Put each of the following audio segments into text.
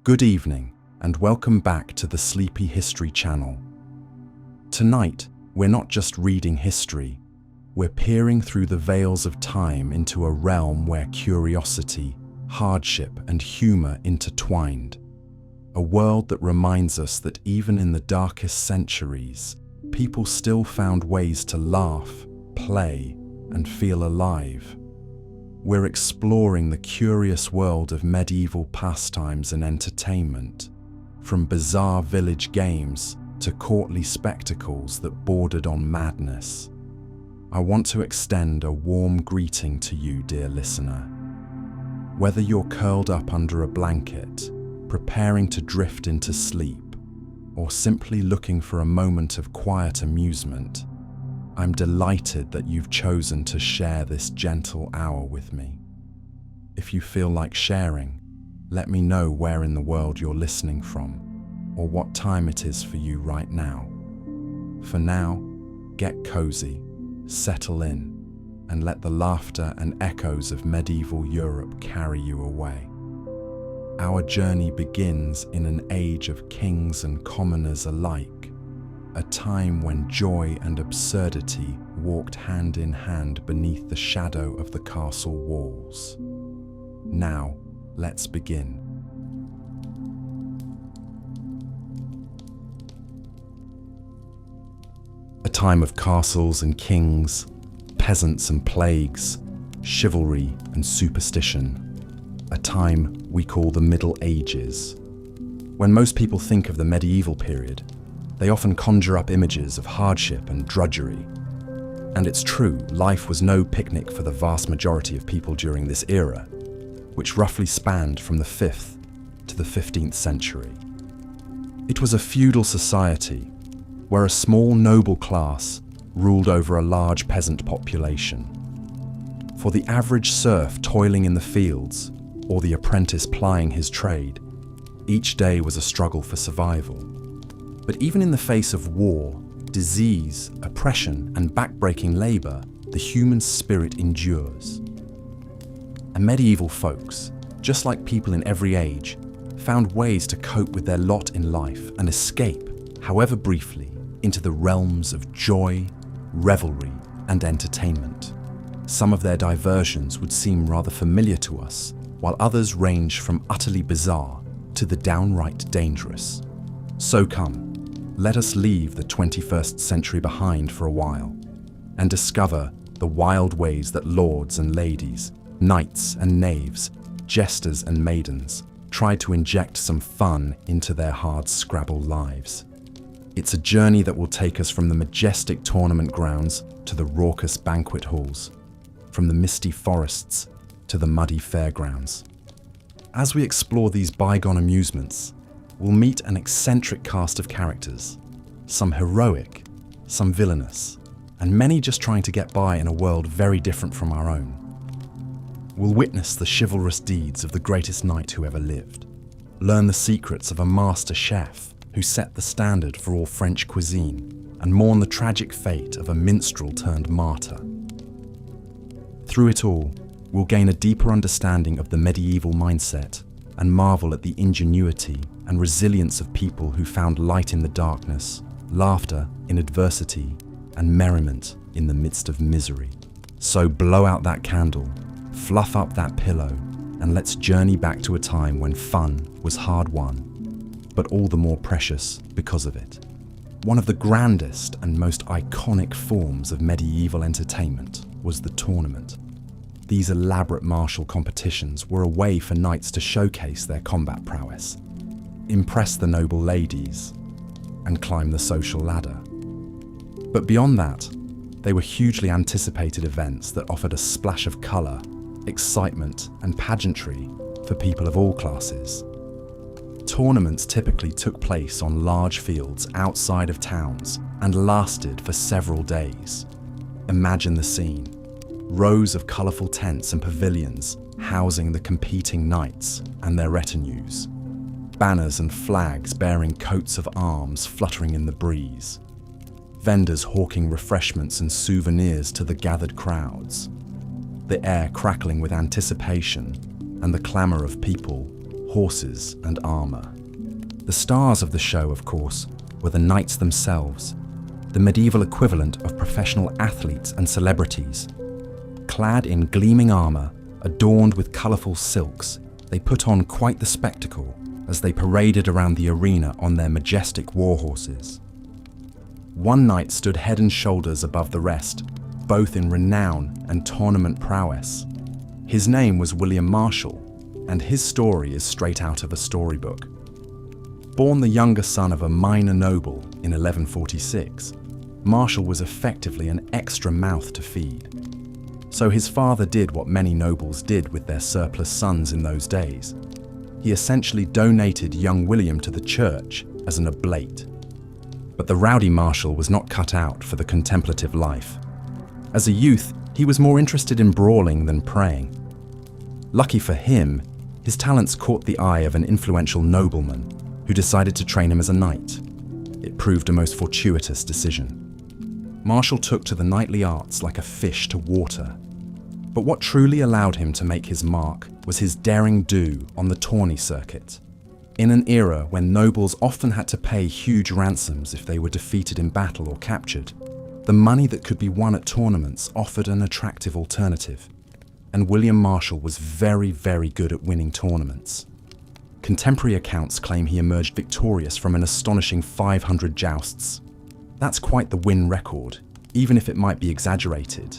Good evening, and welcome back to the Sleepy History channel. Tonight, we're not just reading history, we're peering through the veils of time into a realm where curiosity, hardship, and humor intertwined. A world that reminds us that even in the darkest centuries, people still found ways to laugh, play, and feel alive. We're exploring the curious world of medieval pastimes and entertainment, from bizarre village games to courtly spectacles that bordered on madness. I want to extend a warm greeting to you, dear listener. Whether you're curled up under a blanket, preparing to drift into sleep, or simply looking for a moment of quiet amusement, I'm delighted that you've chosen to share this gentle hour with me. If you feel like sharing, let me know where in the world you're listening from, or what time it is for you right now. For now, get cozy, settle in, and let the laughter and echoes of medieval Europe carry you away. Our journey begins in an age of kings and commoners alike, a time when joy and absurdity walked hand in hand beneath the shadow of the castle walls. Now, let's begin. A time of castles and kings, peasants and plagues, chivalry and superstition. A time we call the Middle Ages. When most people think of the medieval period, they often conjure up images of hardship and drudgery. And it's true, life was no picnic for the vast majority of people during this era, which roughly spanned from the 5th to the 15th century. It was a feudal society where a small noble class ruled over a large peasant population. For the average serf toiling in the fields, or the apprentice plying his trade, each day was a struggle for survival. But even in the face of war, disease, oppression, and backbreaking labor, the human spirit endures. And medieval folks, just like people in every age, found ways to cope with their lot in life and escape, however briefly, into the realms of joy, revelry, and entertainment. Some of their diversions would seem rather familiar to us, while others range from utterly bizarre to the downright dangerous. So come, let us leave the 21st century behind for a while and discover the wild ways that lords and ladies, knights and knaves, jesters and maidens tried to inject some fun into their hard-scrabble lives. It's a journey that will take us from the majestic tournament grounds to the raucous banquet halls, from the misty forests to the muddy fairgrounds. As we explore these bygone amusements, we'll meet an eccentric cast of characters, some heroic, some villainous, and many just trying to get by in a world very different from our own. We'll witness the chivalrous deeds of the greatest knight who ever lived, learn the secrets of a master chef who set the standard for all French cuisine, and mourn the tragic fate of a minstrel turned martyr. Through it all, we'll gain a deeper understanding of the medieval mindset and marvel at the ingenuity and resilience of people who found light in the darkness, laughter in adversity, and merriment in the midst of misery. So blow out that candle, fluff up that pillow, and let's journey back to a time when fun was hard-won, but all the more precious because of it. One of the grandest and most iconic forms of medieval entertainment was the tournament. These elaborate martial competitions were a way for knights to showcase their combat prowess, impress the noble ladies, and climb the social ladder. But beyond that, they were hugely anticipated events that offered a splash of colour, excitement, and pageantry for people of all classes. Tournaments typically took place on large fields outside of towns and lasted for several days. Imagine the scene. Rows of colourful tents and pavilions housing the competing knights and their retinues. Banners and flags bearing coats of arms fluttering in the breeze. Vendors hawking refreshments and souvenirs to the gathered crowds. The air crackling with anticipation and the clamour of people horses, and armour. The stars of the show, of course, were the knights themselves, the medieval equivalent of professional athletes and celebrities. Clad in gleaming armour, adorned with colourful silks, they put on quite the spectacle as they paraded around the arena on their majestic war horses. One knight stood head and shoulders above the rest, both in renown and tournament prowess. His name was William Marshall, and his story is straight out of a storybook. Born the younger son of a minor noble in 1146, Marshall was effectively an extra mouth to feed. So his father did what many nobles did with their surplus sons in those days. He essentially donated young William to the church as an oblate. But the rowdy Marshall was not cut out for the contemplative life. As a youth, he was more interested in brawling than praying. Lucky for him, his talents caught the eye of an influential nobleman who decided to train him as a knight. It proved a most fortuitous decision. Marshall took to the knightly arts like a fish to water. But what truly allowed him to make his mark was his daring do on the tourney circuit. In an era when nobles often had to pay huge ransoms if they were defeated in battle or captured, the money that could be won at tournaments offered an attractive alternative. And William Marshall was very, very good at winning tournaments. Contemporary accounts claim he emerged victorious from an astonishing 500 jousts. That's quite the win record, even if it might be exaggerated.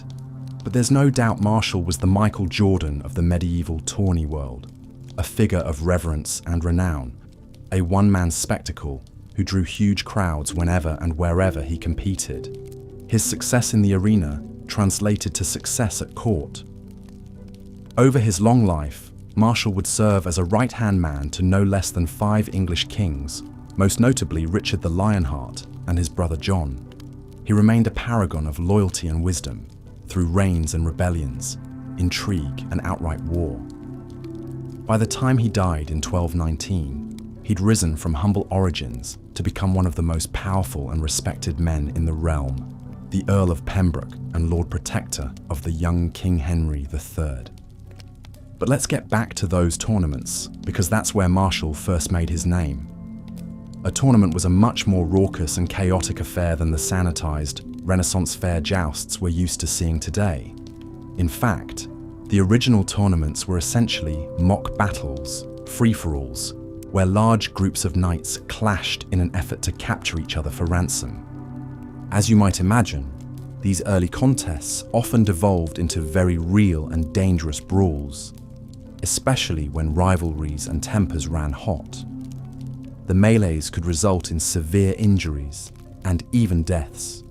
But there's no doubt Marshall was the Michael Jordan of the medieval tourney world, a figure of reverence and renown, a one-man spectacle who drew huge crowds whenever and wherever he competed. His success in the arena translated to success at court. Over his long life, Marshall would serve as a right-hand man to no less than 5 English kings, most notably Richard the Lionheart and his brother John. He remained a paragon of loyalty and wisdom through reigns and rebellions, intrigue and outright war. By the time he died in 1219, he'd risen from humble origins to become one of the most powerful and respected men in the realm, the Earl of Pembroke and Lord Protector of the young King Henry III. But let's get back to those tournaments, because that's where Marshall first made his name. A tournament was a much more raucous and chaotic affair than the sanitized Renaissance fair jousts we're used to seeing today. In fact, the original tournaments were essentially mock battles, free-for-alls, where large groups of knights clashed in an effort to capture each other for ransom. As you might imagine, these early contests often devolved into very real and dangerous brawls, especially when rivalries and tempers ran hot. The melees could result in severe injuries and even deaths,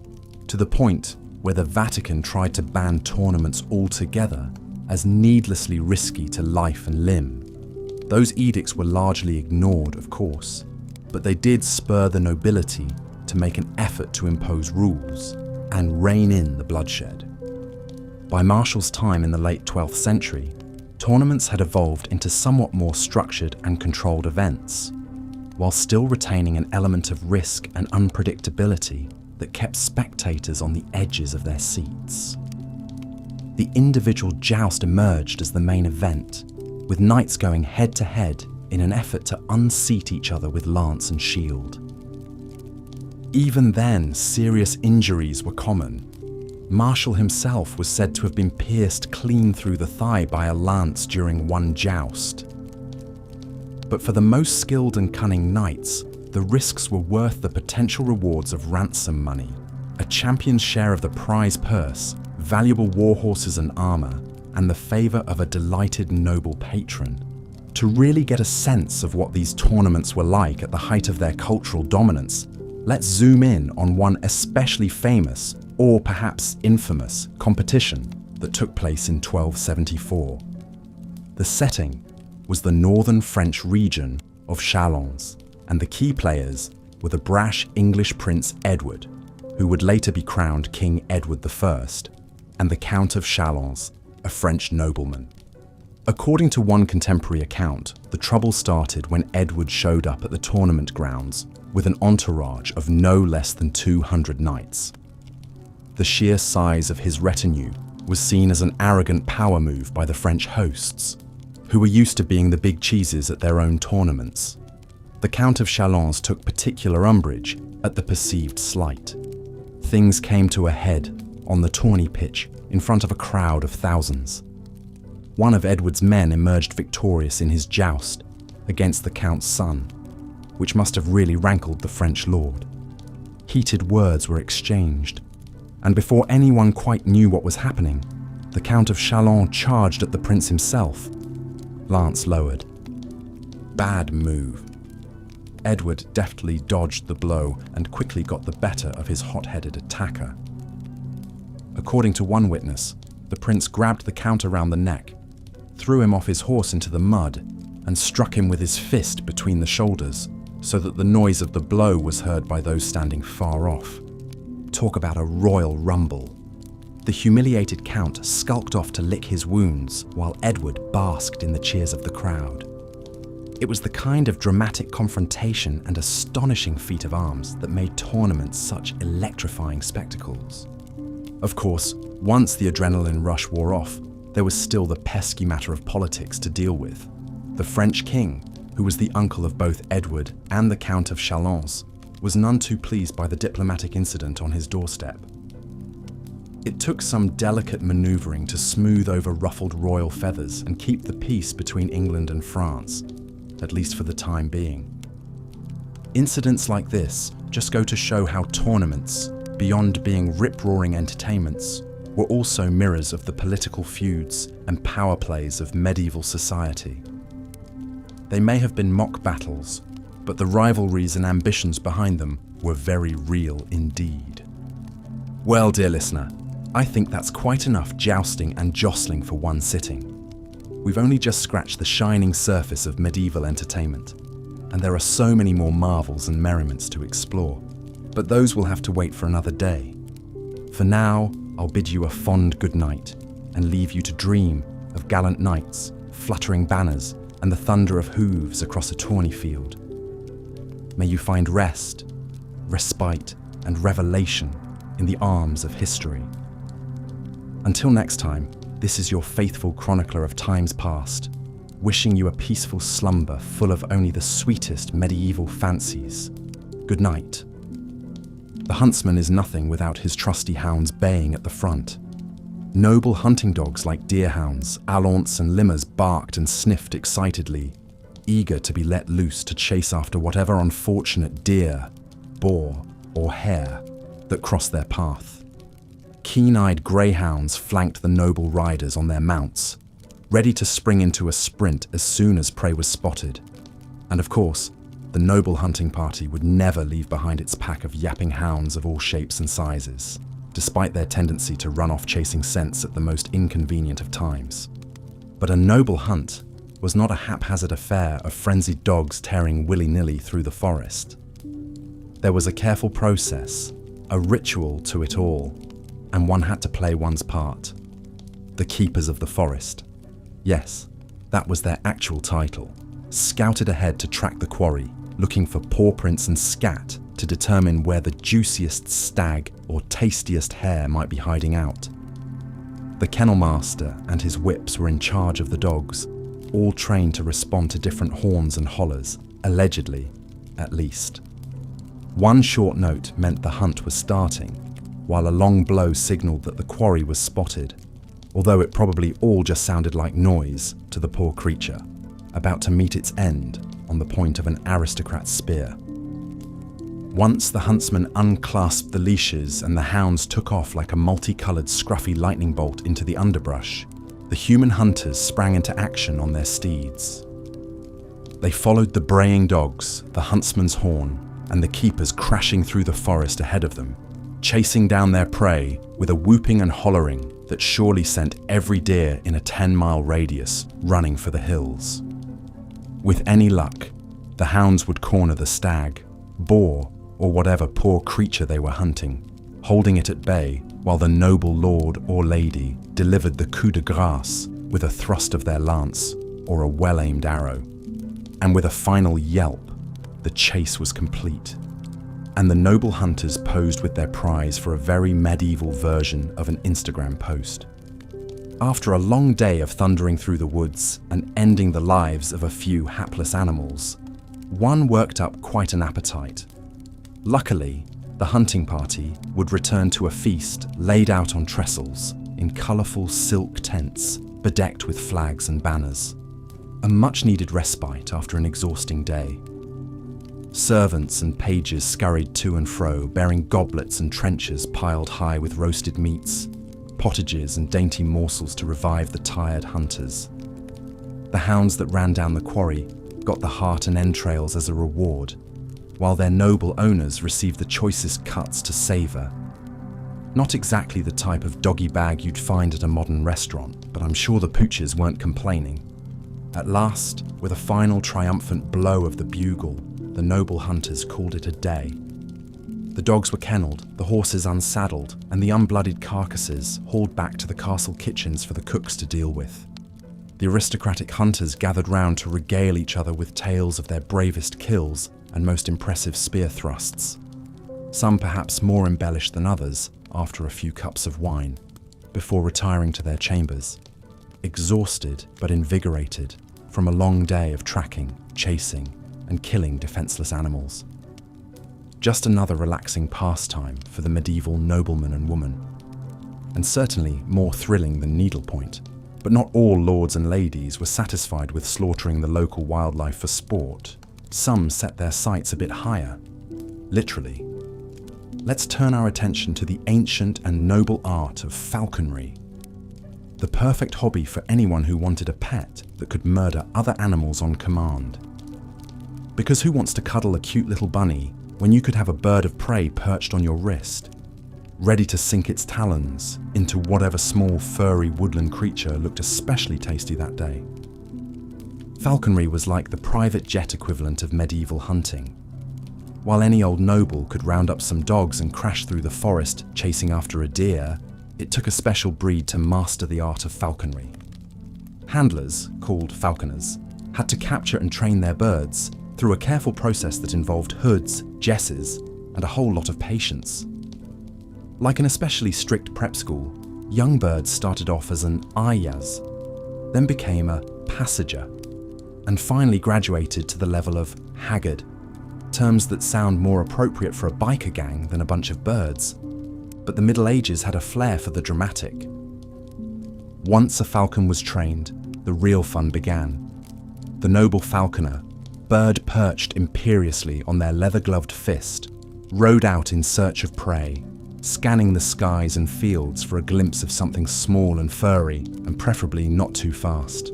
to the point where the Vatican tried to ban tournaments altogether as needlessly risky to life and limb. Those edicts were largely ignored, of course, but they did spur the nobility to make an effort to impose rules and rein in the bloodshed. By Marshall's time in the late 12th century, tournaments had evolved into somewhat more structured and controlled events, while still retaining an element of risk and unpredictability that kept spectators on the edges of their seats. The individual joust emerged as the main event, with knights going head-to-head in an effort to unseat each other with lance and shield. Even then, serious injuries were common. Marshall himself was said to have been pierced clean through the thigh by a lance during one joust. But for the most skilled and cunning knights, the risks were worth the potential rewards of ransom money, a champion's share of the prize purse, valuable war horses and armour, and the favour of a delighted noble patron. To really get a sense of what these tournaments were like at the height of their cultural dominance, let's zoom in on one especially famous, or perhaps infamous, competition that took place in 1274. The setting was the northern French region of Chalons, and the key players were the brash English Prince Edward, who would later be crowned King Edward I, and the Count of Chalons, a French nobleman. According to one contemporary account, the trouble started when Edward showed up at the tournament grounds with an entourage of no less than 200 knights. The sheer size of his retinue was seen as an arrogant power move by the French hosts, who were used to being the big cheeses at their own tournaments. The Count of Chalons took particular umbrage at the perceived slight. Things came to a head on the tourney pitch in front of a crowd of thousands. One of Edward's men emerged victorious in his joust against the Count's son, which must have really rankled the French lord. Heated words were exchanged, and before anyone quite knew what was happening, the Count of Chalons charged at the prince himself. Lance lowered. Bad move. Edward deftly dodged the blow and quickly got the better of his hot-headed attacker. According to one witness, the prince grabbed the Count around the neck, threw him off his horse into the mud, and struck him with his fist between the shoulders so that the noise of the blow was heard by those standing far off. Talk about a royal rumble. The humiliated Count skulked off to lick his wounds while Edward basked in the cheers of the crowd. It was the kind of dramatic confrontation and astonishing feat of arms that made tournaments such electrifying spectacles. Of course, once the adrenaline rush wore off, there was still the pesky matter of politics to deal with. The French king, who was the uncle of both Edward and the Count of Chalons, was none too pleased by the diplomatic incident on his doorstep. It took some delicate manoeuvring to smooth over ruffled royal feathers and keep the peace between England and France, at least for the time being. Incidents like this just go to show how tournaments, beyond being rip-roaring entertainments, were also mirrors of the political feuds and power plays of medieval society. They may have been mock battles, but the rivalries and ambitions behind them were very real indeed. Well, dear listener, I think that's quite enough jousting and jostling for one sitting. We've only just scratched the shining surface of medieval entertainment, and there are so many more marvels and merriments to explore, but those will have to wait for another day. For now, I'll bid you a fond good night and leave you to dream of gallant knights, fluttering banners, and the thunder of hooves across a tourney field. May you find rest, respite, and revelation in the arms of history. Until next time, this is your faithful chronicler of times past, wishing you a peaceful slumber full of only the sweetest medieval fancies. Good night. The huntsman is nothing without his trusty hounds baying at the front. Noble hunting dogs like deerhounds, alaunts and limmers barked and sniffed excitedly, eager to be let loose to chase after whatever unfortunate deer, boar, or hare that crossed their path. Keen-eyed greyhounds flanked the noble riders on their mounts, ready to spring into a sprint as soon as prey was spotted. And of course, the noble hunting party would never leave behind its pack of yapping hounds of all shapes and sizes, despite their tendency to run off chasing scents at the most inconvenient of times. But a noble hunt was not a haphazard affair of frenzied dogs tearing willy-nilly through the forest. There was a careful process, a ritual to it all, and one had to play one's part. The Keepers of the Forest. Yes, that was their actual title. Scouted ahead to track the quarry, looking for paw prints and scat to determine where the juiciest stag or tastiest hare might be hiding out. The kennel master and his whips were in charge of the dogs, all trained to respond to different horns and hollers, allegedly, at least. One short note meant the hunt was starting, while a long blow signaled that the quarry was spotted, although it probably all just sounded like noise to the poor creature, about to meet its end on the point of an aristocrat's spear. Once the huntsman unclasped the leashes and the hounds took off like a multicolored scruffy lightning bolt into the underbrush, the human hunters sprang into action on their steeds. They followed the braying dogs, the huntsman's horn, and the keepers crashing through the forest ahead of them, chasing down their prey with a whooping and hollering that surely sent every deer in a 10-mile radius running for the hills. With any luck, the hounds would corner the stag, boar, or whatever poor creature they were hunting, holding it at bay while the noble lord or lady delivered the coup de grâce with a thrust of their lance or a well-aimed arrow. And with a final yelp, the chase was complete, and the noble hunters posed with their prize for a very medieval version of an Instagram post. After a long day of thundering through the woods and ending the lives of a few hapless animals, one worked up quite an appetite. Luckily, the hunting party would return to a feast laid out on trestles in colourful silk tents bedecked with flags and banners. A much-needed respite after an exhausting day. Servants and pages scurried to and fro, bearing goblets and trenchers piled high with roasted meats, pottages and dainty morsels to revive the tired hunters. The hounds that ran down the quarry got the heart and entrails as a reward, while their noble owners received the choicest cuts to savour. Not exactly the type of doggy bag you'd find at a modern restaurant, but I'm sure the poochers weren't complaining. At last, with a final triumphant blow of the bugle, the noble hunters called it a day. The dogs were kennelled, the horses unsaddled, and the unblooded carcasses hauled back to the castle kitchens for the cooks to deal with. The aristocratic hunters gathered round to regale each other with tales of their bravest kills and most impressive spear thrusts. Some perhaps more embellished than others after a few cups of wine, before retiring to their chambers, exhausted but invigorated from a long day of tracking, chasing, and killing defenseless animals. Just another relaxing pastime for the medieval nobleman and woman, and certainly more thrilling than needlepoint. But not all lords and ladies were satisfied with slaughtering the local wildlife for sport. Some set their sights a bit higher, literally. Let's turn our attention to the ancient and noble art of falconry. The perfect hobby for anyone who wanted a pet that could murder other animals on command. Because who wants to cuddle a cute little bunny when you could have a bird of prey perched on your wrist, ready to sink its talons into whatever small furry woodland creature looked especially tasty that day? Falconry was like the private jet equivalent of medieval hunting. While any old noble could round up some dogs and crash through the forest chasing after a deer, it took a special breed to master the art of falconry. Handlers, called falconers, had to capture and train their birds through a careful process that involved hoods, jesses, and a whole lot of patience. Like an especially strict prep school, young birds started off as an ayaz, then became a passenger, and finally graduated to the level of haggard, terms that sound more appropriate for a biker gang than a bunch of birds. But the Middle Ages had a flair for the dramatic. Once a falcon was trained, the real fun began. The noble falconer, bird perched imperiously on their leather-gloved fist, rode out in search of prey, scanning the skies and fields for a glimpse of something small and furry, and preferably not too fast.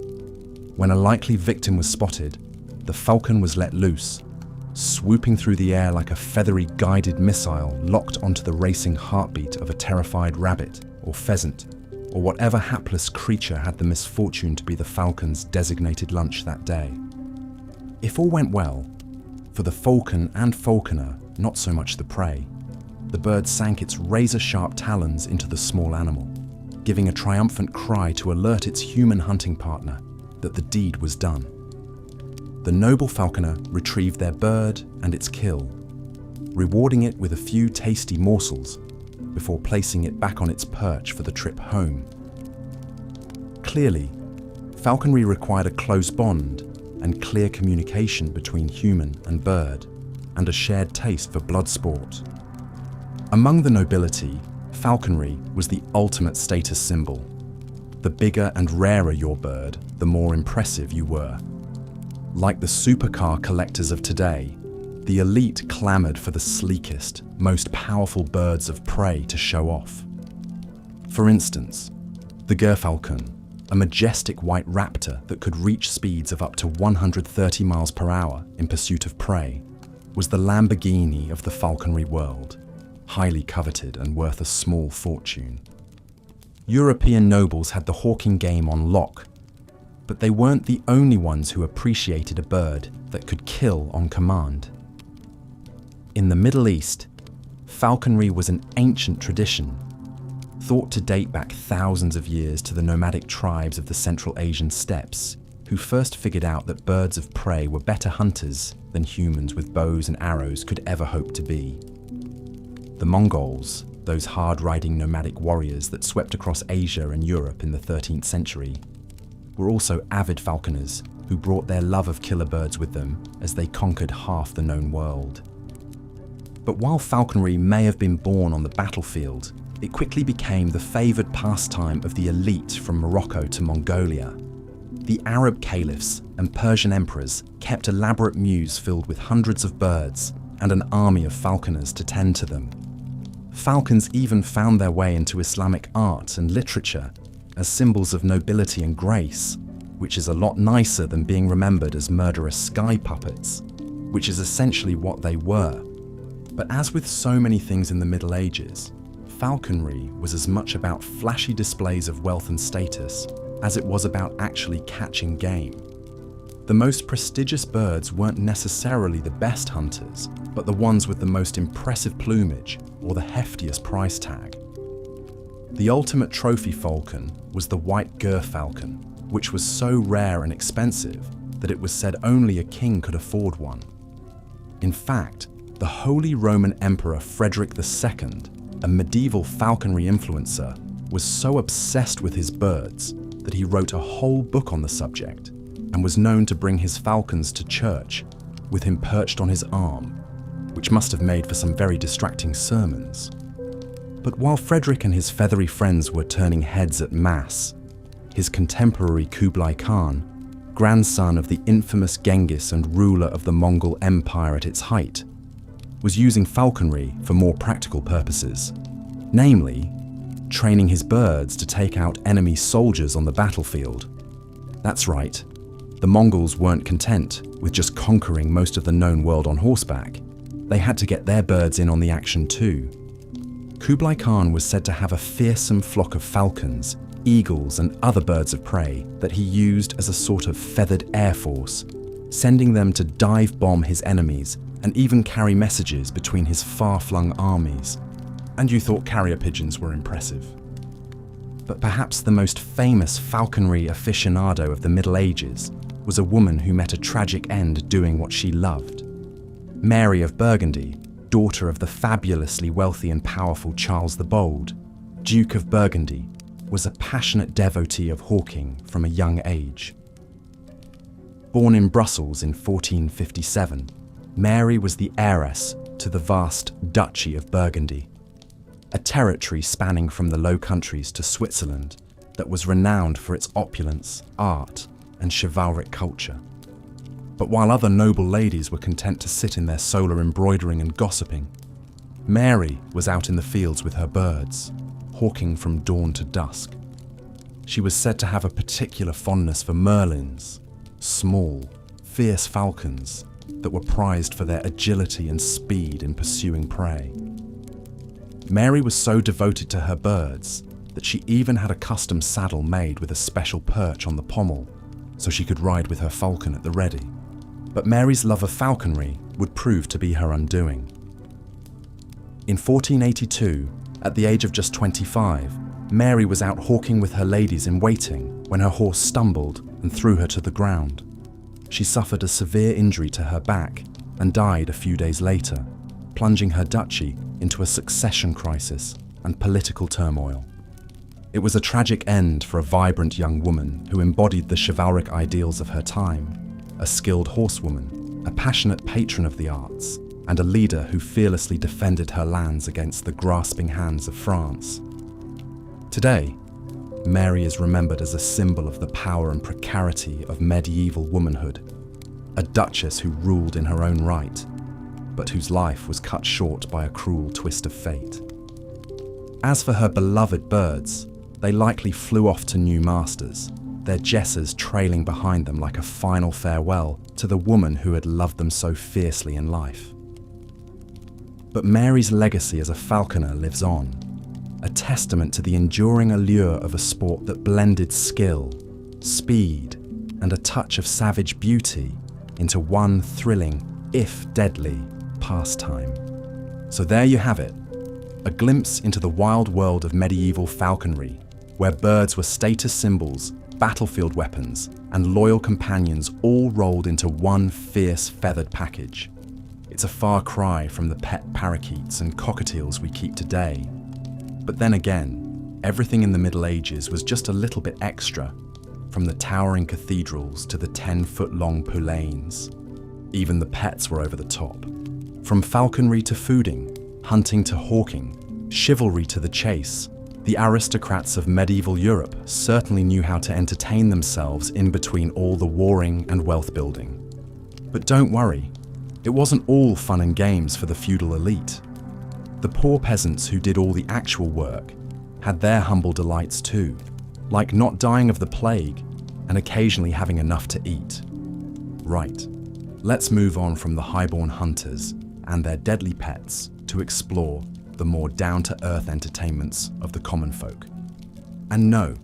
When a likely victim was spotted, the falcon was let loose, swooping through the air like a feathery guided missile locked onto the racing heartbeat of a terrified rabbit or pheasant, or whatever hapless creature had the misfortune to be the falcon's designated lunch that day. If all went well, for the falcon and falconer, not so much the prey, the bird sank its razor-sharp talons into the small animal, giving a triumphant cry to alert its human hunting partner that the deed was done. The noble falconer retrieved their bird and its kill, rewarding it with a few tasty morsels before placing it back on its perch for the trip home. Clearly, falconry required a close bond and clear communication between human and bird, and a shared taste for blood sport. Among the nobility, falconry was the ultimate status symbol. The bigger and rarer your bird, the more impressive you were. Like the supercar collectors of today, the elite clamoured for the sleekest, most powerful birds of prey to show off. For instance, the gerfalcon, a majestic white raptor that could reach speeds of up to 130 miles per hour in pursuit of prey, was the Lamborghini of the falconry world, highly coveted and worth a small fortune. European nobles had the hawking game on lock, but they weren't the only ones who appreciated a bird that could kill on command. In the Middle East, falconry was an ancient tradition, thought to date back thousands of years to the nomadic tribes of the Central Asian steppes, who first figured out that birds of prey were better hunters than humans with bows and arrows could ever hope to be. The Mongols, those hard-riding nomadic warriors that swept across Asia and Europe in the 13th century, were also avid falconers who brought their love of killer birds with them as they conquered half the known world. But while falconry may have been born on the battlefield, it quickly became the favoured pastime of the elite from Morocco to Mongolia. The Arab caliphs and Persian emperors kept elaborate mews filled with hundreds of birds and an army of falconers to tend to them. Falcons even found their way into Islamic art and literature as symbols of nobility and grace, which is a lot nicer than being remembered as murderous sky puppets, which is essentially what they were. But as with so many things in the Middle Ages, falconry was as much about flashy displays of wealth and status as it was about actually catching game. The most prestigious birds weren't necessarily the best hunters, but the ones with the most impressive plumage or the heftiest price tag. The ultimate trophy falcon was the white gerfalcon, which was so rare and expensive that it was said only a king could afford one. In fact, the Holy Roman Emperor Frederick II, a medieval falconry influencer, was so obsessed with his birds that he wrote a whole book on the subject and was known to bring his falcons to church with him perched on his arm, which must have made for some very distracting sermons. But while Frederick and his feathery friends were turning heads at mass, his contemporary Kublai Khan, grandson of the infamous Genghis and ruler of the Mongol Empire at its height, was using falconry for more practical purposes, namely, training his birds to take out enemy soldiers on the battlefield. That's right, the Mongols weren't content with just conquering most of the known world on horseback. They had to get their birds in on the action too. Kublai Khan was said to have a fearsome flock of falcons, eagles and other birds of prey that he used as a sort of feathered air force, sending them to dive bomb his enemies and even carry messages between his far-flung armies. And you thought carrier pigeons were impressive. But perhaps the most famous falconry aficionado of the Middle Ages was a woman who met a tragic end doing what she loved. Mary of Burgundy, daughter of the fabulously wealthy and powerful Charles the Bold, Duke of Burgundy, was a passionate devotee of hawking from a young age. Born in Brussels in 1457, Mary was the heiress to the vast Duchy of Burgundy, a territory spanning from the Low Countries to Switzerland that was renowned for its opulence, art, and chivalric culture. But while other noble ladies were content to sit in their solar embroidering and gossiping, Mary was out in the fields with her birds, hawking from dawn to dusk. She was said to have a particular fondness for merlins, small, fierce falcons that were prized for their agility and speed in pursuing prey. Mary was so devoted to her birds that she even had a custom saddle made with a special perch on the pommel so she could ride with her falcon at the ready. But Mary's love of falconry would prove to be her undoing. In 1482, at the age of just 25, Mary was out hawking with her ladies in waiting when her horse stumbled and threw her to the ground. She suffered a severe injury to her back and died a few days later, plunging her duchy into a succession crisis and political turmoil. It was a tragic end for a vibrant young woman who embodied the chivalric ideals of her time, a skilled horsewoman, a passionate patron of the arts, and a leader who fearlessly defended her lands against the grasping hands of France. Today, Mary is remembered as a symbol of the power and precarity of medieval womanhood, a duchess who ruled in her own right, but whose life was cut short by a cruel twist of fate. As for her beloved birds, they likely flew off to new masters, their jesses trailing behind them like a final farewell to the woman who had loved them so fiercely in life. But Mary's legacy as a falconer lives on, a testament to the enduring allure of a sport that blended skill, speed, and a touch of savage beauty into one thrilling, if deadly, pastime. So there you have it, a glimpse into the wild world of medieval falconry, where birds were status symbols, battlefield weapons, and loyal companions all rolled into one fierce feathered package. It's a far cry from the pet parakeets and cockatiels we keep today, But then again, everything in the Middle Ages was just a little bit extra, from the towering cathedrals to the 10-foot-long poulains. Even the pets were over the top. From falconry to fooding, hunting to hawking, chivalry to the chase, the aristocrats of medieval Europe certainly knew how to entertain themselves in between all the warring and wealth building. But don't worry, it wasn't all fun and games for the feudal elite. The poor peasants who did all the actual work had their humble delights too, like not dying of the plague and occasionally having enough to eat. Right, let's move on from the highborn hunters and their deadly pets to explore the more down-to-earth entertainments of the common folk. And no,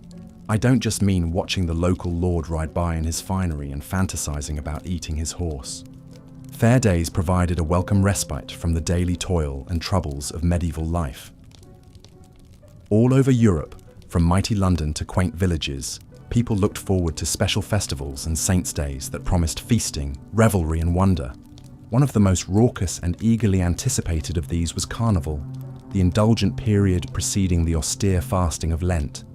I don't just mean watching the local lord ride by in his finery and fantasizing about eating his horse. Fair days provided a welcome respite from the daily toil and troubles of medieval life. All over Europe, from mighty London to quaint villages, people looked forward to special festivals and saints' days that promised feasting, revelry and wonder. One of the most raucous and eagerly anticipated of these was Carnival, the indulgent period preceding the austere fasting of Lent.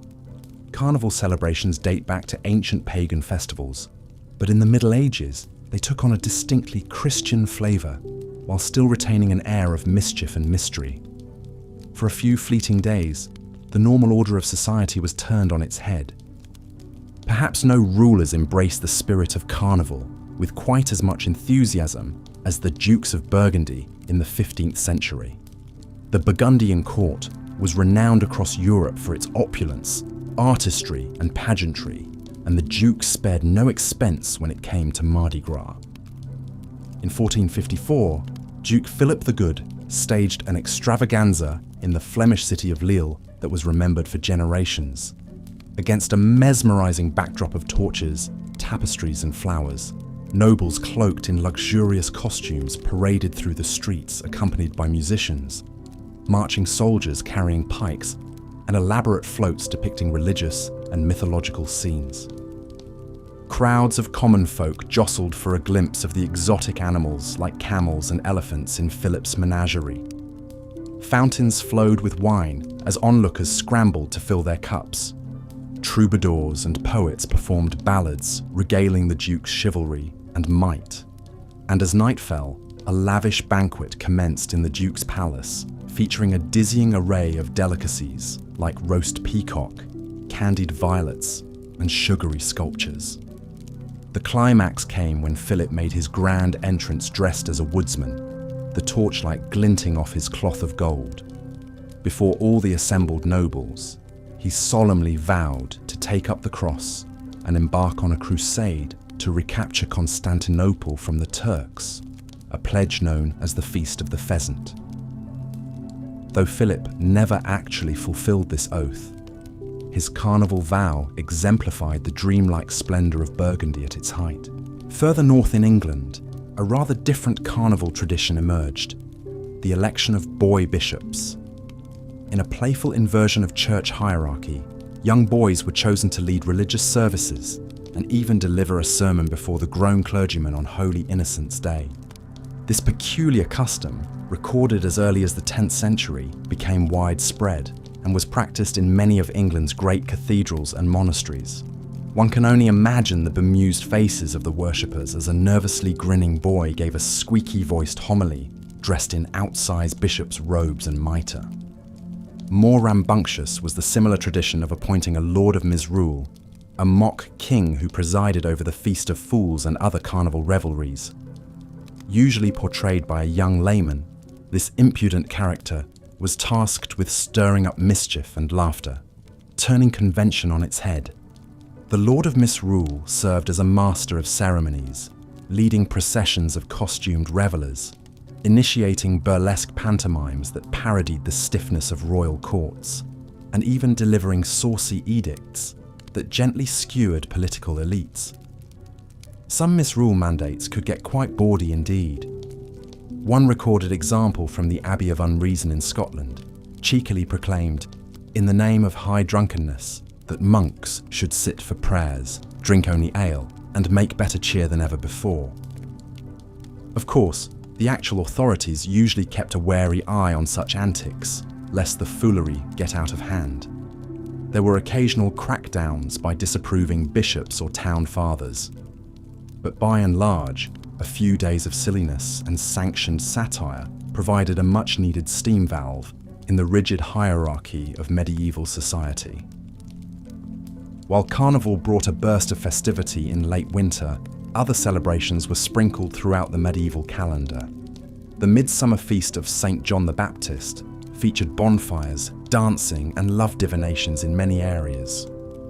Carnival celebrations date back to ancient pagan festivals, but in the Middle Ages, they took on a distinctly Christian flavour, while still retaining an air of mischief and mystery. For a few fleeting days, the normal order of society was turned on its head. Perhaps no rulers embraced the spirit of Carnival with quite as much enthusiasm as the Dukes of Burgundy in the 15th century. The Burgundian court was renowned across Europe for its opulence, artistry and pageantry, and the Dukes spared no expense when it came to Mardi Gras. In 1454, Duke Philip the Good staged an extravaganza in the Flemish city of Lille that was remembered for generations. Against a mesmerizing backdrop of torches, tapestries and flowers, nobles cloaked in luxurious costumes paraded through the streets accompanied by musicians, marching soldiers carrying pikes, and elaborate floats depicting religious and mythological scenes. Crowds of common folk jostled for a glimpse of the exotic animals like camels and elephants in Philip's menagerie. Fountains flowed with wine as onlookers scrambled to fill their cups. Troubadours and poets performed ballads regaling the Duke's chivalry and might. And as night fell, a lavish banquet commenced in the Duke's palace, featuring a dizzying array of delicacies like roast peacock, candied violets, and sugary sculptures. The climax came when Philip made his grand entrance dressed as a woodsman, the torchlight glinting off his cloth of gold. Before all the assembled nobles, he solemnly vowed to take up the cross and embark on a crusade to recapture Constantinople from the Turks, a pledge known as the Feast of the Pheasant. Though Philip never actually fulfilled this oath, his carnival vow exemplified the dreamlike splendour of Burgundy at its height. Further north in England, a rather different carnival tradition emerged, the election of boy bishops. In a playful inversion of church hierarchy, young boys were chosen to lead religious services and even deliver a sermon before the grown clergyman on Holy Innocents' Day. This peculiar custom, recorded as early as the 10th century, became widespread and was practiced in many of England's great cathedrals and monasteries. One can only imagine the bemused faces of the worshippers as a nervously grinning boy gave a squeaky-voiced homily dressed in outsized bishop's robes and mitre. More rambunctious was the similar tradition of appointing a Lord of Misrule, a mock king who presided over the Feast of Fools and other carnival revelries. Usually portrayed by a young layman, this impudent character was tasked with stirring up mischief and laughter, turning convention on its head. The Lord of Misrule served as a master of ceremonies, leading processions of costumed revelers, initiating burlesque pantomimes that parodied the stiffness of royal courts, and even delivering saucy edicts that gently skewered political elites. Some misrule mandates could get quite bawdy indeed. One recorded example from the Abbey of Unreason in Scotland cheekily proclaimed, in the name of high drunkenness, that monks should sit for prayers, drink only ale, and make better cheer than ever before. Of course, the actual authorities usually kept a wary eye on such antics, lest the foolery get out of hand. There were occasional crackdowns by disapproving bishops or town fathers. But by and large, a few days of silliness and sanctioned satire provided a much-needed steam valve in the rigid hierarchy of medieval society. While Carnival brought a burst of festivity in late winter, other celebrations were sprinkled throughout the medieval calendar. The midsummer feast of St. John the Baptist featured bonfires, dancing, and love divinations in many areas.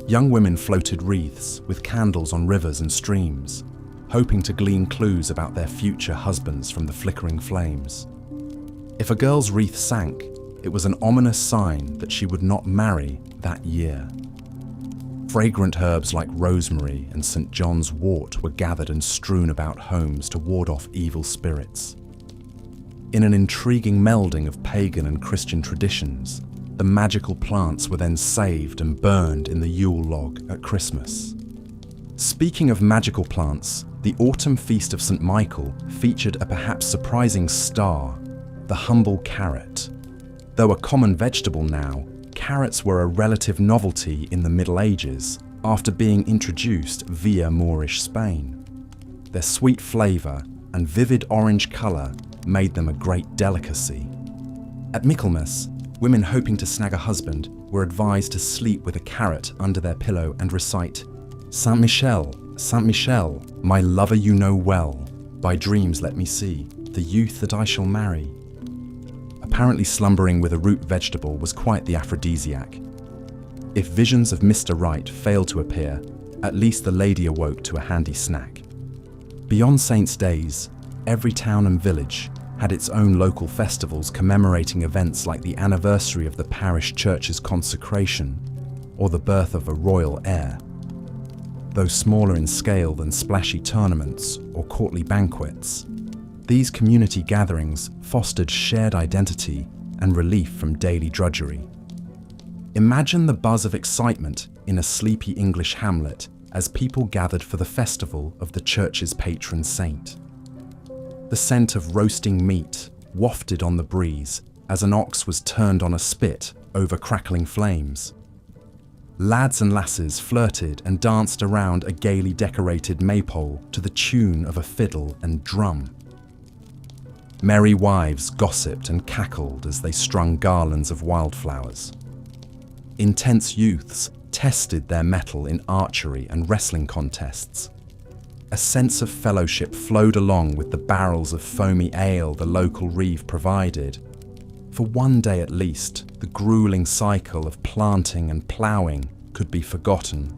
Young women floated wreaths with candles on rivers and streams, hoping to glean clues about their future husbands from the flickering flames. If a girl's wreath sank, it was an ominous sign that she would not marry that year. Fragrant herbs like rosemary and St. John's wort were gathered and strewn about homes to ward off evil spirits. In an intriguing melding of pagan and Christian traditions, the magical plants were then saved and burned in the Yule log at Christmas. Speaking of magical plants, the autumn feast of St. Michael featured a perhaps surprising star, the humble carrot. Though a common vegetable now, carrots were a relative novelty in the Middle Ages after being introduced via Moorish Spain. Their sweet flavour and vivid orange colour made them a great delicacy. At Michaelmas, women hoping to snag a husband were advised to sleep with a carrot under their pillow and recite, "Saint Michel, Saint Michel, my lover you know well, by dreams let me see, the youth that I shall marry." Apparently slumbering with a root vegetable was quite the aphrodisiac. If visions of Mr. Right failed to appear, at least the lady awoke to a handy snack. Beyond saints' days, every town and village had its own local festivals commemorating events like the anniversary of the parish church's consecration or the birth of a royal heir. Though smaller in scale than splashy tournaments or courtly banquets, these community gatherings fostered shared identity and relief from daily drudgery. Imagine the buzz of excitement in a sleepy English hamlet as people gathered for the festival of the church's patron saint. The scent of roasting meat wafted on the breeze as an ox was turned on a spit over crackling flames. Lads and lasses flirted and danced around a gaily decorated maypole to the tune of a fiddle and drum. Merry wives gossiped and cackled as they strung garlands of wildflowers. Intense youths tested their mettle in archery and wrestling contests. A sense of fellowship flowed along with the barrels of foamy ale the local reeve provided. For one day at least, the grueling cycle of planting and ploughing could be forgotten.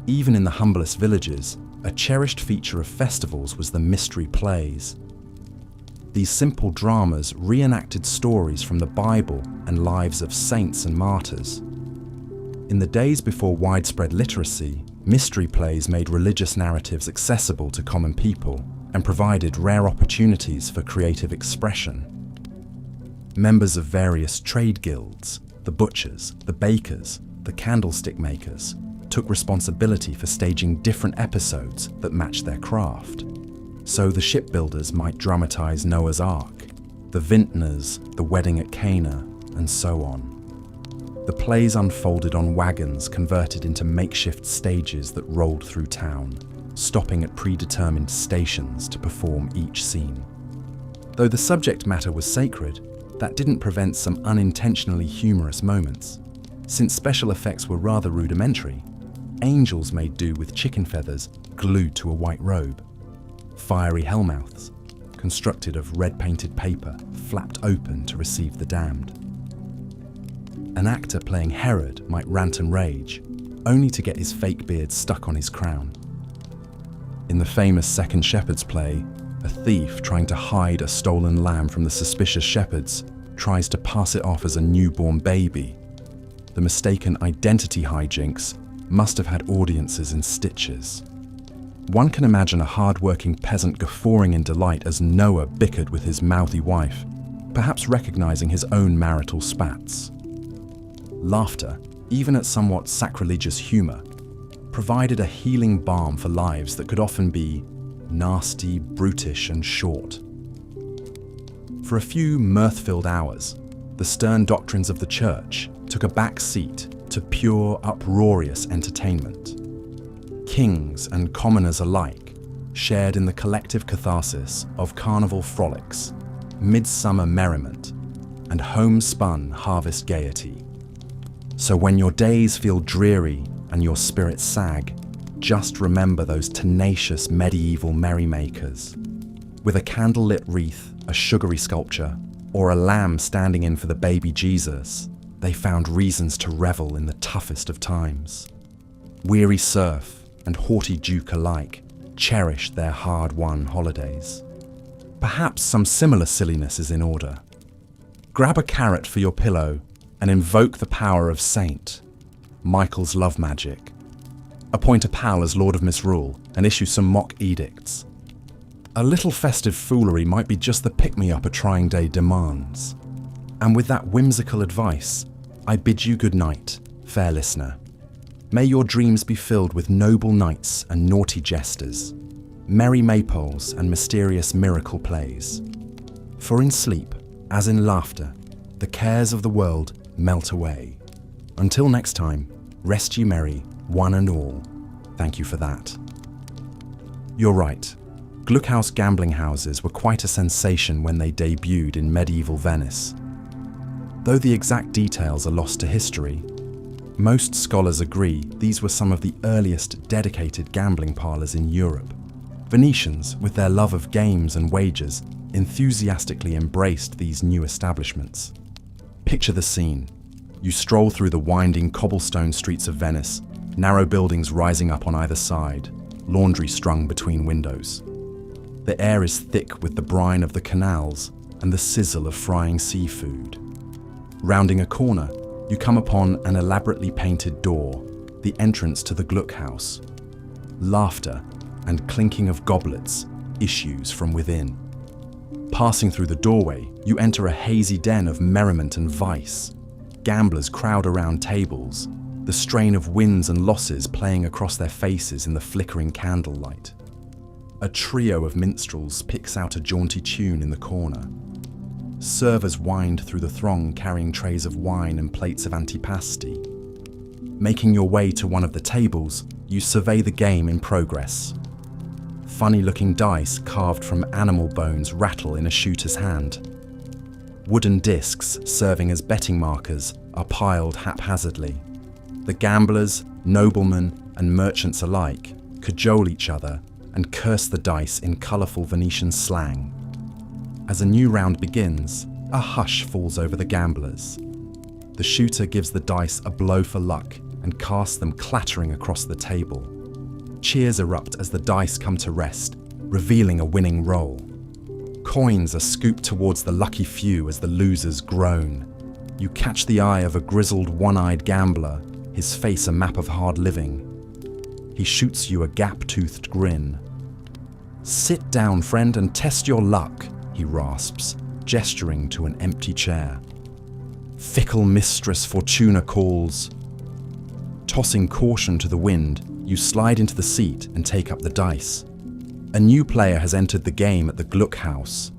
Even in the humblest villages, a cherished feature of festivals was the mystery plays. These simple dramas reenacted stories from the Bible and lives of saints and martyrs. In the days before widespread literacy, mystery plays made religious narratives accessible to common people and provided rare opportunities for creative expression. Members of various trade guilds, the butchers, the bakers, the candlestick makers, took responsibility for staging different episodes that matched their craft. So the shipbuilders might dramatize Noah's Ark, the vintners, the wedding at Cana, and so on. The plays unfolded on wagons converted into makeshift stages that rolled through town, stopping at predetermined stations to perform each scene. Though the subject matter was sacred, that didn't prevent some unintentionally humorous moments. Since special effects were rather rudimentary, angels made do with chicken feathers glued to a white robe. Fiery hellmouths, constructed of red-painted paper, flapped open to receive the damned. An actor playing Herod might rant and rage, only to get his fake beard stuck on his crown. In the famous Second Shepherd's play, a thief trying to hide a stolen lamb from the suspicious shepherds tries to pass it off as a newborn baby. The mistaken identity hijinks must have had audiences in stitches. One can imagine a hard-working peasant guffawing in delight as Noah bickered with his mouthy wife, perhaps recognizing his own marital spats. Laughter, even at somewhat sacrilegious humor, provided a healing balm for lives that could often be nasty, brutish, and short. For a few mirth-filled hours, the stern doctrines of the church took a back seat to pure, uproarious entertainment. Kings and commoners alike shared in the collective catharsis of carnival frolics, midsummer merriment, and homespun harvest gaiety. So when your days feel dreary and your spirits sag, just remember those tenacious medieval merrymakers. With a candlelit wreath, a sugary sculpture, or a lamb standing in for the baby Jesus, they found reasons to revel in the toughest of times. Weary serf and haughty duke alike cherished their hard-won holidays. Perhaps some similar silliness is in order. Grab a carrot for your pillow and invoke the power of Saint Michael's love magic. Appoint a pal as Lord of Misrule and issue some mock edicts. A little festive foolery might be just the pick-me-up a trying day demands. And with that whimsical advice, I bid you good night, fair listener. May your dreams be filled with noble knights and naughty jesters, merry maypoles and mysterious miracle plays. For in sleep, as in laughter, the cares of the world melt away. Until next time, rest ye merry, one and all. Thank you for that. You're right. Gluckhaus gambling houses were quite a sensation when they debuted in medieval Venice. Though the exact details are lost to history, most scholars agree these were some of the earliest dedicated gambling parlours in Europe. Venetians, with their love of games and wagers, enthusiastically embraced these new establishments. Picture the scene. You stroll through the winding cobblestone streets of Venice, narrow buildings rising up on either side, laundry strung between windows. The air is thick with the brine of the canals and the sizzle of frying seafood. Rounding a corner, you come upon an elaborately painted door, the entrance to the Gluckhaus. Laughter and clinking of goblets issues from within. Passing through the doorway, you enter a hazy den of merriment and vice. Gamblers crowd around tables, the strain of wins and losses playing across their faces in the flickering candlelight. A trio of minstrels picks out a jaunty tune in the corner. Servers wind through the throng carrying trays of wine and plates of antipasti. Making your way to one of the tables, you survey the game in progress. Funny-looking dice carved from animal bones rattle in a shooter's hand. Wooden discs serving as betting markers are piled haphazardly. The gamblers, noblemen, and merchants alike cajole each other and curse the dice in colourful Venetian slang. As a new round begins, a hush falls over the gamblers. The shooter gives the dice a blow for luck and casts them clattering across the table. Cheers erupt as the dice come to rest, revealing a winning roll. Coins are scooped towards the lucky few as the losers groan. You catch the eye of a grizzled, one-eyed gambler, his face a map of hard living. He shoots you a gap-toothed grin. "Sit down, friend, and test your luck," he rasps, gesturing to an empty chair. "Fickle mistress Fortuna calls." Tossing caution to the wind, you slide into the seat and take up the dice. A new player has entered the game at the Gluckhaus.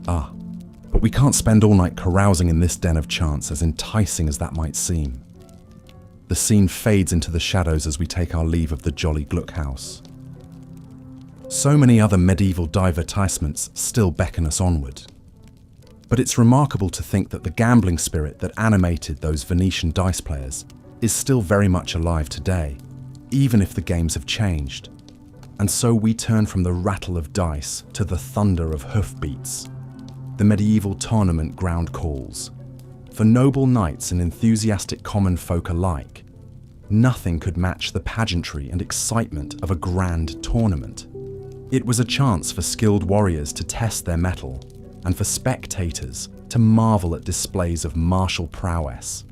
But we can't spend all night carousing in this den of chance, as enticing as that might seem. The scene fades into the shadows as we take our leave of the jolly Gluckhaus. So many other medieval divertissements still beckon us onward. But it's remarkable to think that the gambling spirit that animated those Venetian dice players is still very much alive today, even if the games have changed. And so we turn from the rattle of dice to the thunder of hoofbeats. The medieval tournament ground calls. For noble knights and enthusiastic common folk alike, nothing could match the pageantry and excitement of a grand tournament. It was a chance for skilled warriors to test their mettle, and for spectators to marvel at displays of martial prowess.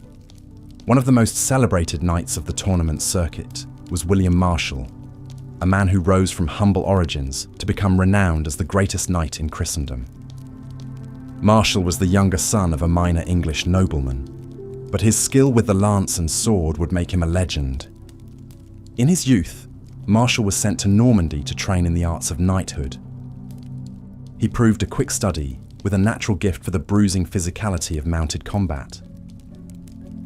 One of the most celebrated knights of the tournament circuit was William Marshall, a man who rose from humble origins to become renowned as the greatest knight in Christendom. Marshall was the younger son of a minor English nobleman, but his skill with the lance and sword would make him a legend. In his youth, Marshall was sent to Normandy to train in the arts of knighthood. He proved a quick study with a natural gift for the bruising physicality of mounted combat.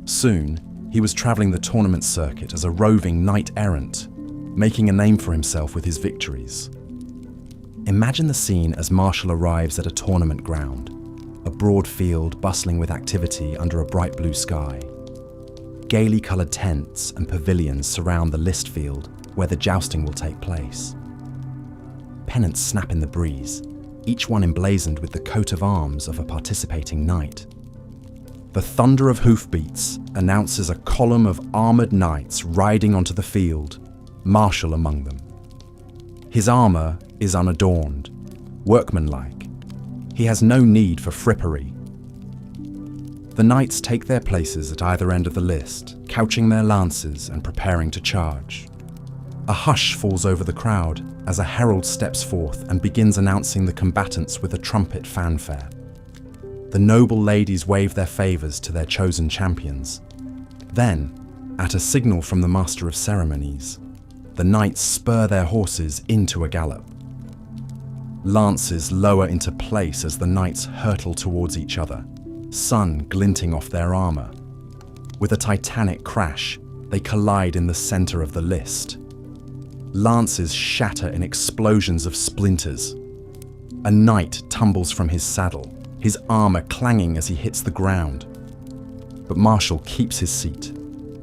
Soon, he was traveling the tournament circuit as a roving knight-errant, making a name for himself with his victories. Imagine the scene as Marshall arrives at a tournament ground, a broad field bustling with activity under a bright blue sky. Gaily coloured tents and pavilions surround the list field where the jousting will take place. Pennants snap in the breeze, each one emblazoned with the coat of arms of a participating knight. The thunder of hoofbeats announces a column of armoured knights riding onto the field, Marshall among them. His armour is unadorned, workmanlike. He has no need for frippery. The knights take their places at either end of the list, couching their lances and preparing to charge. A hush falls over the crowd as a herald steps forth and begins announcing the combatants with a trumpet fanfare. The noble ladies wave their favours to their chosen champions. Then, at a signal from the master of ceremonies, the knights spur their horses into a gallop. Lances lower into place as the knights hurtle towards each other, sun glinting off their armour. With a titanic crash, they collide in the centre of the list. Lances shatter in explosions of splinters. A knight tumbles from his saddle, his armour clanging as he hits the ground. But Marshall keeps his seat,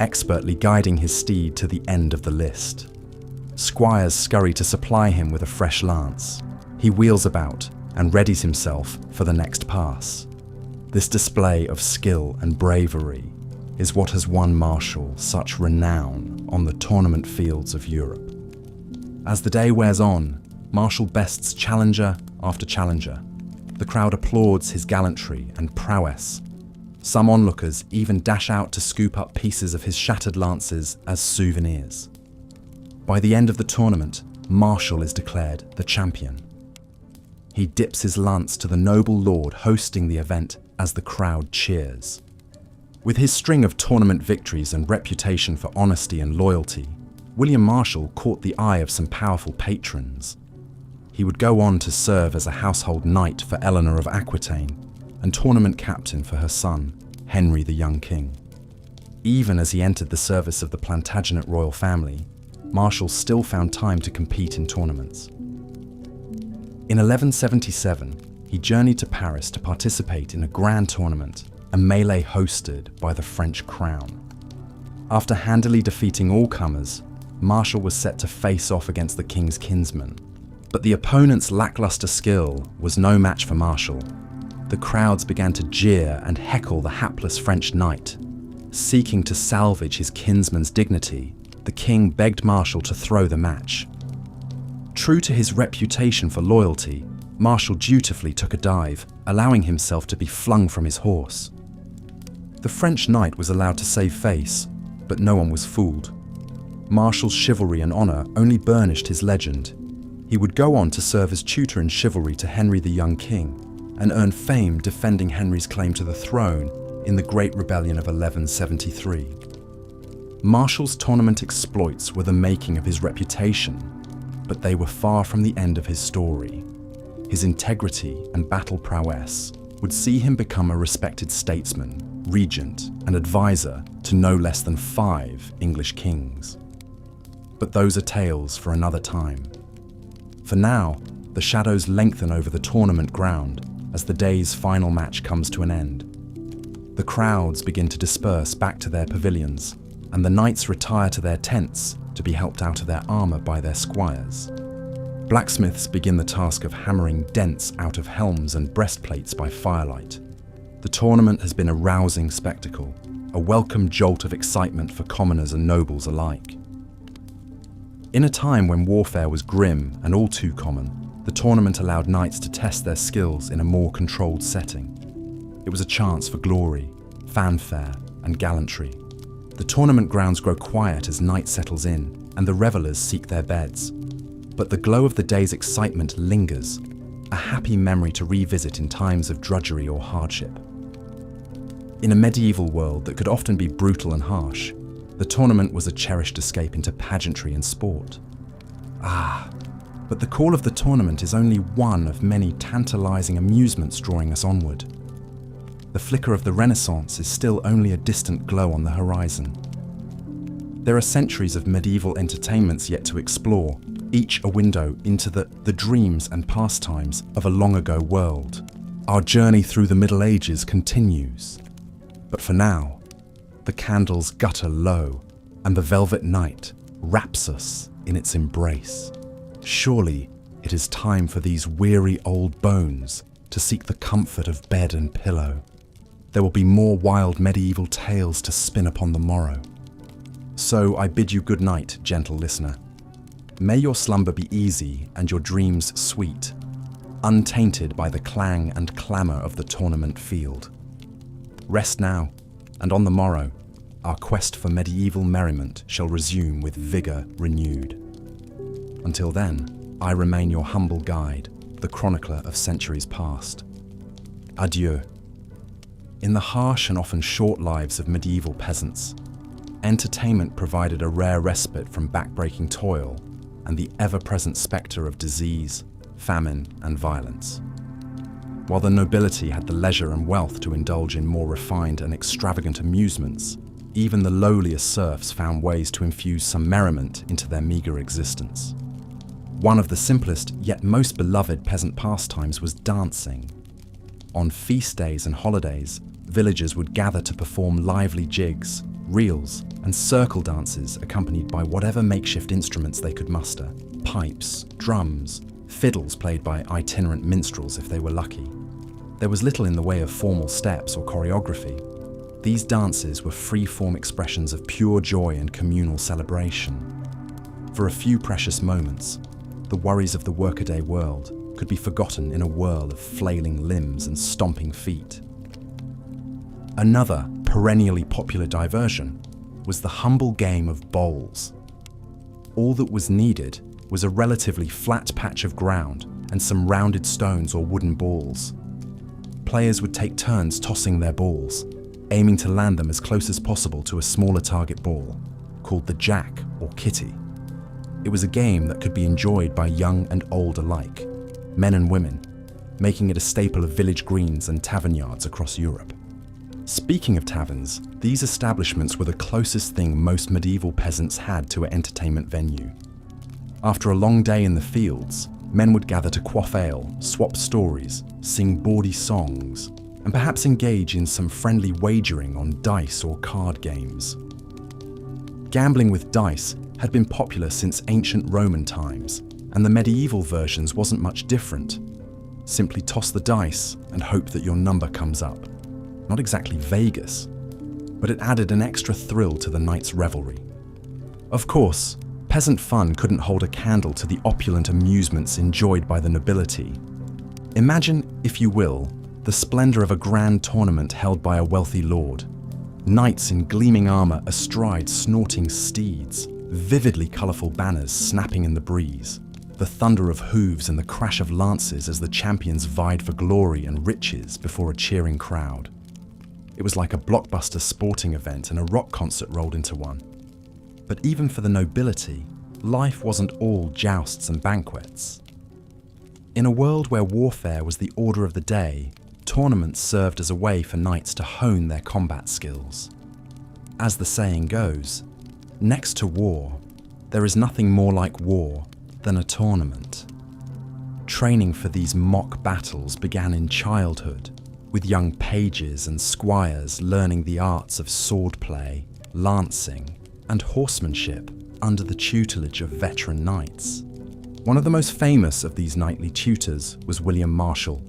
expertly guiding his steed to the end of the list. Squires scurry to supply him with a fresh lance. He wheels about and readies himself for the next pass. This display of skill and bravery is what has won Marshall such renown on the tournament fields of Europe. As the day wears on, Marshall bests challenger after challenger. The crowd applauds his gallantry and prowess. Some onlookers even dash out to scoop up pieces of his shattered lances as souvenirs. By the end of the tournament, Marshall is declared the champion. He dips his lance to the noble lord hosting the event as the crowd cheers. With his string of tournament victories and reputation for honesty and loyalty, William Marshall caught the eye of some powerful patrons. He would go on to serve as a household knight for Eleanor of Aquitaine and tournament captain for her son, Henry the young king. Even as he entered the service of the Plantagenet royal family, Marshall still found time to compete in tournaments. In 1177, he journeyed to Paris to participate in a grand tournament, a melee hosted by the French crown. After handily defeating all comers, Marshall was set to face off against the king's kinsman. But the opponent's lackluster skill was no match for Marshall. The crowds began to jeer and heckle the hapless French knight. Seeking to salvage his kinsman's dignity, the king begged Marshall to throw the match. True to his reputation for loyalty, Marshall dutifully took a dive, allowing himself to be flung from his horse. The French knight was allowed to save face, but no one was fooled. Marshall's chivalry and honour only burnished his legend. He would go on to serve as tutor in chivalry to Henry the young king and earn fame defending Henry's claim to the throne in the Great Rebellion of 1173. Marshall's tournament exploits were the making of his reputation, but they were far from the end of his story. His integrity and battle prowess would see him become a respected statesman, regent, and advisor to no less than 5 English kings. But those are tales for another time. For now, the shadows lengthen over the tournament ground as the day's final match comes to an end. The crowds begin to disperse back to their pavilions, and the knights retire to their tents to be helped out of their armour by their squires. Blacksmiths begin the task of hammering dents out of helms and breastplates by firelight. The tournament has been a rousing spectacle, a welcome jolt of excitement for commoners and nobles alike. In a time when warfare was grim and all too common, the tournament allowed knights to test their skills in a more controlled setting. It was a chance for glory, fanfare, and gallantry. The tournament grounds grow quiet as night settles in and the revellers seek their beds. But the glow of the day's excitement lingers, a happy memory to revisit in times of drudgery or hardship. In a medieval world that could often be brutal and harsh, the tournament was a cherished escape into pageantry and sport. But the call of the tournament is only one of many tantalizing amusements drawing us onward. The flicker of the Renaissance is still only a distant glow on the horizon. There are centuries of medieval entertainments yet to explore, each a window into the dreams and pastimes of a long-ago world. Our journey through the Middle Ages continues. But for now, the candles gutter low, and the velvet night wraps us in its embrace. Surely it is time for these weary old bones to seek the comfort of bed and pillow. There will be more wild medieval tales to spin upon the morrow. So I bid you good night, gentle listener. May your slumber be easy and your dreams sweet, untainted by the clang and clamour of the tournament field. Rest now, and on the morrow, our quest for medieval merriment shall resume with vigour renewed. Until then, I remain your humble guide, the chronicler of centuries past. Adieu. In the harsh and often short lives of medieval peasants, entertainment provided a rare respite from back-breaking toil and the ever-present spectre of disease, famine, and violence. While the nobility had the leisure and wealth to indulge in more refined and extravagant amusements, even the lowliest serfs found ways to infuse some merriment into their meagre existence. One of the simplest yet most beloved peasant pastimes was dancing. On feast days and holidays, villagers would gather to perform lively jigs, reels, and circle dances accompanied by whatever makeshift instruments they could muster: pipes, drums, fiddles played by itinerant minstrels if they were lucky. There was little in the way of formal steps or choreography. These dances were free-form expressions of pure joy and communal celebration. For a few precious moments, the worries of the workaday world could be forgotten in a whirl of flailing limbs and stomping feet. Another perennially popular diversion was the humble game of bowls. All that was needed was a relatively flat patch of ground and some rounded stones or wooden balls. Players would take turns tossing their balls, aiming to land them as close as possible to a smaller target ball, called the jack or kitty. It was a game that could be enjoyed by young and old alike, men and women, making it a staple of village greens and tavern yards across Europe. Speaking of taverns, these establishments were the closest thing most medieval peasants had to an entertainment venue. After a long day in the fields, men would gather to quaff ale, swap stories, sing bawdy songs, and perhaps engage in some friendly wagering on dice or card games. Gambling with dice had been popular since ancient Roman times, and the medieval versions wasn't much different. Simply toss the dice and hope that your number comes up. Not exactly Vegas, but it added an extra thrill to the night's revelry. Of course, peasant fun couldn't hold a candle to the opulent amusements enjoyed by the nobility. Imagine, if you will, the splendor of a grand tournament held by a wealthy lord. Knights in gleaming armor astride snorting steeds, vividly colorful banners snapping in the breeze, the thunder of hooves and the crash of lances as the champions vied for glory and riches before a cheering crowd. It was like a blockbuster sporting event and a rock concert rolled into one. But even for the nobility, life wasn't all jousts and banquets. In a world where warfare was the order of the day, tournaments served as a way for knights to hone their combat skills. As the saying goes, next to war, there is nothing more like war than a tournament. Training for these mock battles began in childhood, with young pages and squires learning the arts of swordplay, lancing, and horsemanship under the tutelage of veteran knights. One of the most famous of these knightly tutors was William Marshall,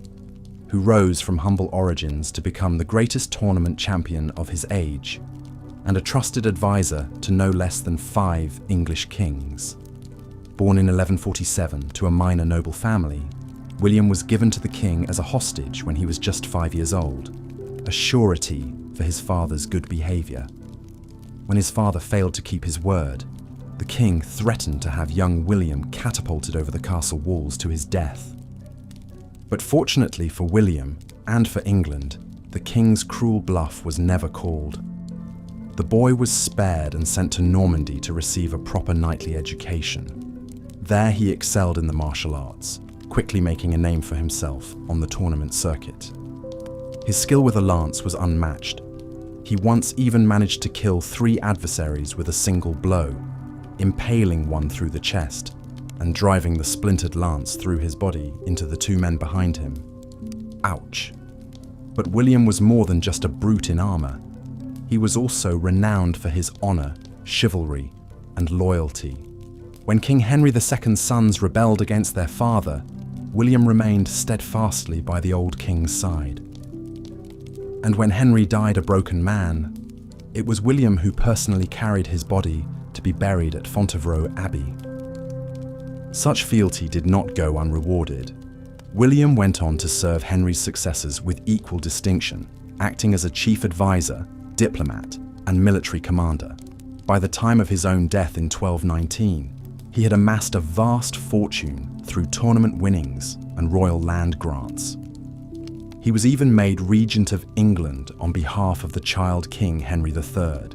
who rose from humble origins to become the greatest tournament champion of his age, and a trusted advisor to no less than 5 English kings. Born in 1147 to a minor noble family, William was given to the king as a hostage when he was just 5 years old, a surety for his father's good behavior. When his father failed to keep his word, the king threatened to have young William catapulted over the castle walls to his death. But fortunately for William and for England, the king's cruel bluff was never called. The boy was spared and sent to Normandy to receive a proper knightly education. There he excelled in the martial arts, quickly making a name for himself on the tournament circuit. His skill with a lance was unmatched. He once even managed to kill 3 adversaries with a single blow, impaling one through the chest and driving the splintered lance through his body into the 2 men behind him. Ouch. But William was more than just a brute in armor. He was also renowned for his honor, chivalry, and loyalty. When King Henry II's sons rebelled against their father, William remained steadfastly by the old king's side. And when Henry died a broken man, it was William who personally carried his body to be buried at Fontevraud Abbey. Such fealty did not go unrewarded. William went on to serve Henry's successors with equal distinction, acting as a chief advisor, diplomat, and military commander. By the time of his own death in 1219, he had amassed a vast fortune through tournament winnings and royal land grants. He was even made Regent of England on behalf of the child King Henry III.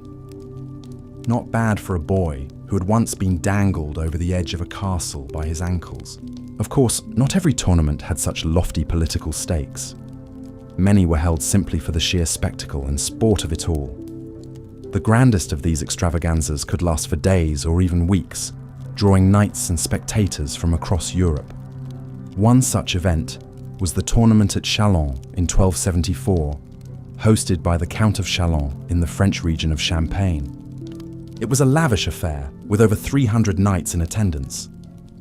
Not bad for a boy who had once been dangled over the edge of a castle by his ankles. Of course, not every tournament had such lofty political stakes. Many were held simply for the sheer spectacle and sport of it all. The grandest of these extravaganzas could last for days or even weeks, drawing knights and spectators from across Europe. One such event was the tournament at Châlons in 1274, hosted by the Count of Châlons in the French region of Champagne. It was a lavish affair with over 300 knights in attendance.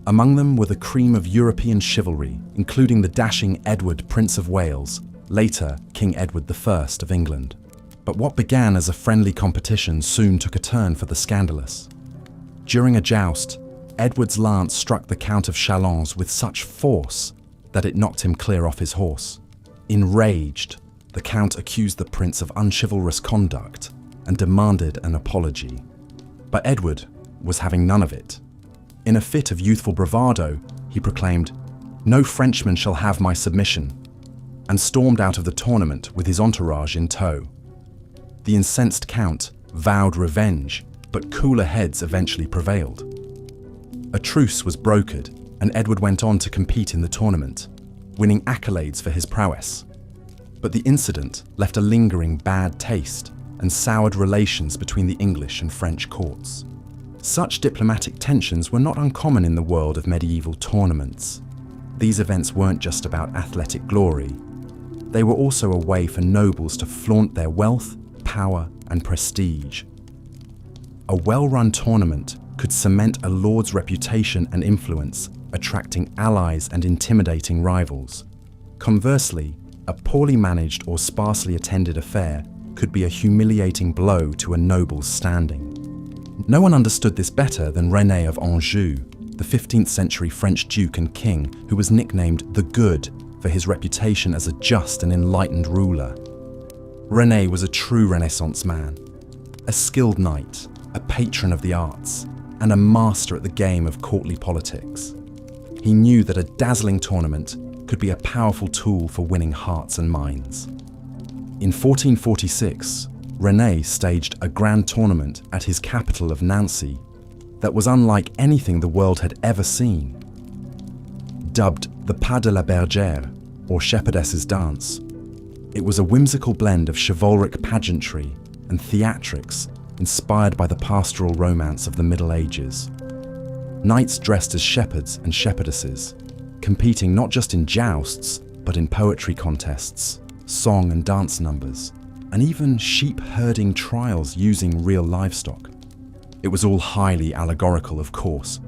Among them were the cream of European chivalry, including the dashing Edward, Prince of Wales, later King Edward I of England. But what began as a friendly competition soon took a turn for the scandalous. During a joust, Edward's lance struck the Count of Châlons with such force that it knocked him clear off his horse. Enraged, the Count accused the Prince of unchivalrous conduct and demanded an apology. But Edward was having none of it. In a fit of youthful bravado, he proclaimed, "No Frenchman shall have my submission," and stormed out of the tournament with his entourage in tow. The incensed Count vowed revenge, but cooler heads eventually prevailed. A truce was brokered, and Edward went on to compete in the tournament, winning accolades for his prowess. But the incident left a lingering bad taste and soured relations between the English and French courts. Such diplomatic tensions were not uncommon in the world of medieval tournaments. These events weren't just about athletic glory. They were also a way for nobles to flaunt their wealth, power, and prestige. A well-run tournament could cement a lord's reputation and influence, attracting allies and intimidating rivals. Conversely, a poorly managed or sparsely attended affair could be a humiliating blow to a noble's standing. No one understood this better than René of Anjou, the 15th century French duke and king who was nicknamed the Good for his reputation as a just and enlightened ruler. René was a true Renaissance man, a skilled knight, a patron of the arts, and a master at the game of courtly politics. He knew that a dazzling tournament could be a powerful tool for winning hearts and minds. In 1446, René staged a grand tournament at his capital of Nancy that was unlike anything the world had ever seen. Dubbed the Pas de la Bergère, or Shepherdess's Dance, it was a whimsical blend of chivalric pageantry and theatrics inspired by the pastoral romance of the Middle Ages. Knights dressed as shepherds and shepherdesses, competing not just in jousts, but in poetry contests, song and dance numbers, and even sheep herding trials using real livestock. It was all highly allegorical, of course.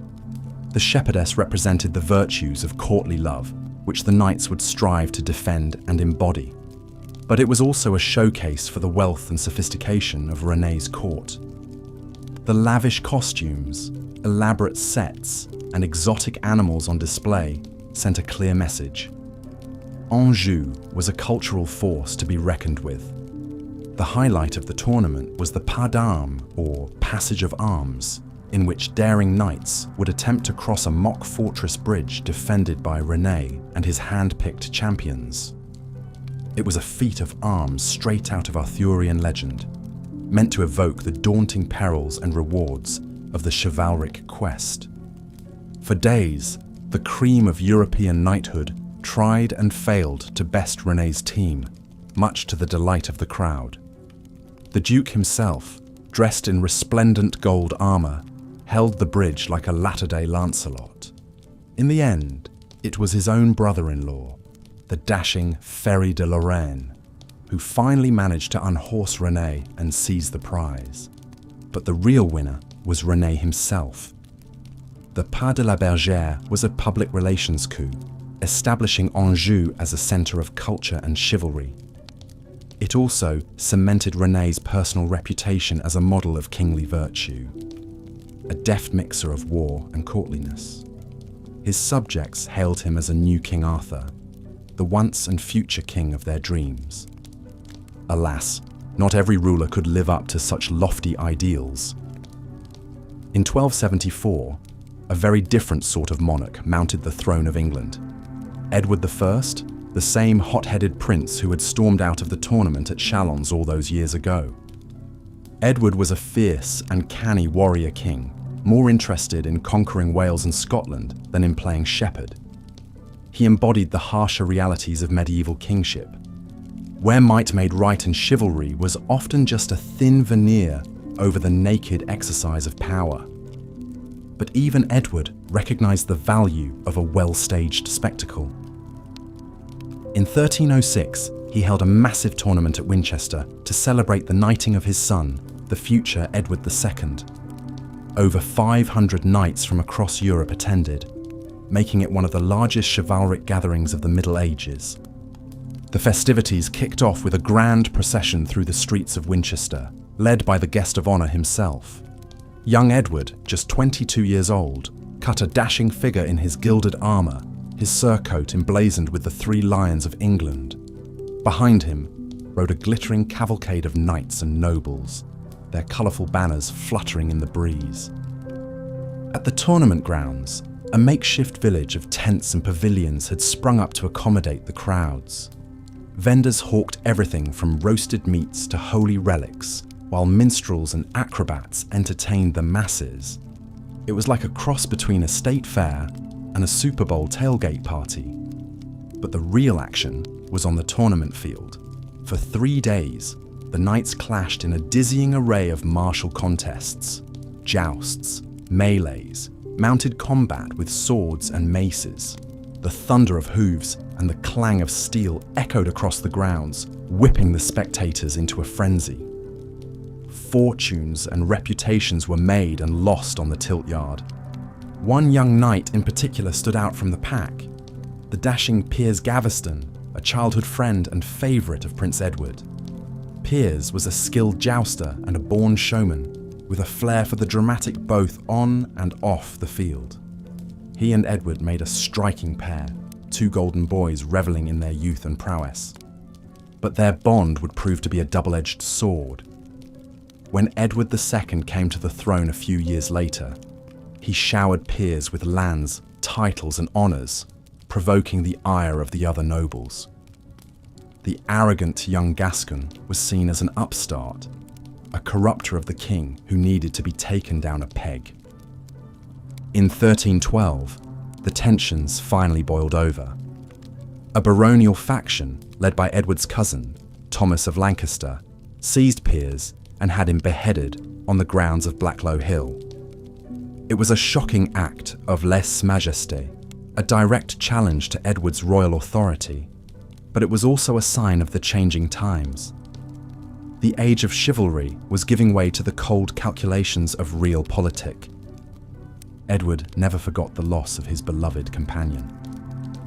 The shepherdess represented the virtues of courtly love, which the knights would strive to defend and embody. But it was also a showcase for the wealth and sophistication of René's court. The lavish costumes, elaborate sets, and exotic animals on display sent a clear message. Anjou was a cultural force to be reckoned with. The highlight of the tournament was the Pas d'Armes, or Passage of Arms, in which daring knights would attempt to cross a mock fortress bridge defended by René and his hand-picked champions. It was a feat of arms straight out of Arthurian legend, meant to evoke the daunting perils and rewards of the chivalric quest. For days, the cream of European knighthood tried and failed to best René's team, much to the delight of the crowd. The Duke himself, dressed in resplendent gold armour, held the bridge like a latter-day Lancelot. In the end, it was his own brother-in-law, the dashing Ferry de Lorraine, who finally managed to unhorse René and seize the prize. But the real winner was René himself. The Pas de la Bergère was a public relations coup, establishing Anjou as a centre of culture and chivalry. It also cemented René's personal reputation as a model of kingly virtue, a deft mixer of war and courtliness. His subjects hailed him as a new King Arthur, the once and future king of their dreams. Alas, not every ruler could live up to such lofty ideals. In 1274, a very different sort of monarch mounted the throne of England. Edward I, the same hot-headed prince who had stormed out of the tournament at Chalons all those years ago. Edward was a fierce and canny warrior king, more interested in conquering Wales and Scotland than in playing shepherd. He embodied the harsher realities of medieval kingship, where might made right and chivalry was often just a thin veneer over the naked exercise of power. But even Edward recognized the value of a well-staged spectacle. In 1306, he held a massive tournament at Winchester to celebrate the knighting of his son, the future Edward II. Over 500 knights from across Europe attended, making it one of the largest chivalric gatherings of the Middle Ages. The festivities kicked off with a grand procession through the streets of Winchester, led by the guest of honour himself. Young Edward, just 22 years old, cut a dashing figure in his gilded armour, his surcoat emblazoned with the 3 lions of England. Behind him rode a glittering cavalcade of knights and nobles, their colourful banners fluttering in the breeze. At the tournament grounds, a makeshift village of tents and pavilions had sprung up to accommodate the crowds. Vendors hawked everything from roasted meats to holy relics, while minstrels and acrobats entertained the masses. It was like a cross between a state fair and a Super Bowl tailgate party. But the real action was on the tournament field. For 3 days, the knights clashed in a dizzying array of martial contests, jousts, melees, mounted combat with swords and maces. The thunder of hooves and the clang of steel echoed across the grounds, whipping the spectators into a frenzy. Fortunes and reputations were made and lost on the tilt yard. One young knight in particular stood out from the pack, the dashing Piers Gaveston, a childhood friend and favourite of Prince Edward. Piers was a skilled jouster and a born showman, with a flair for the dramatic both on and off the field. He and Edward made a striking pair, 2 golden boys revelling in their youth and prowess. But their bond would prove to be a double-edged sword. When Edward II came to the throne a few years later, he showered Piers with lands, titles and honours, provoking the ire of the other nobles. The arrogant young Gascon was seen as an upstart, a corrupter of the king who needed to be taken down a peg. In 1312, the tensions finally boiled over. A baronial faction, led by Edward's cousin, Thomas of Lancaster, seized Piers and had him beheaded on the grounds of Blacklow Hill. It was a shocking act of lèse-majesté, a direct challenge to Edward's royal authority, but it was also a sign of the changing times. The age of chivalry was giving way to the cold calculations of realpolitik. Edward never forgot the loss of his beloved companion.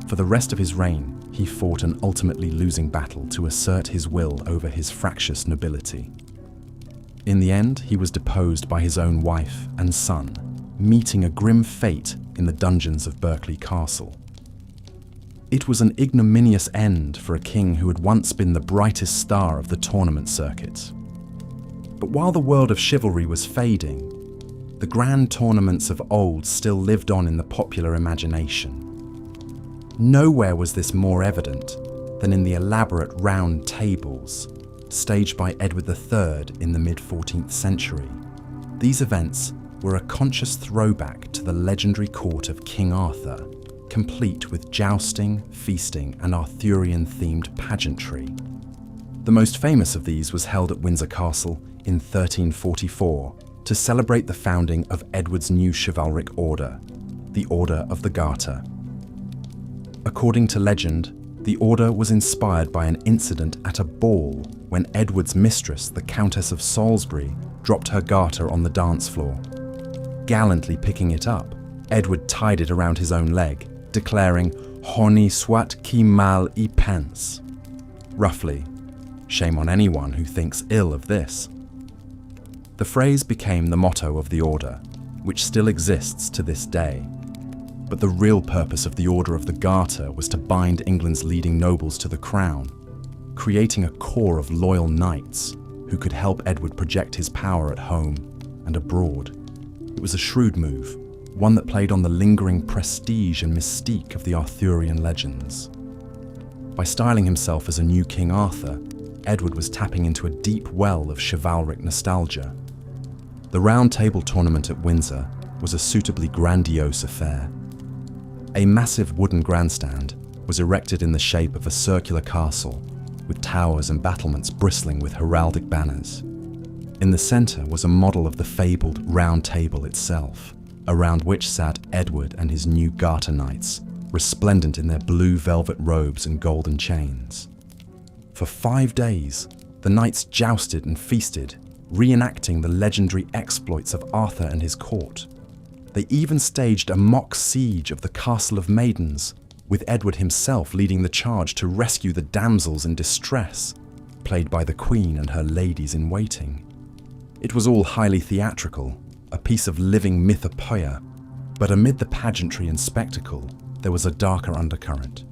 For the rest of his reign, he fought an ultimately losing battle to assert his will over his fractious nobility. In the end, he was deposed by his own wife and son, meeting a grim fate in the dungeons of Berkeley Castle. It was an ignominious end for a king who had once been the brightest star of the tournament circuit. But while the world of chivalry was fading, the grand tournaments of old still lived on in the popular imagination. Nowhere was this more evident than in the elaborate round tables staged by Edward III in the mid-14th century. These events were a conscious throwback to the legendary court of King Arthur, complete with jousting, feasting, and Arthurian-themed pageantry. The most famous of these was held at Windsor Castle in 1344 to celebrate the founding of Edward's new chivalric order, the Order of the Garter. According to legend, the order was inspired by an incident at a ball when Edward's mistress, the Countess of Salisbury, dropped her garter on the dance floor. Gallantly picking it up, Edward tied it around his own leg, declaring, "Honi soit qui mal y pense." Roughly, shame on anyone who thinks ill of this. The phrase became the motto of the order, which still exists to this day. But the real purpose of the Order of the Garter was to bind England's leading nobles to the crown, creating a core of loyal knights who could help Edward project his power at home and abroad. It was a shrewd move, one that played on the lingering prestige and mystique of the Arthurian legends. By styling himself as a new King Arthur, Edward was tapping into a deep well of chivalric nostalgia. The Round Table tournament at Windsor was a suitably grandiose affair. A massive wooden grandstand was erected in the shape of a circular castle, with towers and battlements bristling with heraldic banners. In the centre was a model of the fabled Round Table itself, around which sat Edward and his new Garter Knights, resplendent in their blue velvet robes and golden chains. For 5 days, the knights jousted and feasted, reenacting the legendary exploits of Arthur and his court. They even staged a mock siege of the Castle of Maidens, with Edward himself leading the charge to rescue the damsels in distress, played by the Queen and her ladies-in-waiting. It was all highly theatrical, a piece of living mythopoeia, but amid the pageantry and spectacle, there was a darker undercurrent.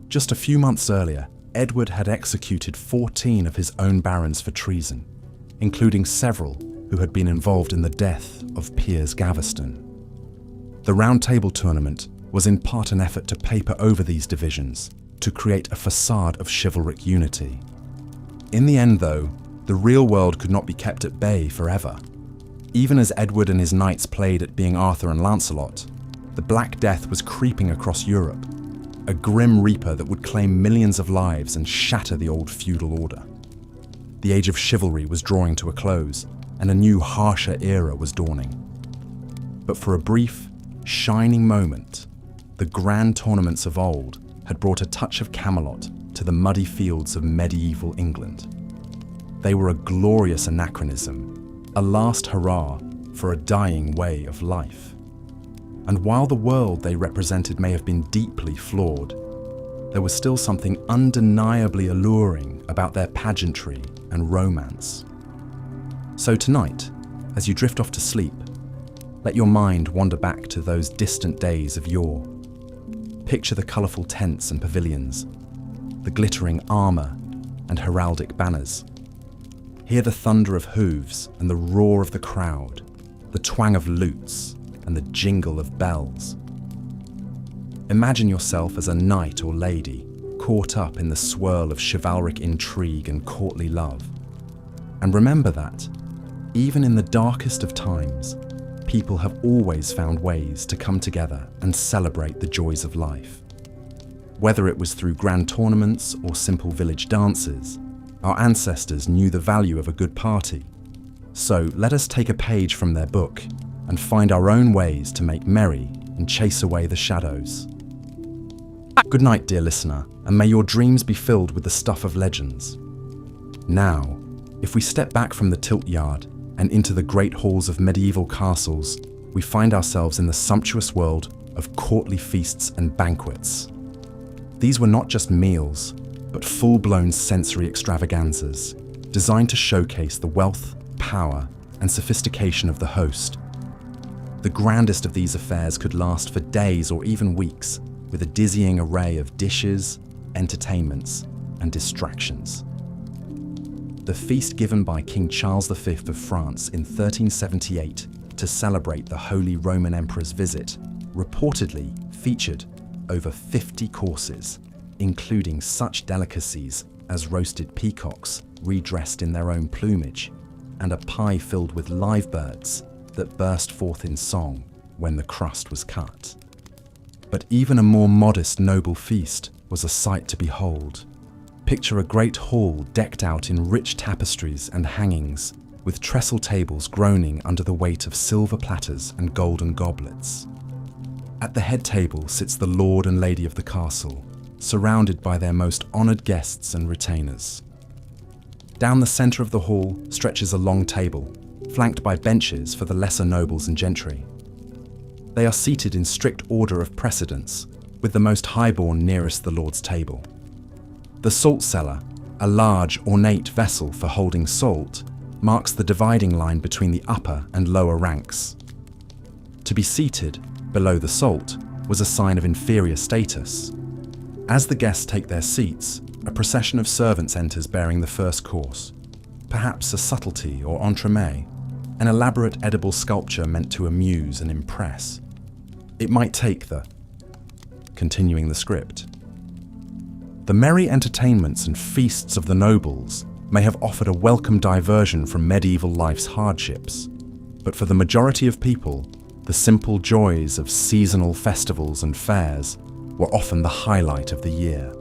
Just a few months earlier, Edward had executed 14 of his own barons for treason, including several who had been involved in the death of Piers Gaveston. The Round Table tournament was in part an effort to paper over these divisions, to create a facade of chivalric unity. In the end, though, the real world could not be kept at bay forever. Even as Edward and his knights played at being Arthur and Lancelot, the Black Death was creeping across Europe, a grim reaper that would claim millions of lives and shatter the old feudal order. The age of chivalry was drawing to a close, and a new, harsher era was dawning. But for a brief, shining moment, the grand tournaments of old had brought a touch of Camelot to the muddy fields of medieval England. They were a glorious anachronism, a last hurrah for a dying way of life. And while the world they represented may have been deeply flawed, there was still something undeniably alluring about their pageantry and romance. So tonight, as you drift off to sleep, let your mind wander back to those distant days of yore. Picture the colourful tents and pavilions, the glittering armour and heraldic banners. Hear the thunder of hooves and the roar of the crowd, the twang of lutes and the jingle of bells. Imagine yourself as a knight or lady caught up in the swirl of chivalric intrigue and courtly love. And remember that, even in the darkest of times, people have always found ways to come together and celebrate the joys of life. Whether it was through grand tournaments or simple village dances, our ancestors knew the value of a good party. So let us take a page from their book and find our own ways to make merry and chase away the shadows. Good night, dear listener, and may your dreams be filled with the stuff of legends. Now, if we step back from the tilt yard and into the great halls of medieval castles, we find ourselves in the sumptuous world of courtly feasts and banquets. These were not just meals, but full-blown sensory extravaganzas, designed to showcase the wealth, power, and sophistication of the host. The grandest of these affairs could last for days or even weeks, with a dizzying array of dishes, entertainments, and distractions. The feast given by King Charles V of France in 1378 to celebrate the Holy Roman Emperor's visit reportedly featured over 50 courses, including such delicacies as roasted peacocks redressed in their own plumage, and a pie filled with live birds, that burst forth in song when the crust was cut. But even a more modest noble feast was a sight to behold. Picture a great hall decked out in rich tapestries and hangings, with trestle tables groaning under the weight of silver platters and golden goblets. At the head table sits the lord and lady of the castle, surrounded by their most honoured guests and retainers. Down the centre of the hall stretches a long table, flanked by benches for the lesser nobles and gentry. They are seated in strict order of precedence, with the most highborn nearest the lord's table. The salt cellar, a large, ornate vessel for holding salt, marks the dividing line between the upper and lower ranks. To be seated below the salt was a sign of inferior status. As the guests take their seats, a procession of servants enters bearing the first course, perhaps a subtlety or entremet, an elaborate edible sculpture meant to amuse and impress. It might take continuing the script. The merry entertainments and feasts of the nobles may have offered a welcome diversion from medieval life's hardships, but for the majority of people, the simple joys of seasonal festivals and fairs were often the highlight of the year.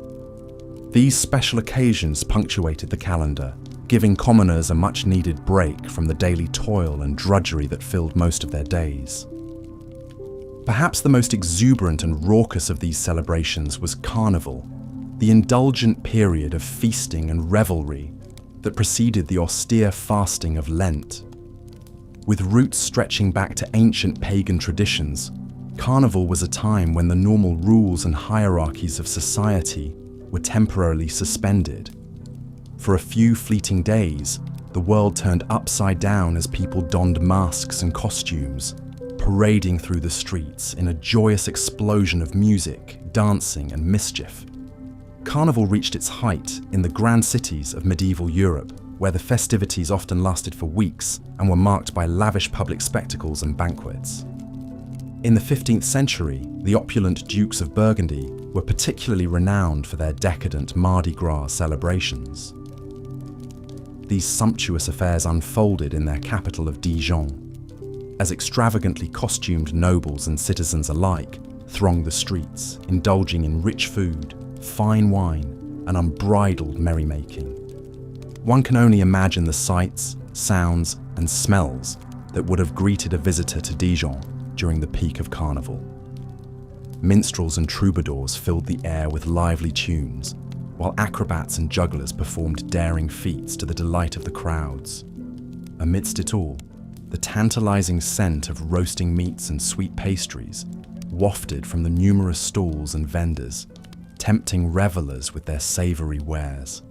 These special occasions punctuated the calendar, giving commoners a much-needed break from the daily toil and drudgery that filled most of their days. Perhaps the most exuberant and raucous of these celebrations was Carnival, the indulgent period of feasting and revelry that preceded the austere fasting of Lent. With roots stretching back to ancient pagan traditions, Carnival was a time when the normal rules and hierarchies of society were temporarily suspended. For a few fleeting days, the world turned upside down as people donned masks and costumes, parading through the streets in a joyous explosion of music, dancing, and mischief. Carnival reached its height in the grand cities of medieval Europe, where the festivities often lasted for weeks and were marked by lavish public spectacles and banquets. In the 15th century, the opulent Dukes of Burgundy were particularly renowned for their decadent Mardi Gras celebrations. These sumptuous affairs unfolded in their capital of Dijon, as extravagantly costumed nobles and citizens alike thronged the streets, indulging in rich food, fine wine, and unbridled merrymaking. One can only imagine the sights, sounds, and smells that would have greeted a visitor to Dijon during the peak of Carnival. Minstrels and troubadours filled the air with lively tunes, while acrobats and jugglers performed daring feats to the delight of the crowds. Amidst it all, the tantalizing scent of roasting meats and sweet pastries wafted from the numerous stalls and vendors, tempting revelers with their savory wares.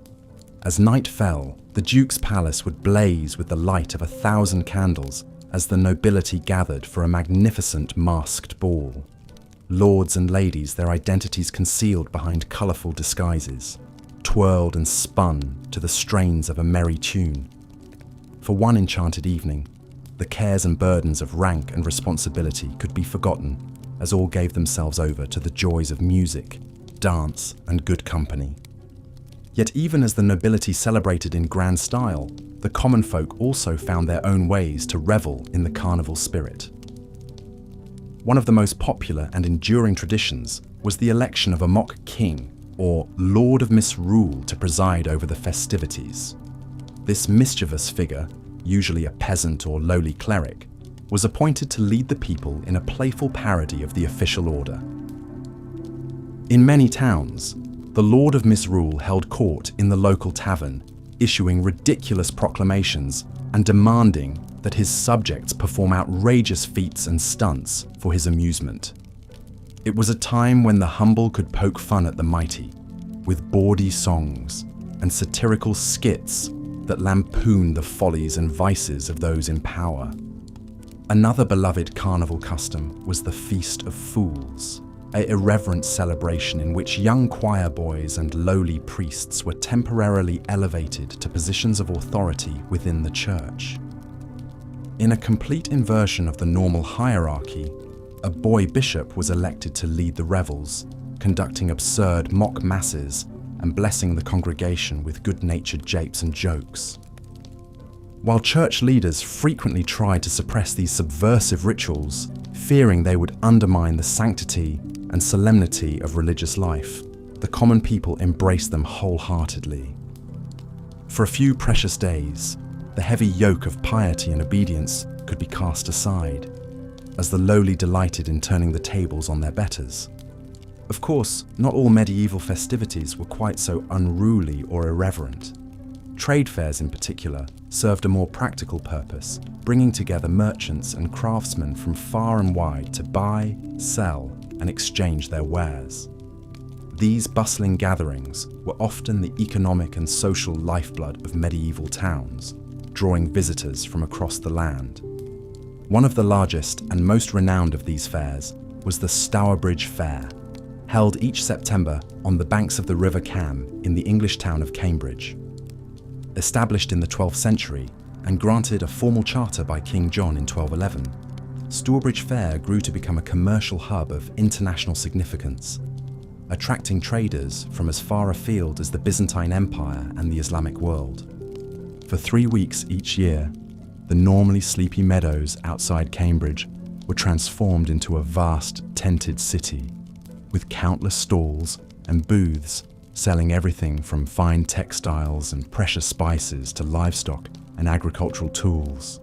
As night fell, the Duke's palace would blaze with the light of 1,000 candles as the nobility gathered for a magnificent masked ball. Lords and ladies, their identities concealed behind colourful disguises, twirled and spun to the strains of a merry tune. For one enchanted evening, the cares and burdens of rank and responsibility could be forgotten as all gave themselves over to the joys of music, dance, and good company. Yet even as the nobility celebrated in grand style, the common folk also found their own ways to revel in the carnival spirit. One of the most popular and enduring traditions was the election of a mock king, or Lord of Misrule, to preside over the festivities. This mischievous figure, usually a peasant or lowly cleric, was appointed to lead the people in a playful parody of the official order. In many towns, the Lord of Misrule held court in the local tavern, issuing ridiculous proclamations and demanding that his subjects perform outrageous feats and stunts for his amusement. It was a time when the humble could poke fun at the mighty, with bawdy songs and satirical skits that lampooned the follies and vices of those in power. Another beloved carnival custom was the Feast of Fools, an irreverent celebration in which young choir boys and lowly priests were temporarily elevated to positions of authority within the church. In a complete inversion of the normal hierarchy, a boy bishop was elected to lead the revels, conducting absurd mock masses and blessing the congregation with good-natured japes and jokes. While church leaders frequently tried to suppress these subversive rituals, fearing they would undermine the sanctity and solemnity of religious life, the common people embraced them wholeheartedly. For a few precious days, the heavy yoke of piety and obedience could be cast aside, as the lowly delighted in turning the tables on their betters. Of course, not all medieval festivities were quite so unruly or irreverent. Trade fairs in particular served a more practical purpose, bringing together merchants and craftsmen from far and wide to buy, sell, and exchange their wares. These bustling gatherings were often the economic and social lifeblood of medieval towns, drawing visitors from across the land. One of the largest and most renowned of these fairs was the Stourbridge Fair, held each September on the banks of the River Cam in the English town of Cambridge. Established in the 12th century and granted a formal charter by King John in 1211, Stourbridge Fair grew to become a commercial hub of international significance, attracting traders from as far afield as the Byzantine Empire and the Islamic world. For 3 weeks each year, the normally sleepy meadows outside Cambridge were transformed into a vast tented city, with countless stalls and booths selling everything from fine textiles and precious spices to livestock and agricultural tools.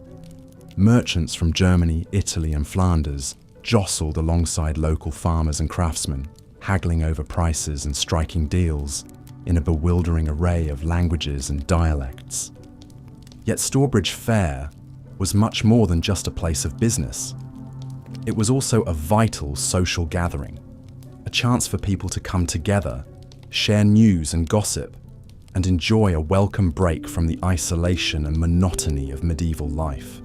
Merchants from Germany, Italy, and Flanders jostled alongside local farmers and craftsmen, haggling over prices and striking deals in a bewildering array of languages and dialects. Yet Stourbridge Fair was much more than just a place of business. It was also a vital social gathering, a chance for people to come together, share news and gossip, and enjoy a welcome break from the isolation and monotony of medieval life.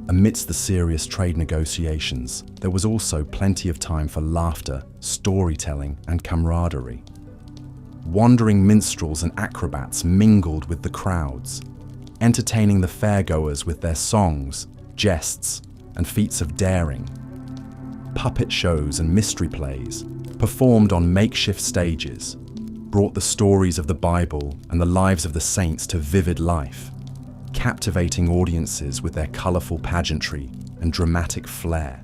Amidst the serious trade negotiations, there was also plenty of time for laughter, storytelling, and camaraderie. Wandering minstrels and acrobats mingled with the crowds, entertaining the fairgoers with their songs, jests, and feats of daring. Puppet shows and mystery plays, performed on makeshift stages, brought the stories of the Bible and the lives of the saints to vivid life, captivating audiences with their colourful pageantry and dramatic flair.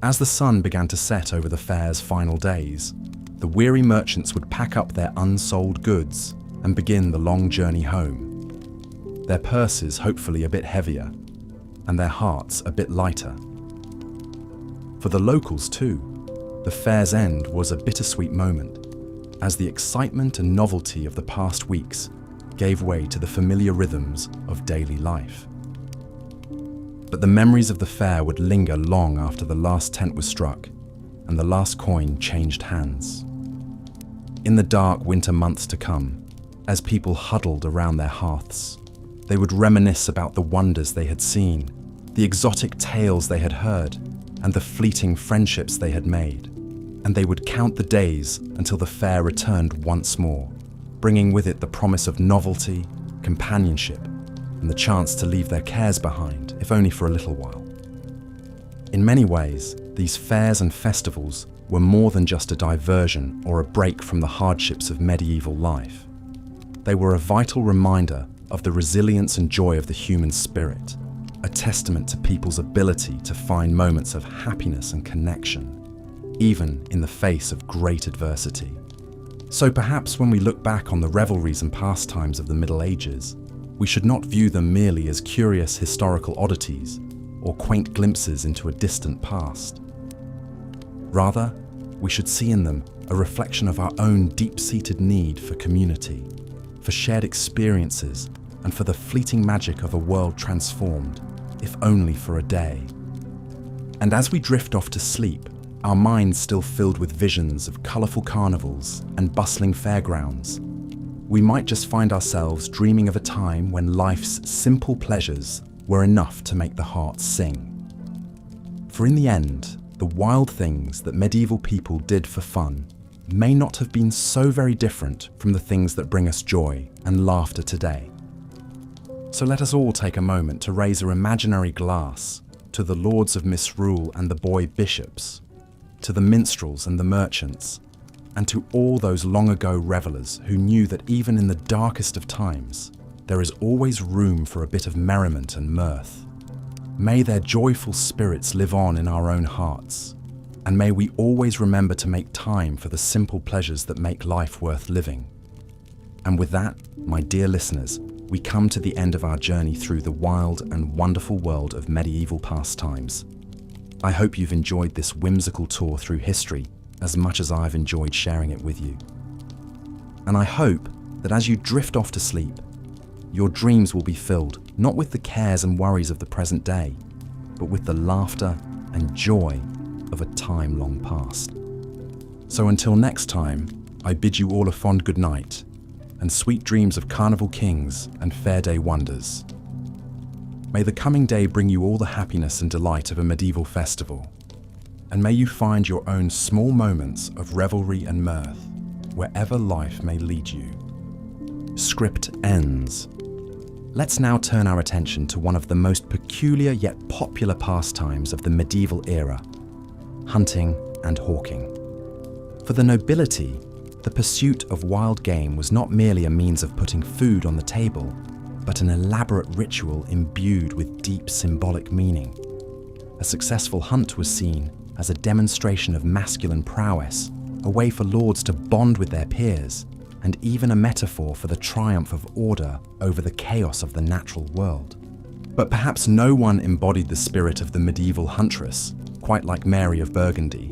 As the sun began to set over the fair's final days, the weary merchants would pack up their unsold goods and begin the long journey home, their purses hopefully a bit heavier and their hearts a bit lighter. For the locals too, the fair's end was a bittersweet moment, as the excitement and novelty of the past weeks gave way to the familiar rhythms of daily life. But the memories of the fair would linger long after the last tent was struck and the last coin changed hands. In the dark winter months to come, as people huddled around their hearths, they would reminisce about the wonders they had seen, the exotic tales they had heard, and the fleeting friendships they had made. And they would count the days until the fair returned once more, bringing with it the promise of novelty, companionship, and the chance to leave their cares behind, if only for a little while. In many ways, these fairs and festivals were more than just a diversion or a break from the hardships of medieval life. They were a vital reminder of the resilience and joy of the human spirit, a testament to people's ability to find moments of happiness and connection, even in the face of great adversity. So perhaps when we look back on the revelries and pastimes of the Middle Ages, we should not view them merely as curious historical oddities or quaint glimpses into a distant past. Rather, we should see in them a reflection of our own deep-seated need for community, for shared experiences, and for the fleeting magic of a world transformed, if only for a day. And as we drift off to sleep, our minds still filled with visions of colourful carnivals and bustling fairgrounds, we might just find ourselves dreaming of a time when life's simple pleasures were enough to make the heart sing. For in the end, the wild things that medieval people did for fun may not have been so very different from the things that bring us joy and laughter today. So let us all take a moment to raise our imaginary glass to the lords of misrule and the boy bishops, to the minstrels and the merchants, and to all those long ago revelers who knew that even in the darkest of times, there is always room for a bit of merriment and mirth. May their joyful spirits live on in our own hearts, and may we always remember to make time for the simple pleasures that make life worth living. And with that, my dear listeners, we come to the end of our journey through the wild and wonderful world of medieval pastimes. I hope you've enjoyed this whimsical tour through history as much as I've enjoyed sharing it with you. And I hope that as you drift off to sleep, your dreams will be filled not with the cares and worries of the present day, but with the laughter and joy of a time long past. So until next time, I bid you all a fond good night and sweet dreams of carnival kings and fair day wonders. May the coming day bring you all the happiness and delight of a medieval festival, and may you find your own small moments of revelry and mirth wherever life may lead you. Script ends. Let's now turn our attention to one of the most peculiar yet popular pastimes of the medieval era: hunting and hawking. For the nobility, the pursuit of wild game was not merely a means of putting food on the table, but an elaborate ritual imbued with deep symbolic meaning. A successful hunt was seen as a demonstration of masculine prowess, a way for lords to bond with their peers, and even a metaphor for the triumph of order over the chaos of the natural world. But perhaps no one embodied the spirit of the medieval huntress quite like Mary of Burgundy.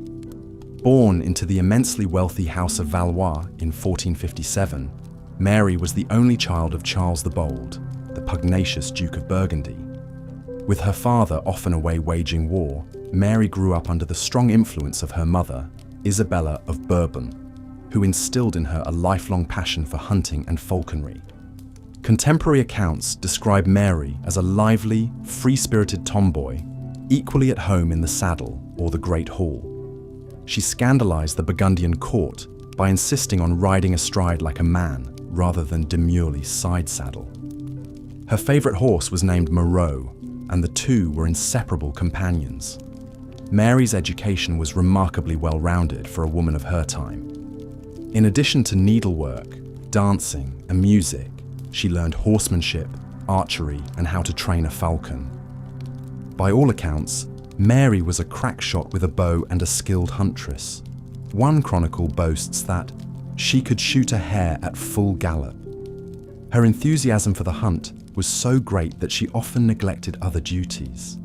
Born into the immensely wealthy House of Valois in 1457, Mary was the only child of Charles the Bold, the pugnacious Duke of Burgundy. With her father often away waging war, Mary grew up under the strong influence of her mother, Isabella of Bourbon, who instilled in her a lifelong passion for hunting and falconry. Contemporary accounts describe Mary as a lively, free-spirited tomboy, equally at home in the saddle or the Great Hall. She scandalized the Burgundian court by insisting on riding astride like a man rather than demurely side-saddle. Her favorite horse was named Moreau, and the two were inseparable companions. Mary's education was remarkably well-rounded for a woman of her time. In addition to needlework, dancing, and music, she learned horsemanship, archery, and how to train a falcon. By all accounts, Mary was a crack shot with a bow and a skilled huntress. One chronicle boasts that she could shoot a hare at full gallop. Her enthusiasm for the hunt was so great that she often neglected other duties.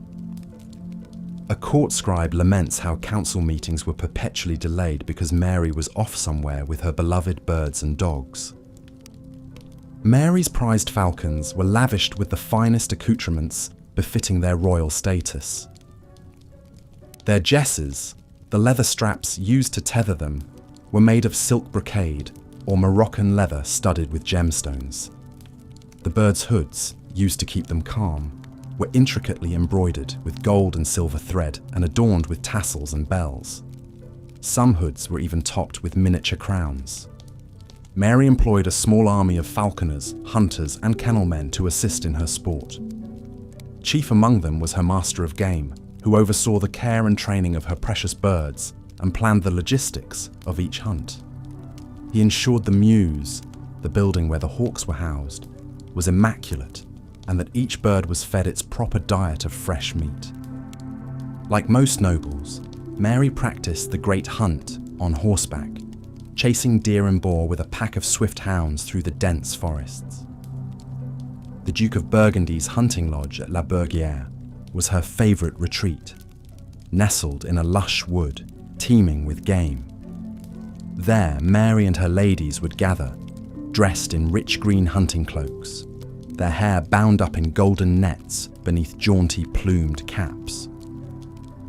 A court scribe laments how council meetings were perpetually delayed because Mary was off somewhere with her beloved birds and dogs. Mary's prized falcons were lavished with the finest accoutrements befitting their royal status. Their jesses, the leather straps used to tether them, were made of silk brocade or Moroccan leather studded with gemstones. The birds' hoods, used to keep them calm, were intricately embroidered with gold and silver thread and adorned with tassels and bells. Some hoods were even topped with miniature crowns. Mary employed a small army of falconers, hunters, and kennelmen to assist in her sport. Chief among them was her master of game, who oversaw the care and training of her precious birds and planned the logistics of each hunt. He ensured the mews, the building where the hawks were housed, was immaculate, and that each bird was fed its proper diet of fresh meat. Like most nobles, Mary practiced the great hunt on horseback, chasing deer and boar with a pack of swift hounds through the dense forests. The Duke of Burgundy's hunting lodge at La Berguière was her favourite retreat, nestled in a lush wood, teeming with game. There, Mary and her ladies would gather, dressed in rich green hunting cloaks, their hair bound up in golden nets beneath jaunty plumed caps.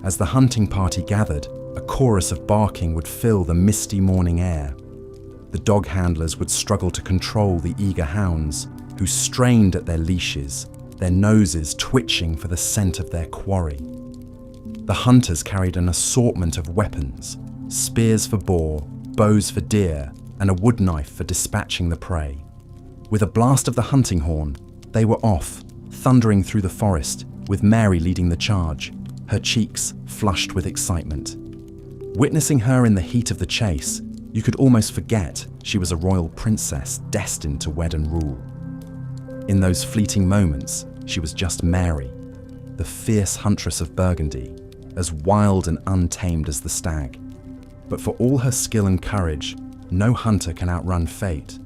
As the hunting party gathered, a chorus of barking would fill the misty morning air. The dog handlers would struggle to control the eager hounds, who strained at their leashes, their noses twitching for the scent of their quarry. The hunters carried an assortment of weapons, spears for boar, bows for deer, and a wood knife for dispatching the prey. With a blast of the hunting horn, they were off, thundering through the forest, with Mary leading the charge, her cheeks flushed with excitement. Witnessing her in the heat of the chase, you could almost forget she was a royal princess destined to wed and rule. In those fleeting moments, she was just Mary, the fierce huntress of Burgundy, as wild and untamed as the stag. But for all her skill and courage, no hunter can outrun fate.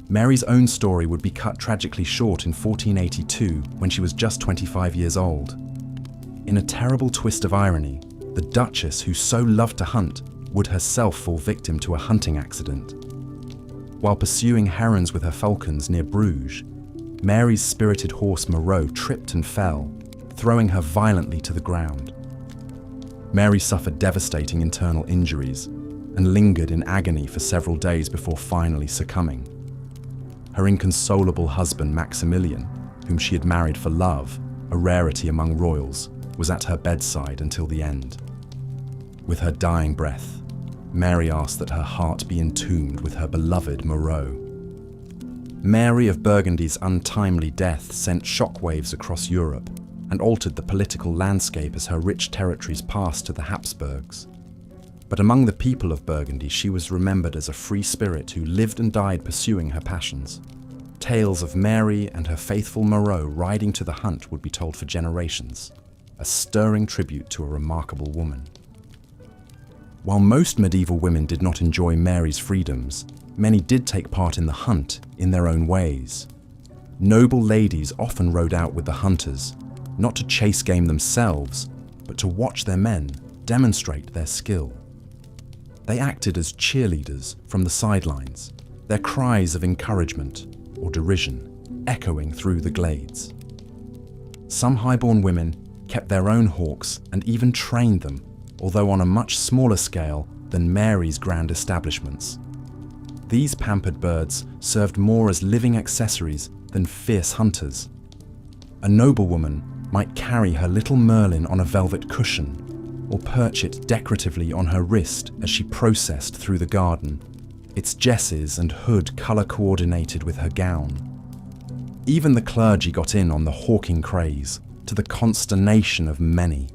Mary's own story would be cut tragically short in 1482 when she was just 25 years old. In a terrible twist of irony, the Duchess who so loved to hunt would herself fall victim to a hunting accident. While pursuing herons with her falcons near Bruges, Mary's spirited horse Moreau tripped and fell, throwing her violently to the ground. Mary suffered devastating internal injuries and lingered in agony for several days before finally succumbing. Her inconsolable husband Maximilian, whom she had married for love, a rarity among royals, was at her bedside until the end. With her dying breath, Mary asked that her heart be entombed with her beloved Moreau. Mary of Burgundy's untimely death sent shockwaves across Europe and altered the political landscape as her rich territories passed to the Habsburgs. But among the people of Burgundy, she was remembered as a free spirit who lived and died pursuing her passions. Tales of Mary and her faithful Moreau riding to the hunt would be told for generations, a stirring tribute to a remarkable woman. While most medieval women did not enjoy Mary's freedoms, many did take part in the hunt in their own ways. Noble ladies often rode out with the hunters, not to chase game themselves, but to watch their men demonstrate their skill. They acted as cheerleaders from the sidelines, their cries of encouragement or derision echoing through the glades. Some highborn women kept their own hawks and even trained them, although on a much smaller scale than Mary's grand establishments. These pampered birds served more as living accessories than fierce hunters. A noblewoman might carry her little Merlin on a velvet cushion, or perch it decoratively on her wrist as she processed through the garden, its jesses and hood colour-coordinated with her gown. Even the clergy got in on the hawking craze, to the consternation of many.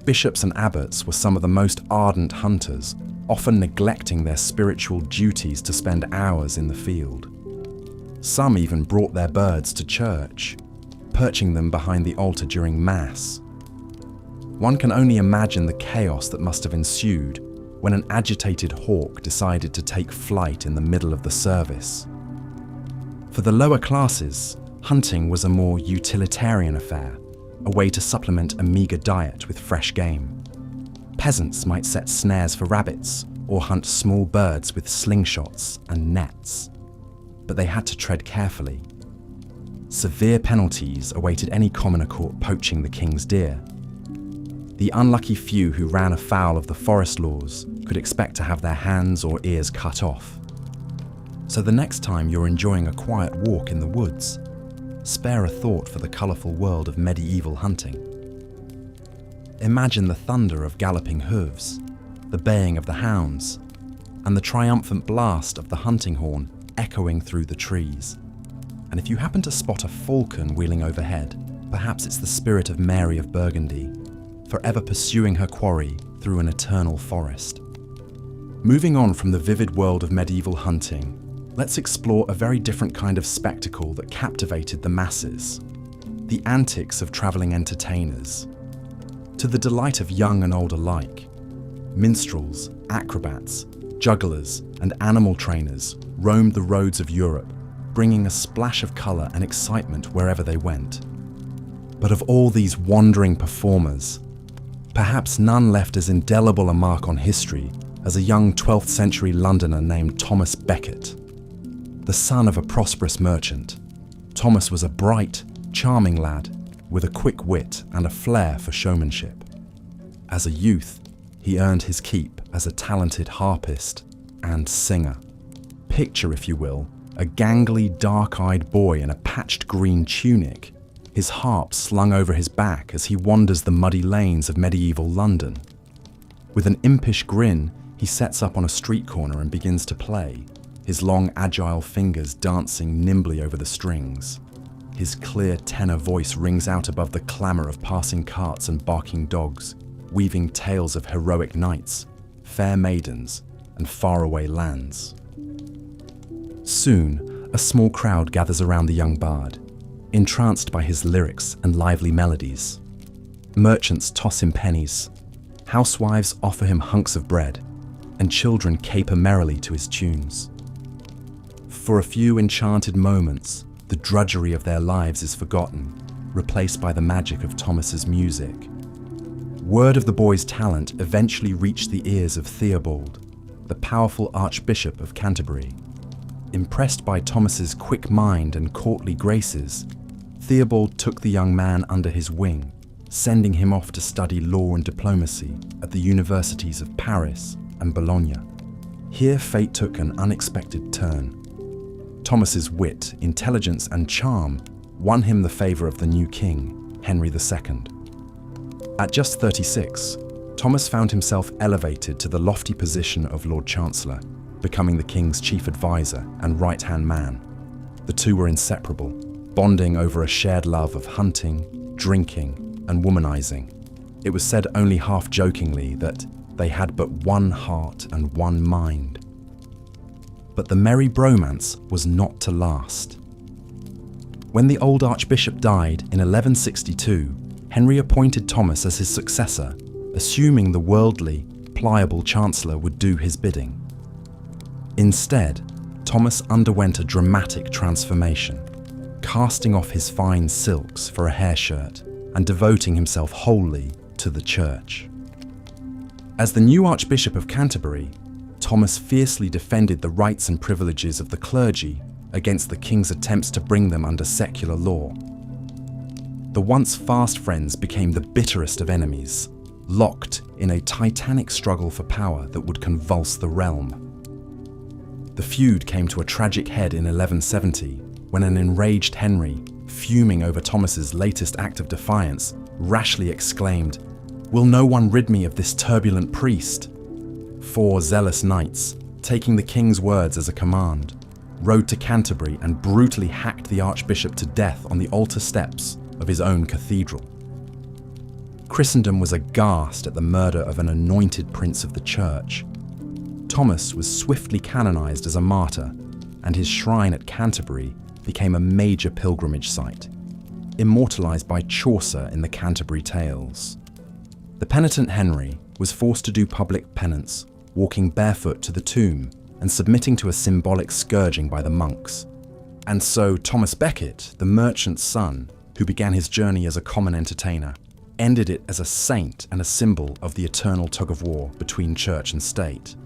Bishops and abbots were some of the most ardent hunters, often neglecting their spiritual duties to spend hours in the field. Some even brought their birds to church, perching them behind the altar during Mass. One can only imagine the chaos that must have ensued when an agitated hawk decided to take flight in the middle of the service. For the lower classes, hunting was a more utilitarian affair, a way to supplement a meagre diet with fresh game. Peasants might set snares for rabbits or hunt small birds with slingshots and nets, but they had to tread carefully. Severe penalties awaited any commoner caught poaching the king's deer. The unlucky few who ran afoul of the forest laws could expect to have their hands or ears cut off. So the next time you're enjoying a quiet walk in the woods, spare a thought for the colourful world of medieval hunting. Imagine the thunder of galloping hooves, the baying of the hounds, and the triumphant blast of the hunting horn echoing through the trees. And if you happen to spot a falcon wheeling overhead, perhaps it's the spirit of Mary of Burgundy, forever pursuing her quarry through an eternal forest. Moving on from the vivid world of medieval hunting, let's explore a very different kind of spectacle that captivated the masses: the antics of travelling entertainers. To the delight of young and old alike, minstrels, acrobats, jugglers, and animal trainers roamed the roads of Europe, bringing a splash of colour and excitement wherever they went. But of all these wandering performers, perhaps none left as indelible a mark on history as a young 12th century Londoner named Thomas Becket. The son of a prosperous merchant, Thomas was a bright, charming lad with a quick wit and a flair for showmanship. As a youth, he earned his keep as a talented harpist and singer. Picture, if you will, a gangly, dark-eyed boy in a patched green tunic, his harp slung over his back as he wanders the muddy lanes of medieval London. With an impish grin, he sets up on a street corner and begins to play, his long, agile fingers dancing nimbly over the strings. His clear tenor voice rings out above the clamour of passing carts and barking dogs, weaving tales of heroic knights, fair maidens, and faraway lands. Soon, A small crowd gathers around the young bard, entranced by his lyrics and lively melodies. Merchants toss him pennies, housewives offer him hunks of bread, and children caper merrily to his tunes. For a few enchanted moments, the drudgery of their lives is forgotten, replaced by the magic of Thomas's music. Word of the boy's talent eventually reached the ears of Theobald, the powerful Archbishop of Canterbury. Impressed by Thomas's quick mind and courtly graces, Theobald took the young man under his wing, sending him off to study law and diplomacy at the universities of Paris and Bologna. Here fate took an unexpected turn. Thomas's wit, intelligence and charm won him the favour of the new king, Henry II. At just 36, Thomas found himself elevated to the lofty position of Lord Chancellor, becoming the king's chief advisor and right-hand man. The two were inseparable, bonding over a shared love of hunting, drinking, and womanizing. It was said only half-jokingly that they had but one heart and one mind. But the merry bromance was not to last. When the old archbishop died in 1162, Henry appointed Thomas as his successor, assuming the worldly, pliable chancellor would do his bidding. Instead, Thomas underwent a dramatic transformation, casting off his fine silks for a hair shirt and devoting himself wholly to the church. As the new Archbishop of Canterbury, Thomas fiercely defended the rights and privileges of the clergy against the king's attempts to bring them under secular law. The once fast friends became the bitterest of enemies, locked in a titanic struggle for power that would convulse the realm. The feud came to a tragic head in 1170 when an enraged Henry, fuming over Thomas's latest act of defiance, rashly exclaimed, "Will no one rid me of this turbulent priest?" 4 zealous knights, taking the king's words as a command, rode to Canterbury and brutally hacked the archbishop to death on the altar steps of his own cathedral. Christendom was aghast at the murder of an anointed prince of the church. Thomas was swiftly canonized as a martyr, and his shrine at Canterbury became a major pilgrimage site, immortalized by Chaucer in the Canterbury Tales. The penitent Henry was forced to do public penance, walking barefoot to the tomb and submitting to a symbolic scourging by the monks. And so Thomas Becket, the merchant's son, who began his journey as a common entertainer, ended it as a saint and a symbol of the eternal tug-of-war between church and state.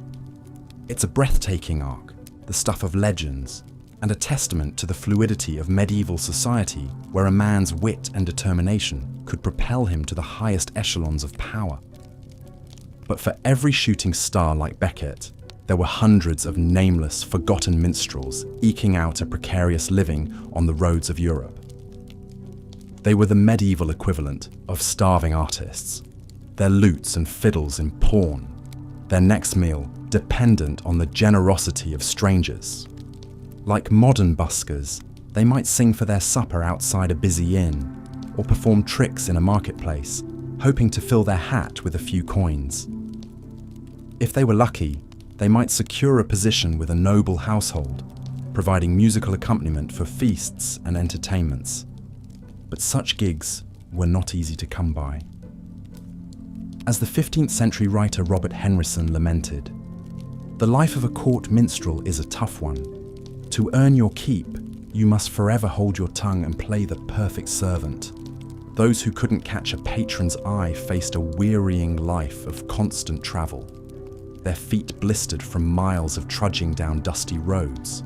It's a breathtaking arc, the stuff of legends, and a testament to the fluidity of medieval society where a man's wit and determination could propel him to the highest echelons of power. But for every shooting star like Becket, there were hundreds of nameless, forgotten minstrels eking out a precarious living on the roads of Europe. They were the medieval equivalent of starving artists, their lutes and fiddles in pawn, their next meal dependent on the generosity of strangers. Like modern buskers, they might sing for their supper outside a busy inn, or perform tricks in a marketplace, hoping to fill their hat with a few coins. If they were lucky, they might secure a position with a noble household, providing musical accompaniment for feasts and entertainments. But such gigs were not easy to come by. As the 15th century writer Robert Henryson lamented, "The life of a court minstrel is a tough one. To earn your keep, you must forever hold your tongue and play the perfect servant. Those who couldn't catch a patron's eye faced a wearying life of constant travel, their feet blistered from miles of trudging down dusty roads.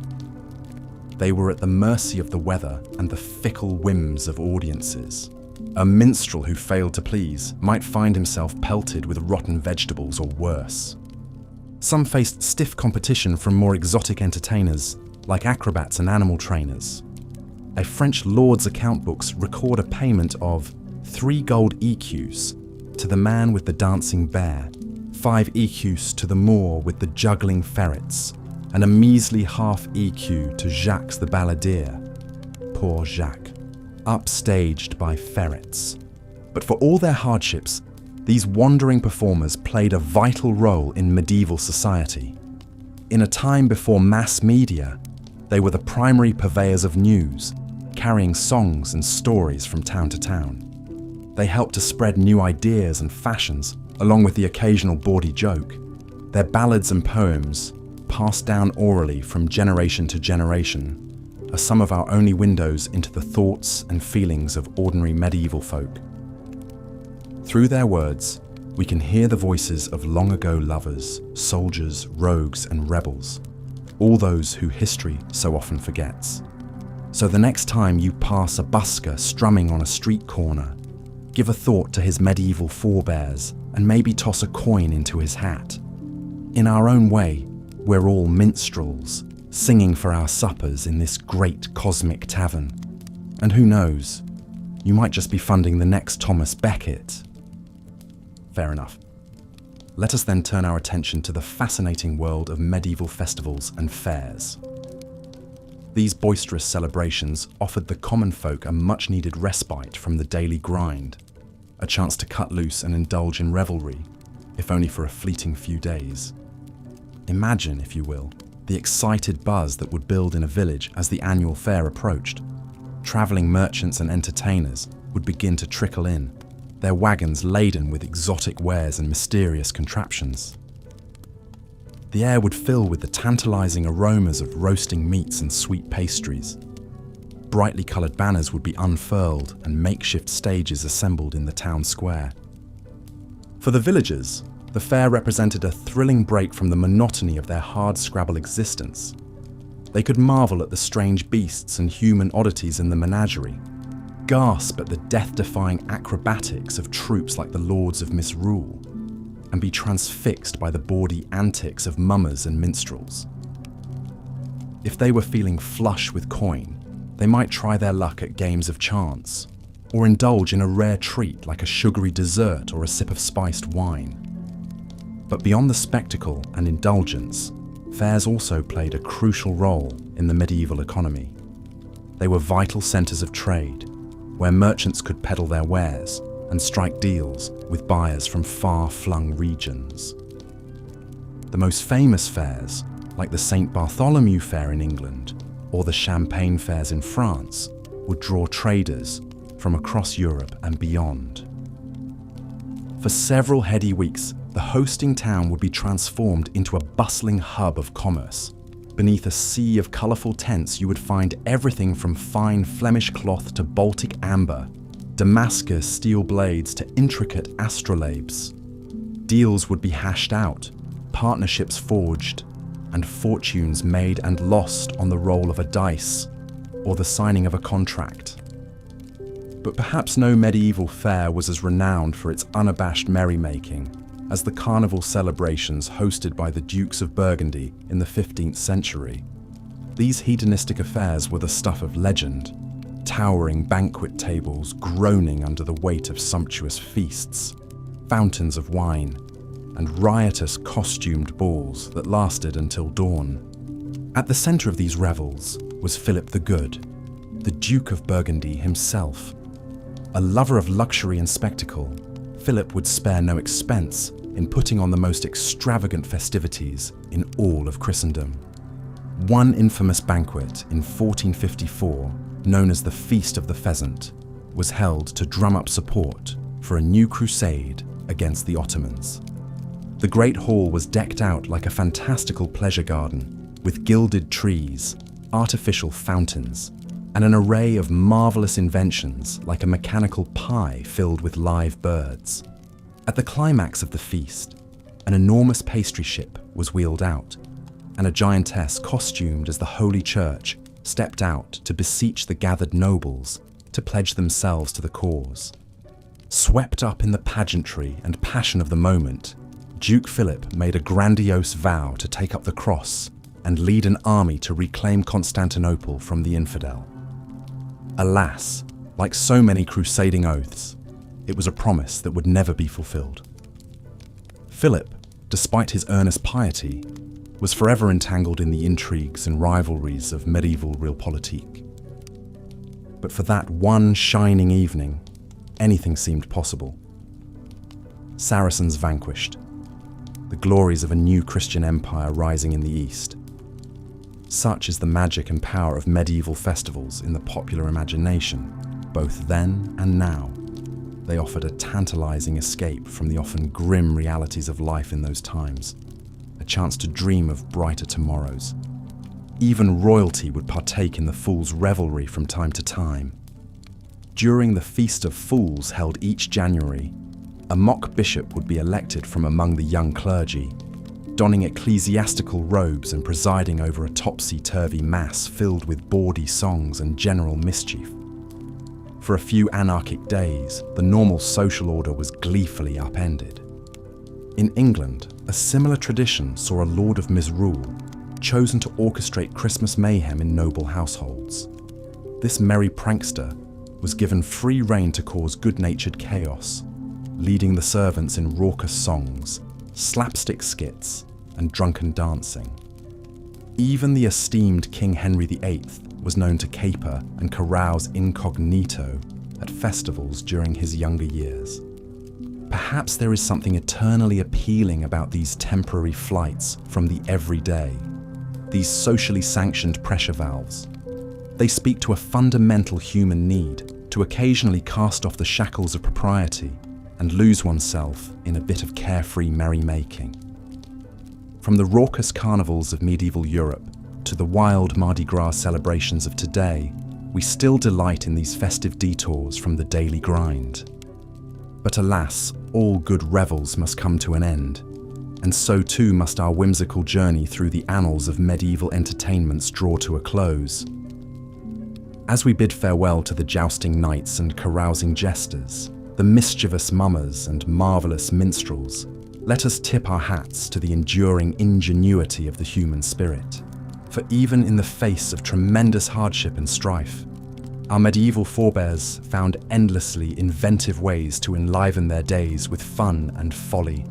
They were at the mercy of the weather and the fickle whims of audiences. A minstrel who failed to please might find himself pelted with rotten vegetables or worse. Some faced stiff competition from more exotic entertainers, like acrobats and animal trainers. A French lord's account books record a payment of 3 gold écus to the man with the dancing bear, 5 écus to the Moor with the juggling ferrets, and a measly half écu to Jacques the balladeer. Poor Jacques, upstaged by ferrets. But for all their hardships, these wandering performers played a vital role in medieval society. In a time before mass media, They were the primary purveyors of news, carrying songs and stories from town to town. They helped to spread new ideas and fashions, along with the occasional bawdy joke. Their ballads and poems, passed down orally from generation to generation, are some of our only windows into the thoughts and feelings of ordinary medieval folk. Through their words, we can hear the voices of long-ago lovers, soldiers, rogues, and rebels, all those who history so often forgets. So the next time you pass a busker strumming on a street corner, give a thought to his medieval forebears and maybe toss a coin into his hat. In our own way, we're all minstrels, singing for our suppers in this great cosmic tavern. And who knows, you might just be funding the next Thomas Becket. Fair enough. Let us then turn our attention to the fascinating world of medieval festivals and fairs. These boisterous celebrations offered the common folk a much-needed respite from the daily grind, a chance to cut loose and indulge in revelry, if only for a fleeting few days. Imagine, if you will, the excited buzz that would build in a village as the annual fair approached. Travelling merchants and entertainers would begin to trickle in, their wagons laden with exotic wares and mysterious contraptions. The air would fill with the tantalising aromas of roasting meats and sweet pastries. Brightly coloured banners would be unfurled and makeshift stages assembled in the town square. For the villagers, the fair represented a thrilling break from the monotony of their hard-scrabble existence. They could marvel at the strange beasts and human oddities in the menagerie, gasp at the death-defying acrobatics of troops like the Lords of Misrule, and be transfixed by the bawdy antics of mummers and minstrels. If they were feeling flush with coin, they might try their luck at games of chance, or indulge in a rare treat like a sugary dessert or a sip of spiced wine. But beyond the spectacle and indulgence, fairs also played a crucial role in the medieval economy. They were vital centres of trade, where merchants could peddle their wares and strike deals with buyers from far-flung regions. The most famous fairs, like the St. Bartholomew Fair in England or the Champagne Fairs in France, would draw traders from across Europe and beyond. For several heady weeks, the hosting town would be transformed into a bustling hub of commerce. Beneath a sea of colourful tents, you would find everything from fine Flemish cloth to Baltic amber, Damascus steel blades to intricate astrolabes. Deals would be hashed out, partnerships forged, and fortunes made and lost on the roll of a dice or the signing of a contract. But perhaps no medieval fair was as renowned for its unabashed merrymaking as the carnival celebrations hosted by the Dukes of Burgundy in the 15th century. These hedonistic affairs were the stuff of legend, towering banquet tables groaning under the weight of sumptuous feasts, fountains of wine, and riotous costumed balls that lasted until dawn. At the centre of these revels was Philip the Good, the Duke of Burgundy himself. A lover of luxury and spectacle, Philip would spare no expense in putting on the most extravagant festivities in all of Christendom. One infamous banquet in 1454, known as the Feast of the Pheasant, was held to drum up support for a new crusade against the Ottomans. The Great Hall was decked out like a fantastical pleasure garden, with gilded trees, artificial fountains, and an array of marvellous inventions like a mechanical pie filled with live birds. At the climax of the feast, an enormous pastry ship was wheeled out, and a giantess costumed as the Holy Church stepped out to beseech the gathered nobles to pledge themselves to the cause. Swept up in the pageantry and passion of the moment, Duke Philip made a grandiose vow to take up the cross and lead an army to reclaim Constantinople from the infidel. Alas, like so many crusading oaths, it was a promise that would never be fulfilled. Philip, despite his earnest piety, was forever entangled in the intrigues and rivalries of medieval realpolitik. But for that one shining evening, anything seemed possible. Saracens vanquished, the glories of a new Christian empire rising in the east. Such is the magic and power of medieval festivals in the popular imagination, both then and now. They offered a tantalizing escape from the often grim realities of life in those times, a chance to dream of brighter tomorrows. Even royalty would partake in the fool's revelry from time to time. During the Feast of Fools held each January, a mock bishop would be elected from among the young clergy, donning ecclesiastical robes and presiding over a topsy-turvy mass filled with bawdy songs and general mischief. For a few anarchic days, the normal social order was gleefully upended. In England, a similar tradition saw a lord of misrule chosen to orchestrate Christmas mayhem in noble households. This merry prankster was given free rein to cause good-natured chaos, leading the servants in raucous songs, slapstick skits, and drunken dancing. Even the esteemed King Henry VIII was known to caper and carouse incognito at festivals during his younger years. Perhaps there is something eternally appealing about these temporary flights from the everyday, these socially sanctioned pressure valves. They speak to a fundamental human need to occasionally cast off the shackles of propriety and lose oneself in a bit of carefree merrymaking. From the raucous carnivals of medieval Europe to the wild Mardi Gras celebrations of today, we still delight in these festive detours from the daily grind. But alas, all good revels must come to an end, and so too must our whimsical journey through the annals of medieval entertainments draw to a close. As we bid farewell to the jousting knights and carousing jesters, the mischievous mummers and marvellous minstrels, let us tip our hats to the enduring ingenuity of the human spirit. For even in the face of tremendous hardship and strife, our medieval forebears found endlessly inventive ways to enliven their days with fun and folly.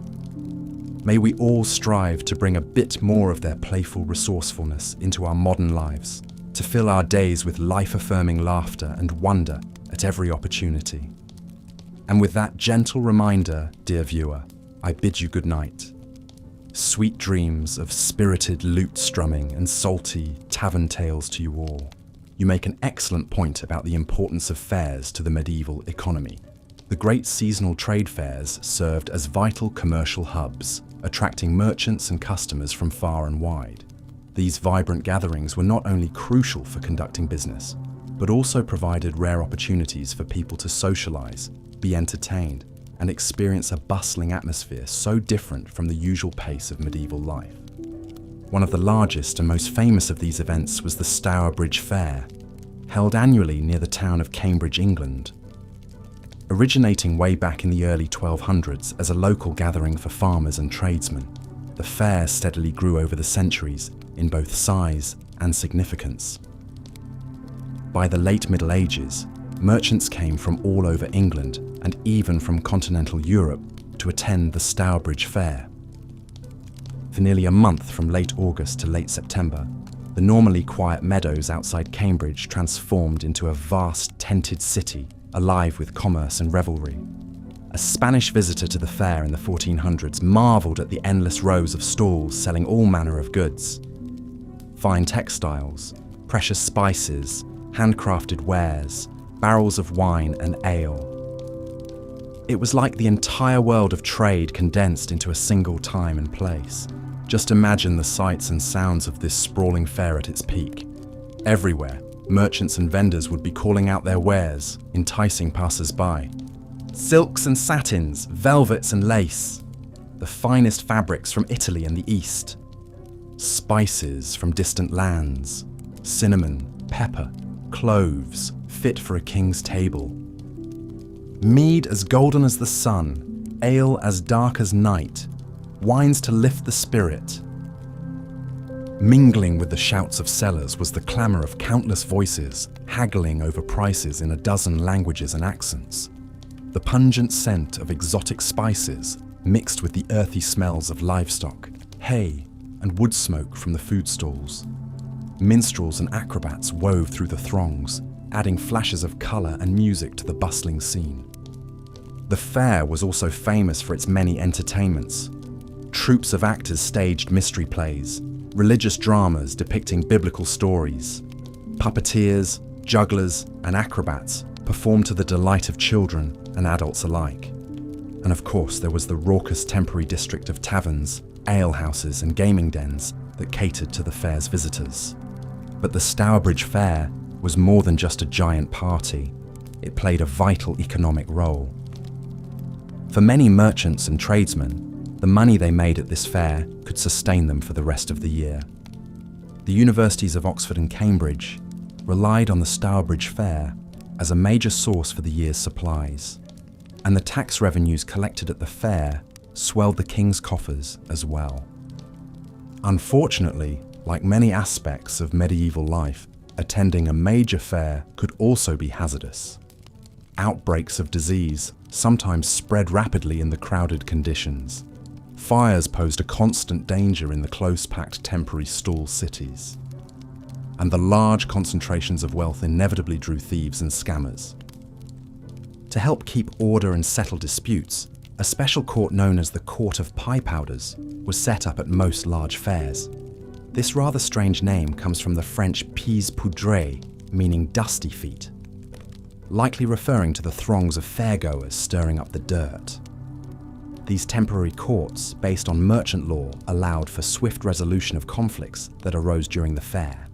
May we all strive to bring a bit more of their playful resourcefulness into our modern lives, to fill our days with life-affirming laughter and wonder at every opportunity. And with that gentle reminder, dear viewer, I bid you good night. Sweet dreams of spirited lute strumming and salty tavern tales to you all. You make an excellent point about the importance of fairs to the medieval economy. The great seasonal trade fairs served as vital commercial hubs, attracting merchants and customers from far and wide. These vibrant gatherings were not only crucial for conducting business, but also provided rare opportunities for people to socialize, be entertained, and experience a bustling atmosphere so different from the usual pace of medieval life. One of the largest and most famous of these events was the Stourbridge Fair, held annually near the town of Cambridge, England. Originating way back in the early 1200s as a local gathering for farmers and tradesmen, the fair steadily grew over the centuries in both size and significance. By the late Middle Ages, merchants came from all over England and even from continental Europe to attend the Stourbridge Fair. For nearly a month from late August to late September, the normally quiet meadows outside Cambridge transformed into a vast tented city alive with commerce and revelry. A Spanish visitor to the fair in the 1400s marvelled at the endless rows of stalls selling all manner of goods. Fine textiles, precious spices, handcrafted wares, barrels of wine and ale. It was like the entire world of trade condensed into a single time and place. Just imagine the sights and sounds of this sprawling fair at its peak. Everywhere, merchants and vendors would be calling out their wares, enticing passers-by. Silks and satins, velvets and lace, the finest fabrics from Italy and the East. Spices from distant lands, cinnamon, pepper, cloves, fit for a king's table. Mead as golden as the sun, ale as dark as night, wines to lift the spirit. Mingling with the shouts of sellers was the clamour of countless voices, haggling over prices in a dozen languages and accents. The pungent scent of exotic spices mixed with the earthy smells of livestock, hay, and wood smoke from the food stalls. Minstrels and acrobats wove through the throngs, adding flashes of colour and music to the bustling scene. The fair was also famous for its many entertainments. Troupes of actors staged mystery plays, religious dramas depicting biblical stories, puppeteers, jugglers, and acrobats performed to the delight of children and adults alike. And of course, there was the raucous temporary district of taverns, alehouses, and gaming dens that catered to the fair's visitors. But the Stourbridge Fair was more than just a giant party. It played a vital economic role. For many merchants and tradesmen, the money they made at this fair could sustain them for the rest of the year. The universities of Oxford and Cambridge relied on the Stourbridge Fair as a major source for the year's supplies, and the tax revenues collected at the fair swelled the king's coffers as well. Unfortunately, like many aspects of medieval life, attending a major fair could also be hazardous. Outbreaks of disease sometimes spread rapidly in the crowded conditions. Fires posed a constant danger in the close-packed temporary stall cities. And the large concentrations of wealth inevitably drew thieves and scammers. To help keep order and settle disputes, a special court known as the Court of Pie Powders was set up at most large fairs. This rather strange name comes from the French pieds poudrés, meaning dusty feet, likely referring to the throngs of fairgoers stirring up the dirt. These temporary courts, based on merchant law, allowed for swift resolution of conflicts that arose during the fair.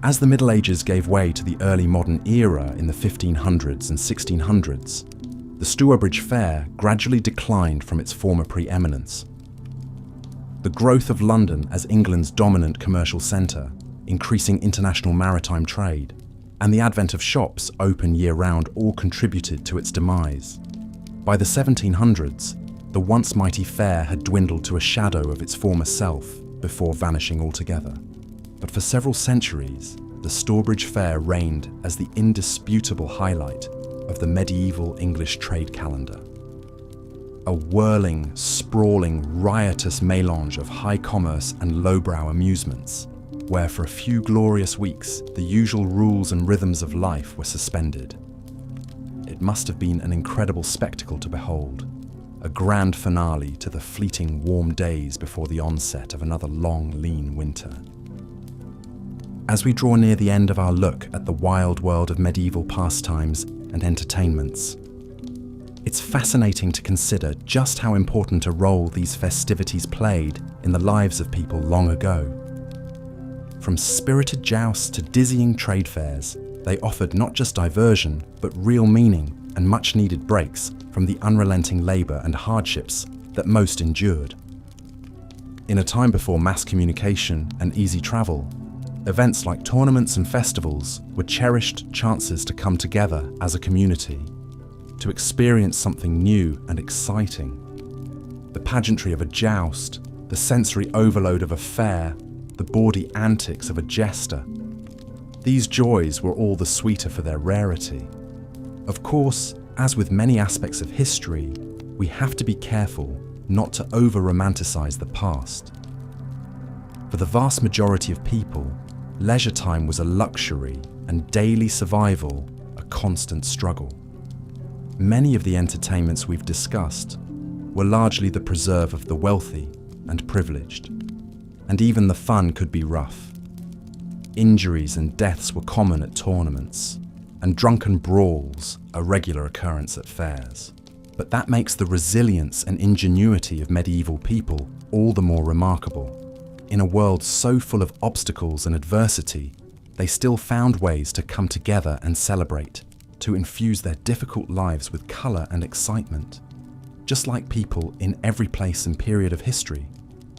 As the Middle Ages gave way to the early modern era in the 1500s and 1600s, the Stourbridge Fair gradually declined from its former preeminence. The growth of London as England's dominant commercial centre, increasing international maritime trade, and the advent of shops open year-round all contributed to its demise. By the 1700s, the once mighty fair had dwindled to a shadow of its former self before vanishing altogether. But for several centuries, the Stourbridge Fair reigned as the indisputable highlight of the medieval English trade calendar. A whirling, sprawling, riotous melange of high commerce and lowbrow amusements, where for a few glorious weeks the usual rules and rhythms of life were suspended. It must have been an incredible spectacle to behold, a grand finale to the fleeting warm days before the onset of another long, lean winter. As we draw near the end of our look at the wild world of medieval pastimes and entertainments, it's fascinating to consider just how important a role these festivities played in the lives of people long ago. From spirited jousts to dizzying trade fairs, they offered not just diversion, but real meaning and much-needed breaks from the unrelenting labour and hardships that most endured. In a time before mass communication and easy travel, events like tournaments and festivals were cherished chances to come together as a community, to experience something new and exciting. The pageantry of a joust, the sensory overload of a fair, the bawdy antics of a jester. These joys were all the sweeter for their rarity. Of course, as with many aspects of history, we have to be careful not to over-romanticize the past. For the vast majority of people, leisure time was a luxury and daily survival a constant struggle. Many of the entertainments we've discussed were largely the preserve of the wealthy and privileged, and even the fun could be rough. Injuries and deaths were common at tournaments, and drunken brawls a regular occurrence at fairs. But that makes the resilience and ingenuity of medieval people all the more remarkable. In a world so full of obstacles and adversity, they still found ways to come together and celebrate, to infuse their difficult lives with colour and excitement. Just like people in every place and period of history,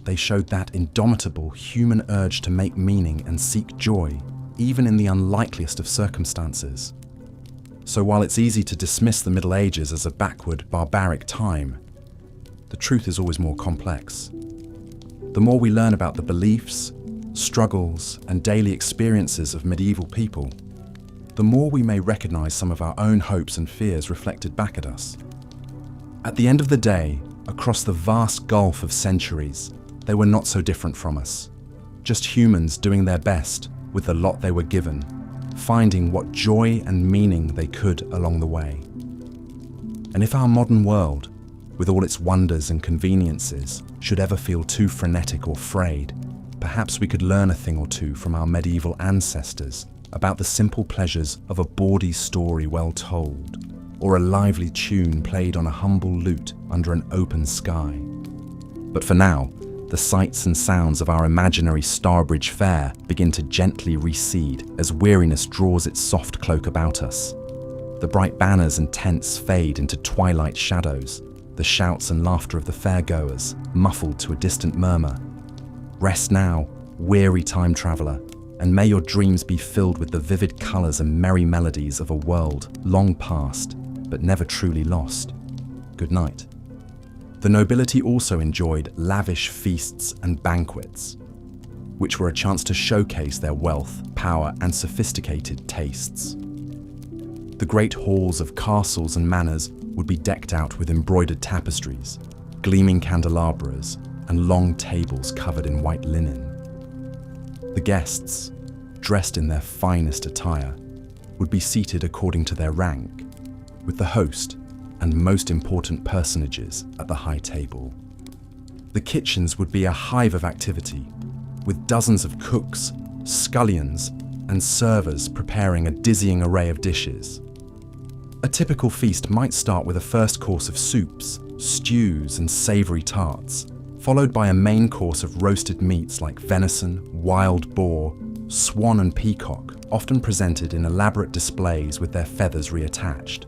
they showed that indomitable human urge to make meaning and seek joy, even in the unlikeliest of circumstances. So while it's easy to dismiss the Middle Ages as a backward, barbaric time, the truth is always more complex. The more we learn about the beliefs, struggles, and daily experiences of medieval people, the more we may recognise some of our own hopes and fears reflected back at us. At the end of the day, across the vast gulf of centuries, they were not so different from us. Just humans doing their best with the lot they were given, finding what joy and meaning they could along the way. And if our modern world, with all its wonders and conveniences, should ever feel too frenetic or frayed, perhaps we could learn a thing or two from our medieval ancestors about the simple pleasures of a bawdy story well told, or a lively tune played on a humble lute under an open sky. But for now, the sights and sounds of our imaginary Starbridge Fair begin to gently recede as weariness draws its soft cloak about us. The bright banners and tents fade into twilight shadows, the shouts and laughter of the fairgoers muffled to a distant murmur. Rest now, weary time traveller, and may your dreams be filled with the vivid colours and merry melodies of a world long past, but never truly lost. Good night. The nobility also enjoyed lavish feasts and banquets, which were a chance to showcase their wealth, power, and sophisticated tastes. The great halls of castles and manors would be decked out with embroidered tapestries, gleaming candelabras, and long tables covered in white linen. The guests, dressed in their finest attire, would be seated according to their rank, with the host and most important personages at the high table. The kitchens would be a hive of activity, with dozens of cooks, scullions, and servers preparing a dizzying array of dishes. A typical feast might start with a first course of soups, stews, and savoury tarts, followed by a main course of roasted meats like venison, wild boar, swan and peacock, often presented in elaborate displays with their feathers reattached.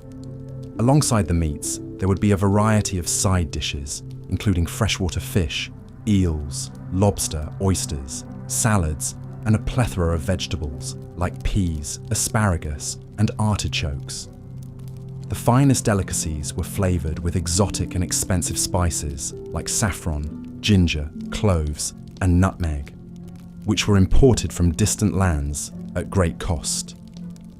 Alongside the meats, there would be a variety of side dishes, including freshwater fish, eels, lobster, oysters, salads, and a plethora of vegetables like peas, asparagus, and artichokes. The finest delicacies were flavoured with exotic and expensive spices like saffron, ginger, cloves, and nutmeg, which were imported from distant lands at great cost.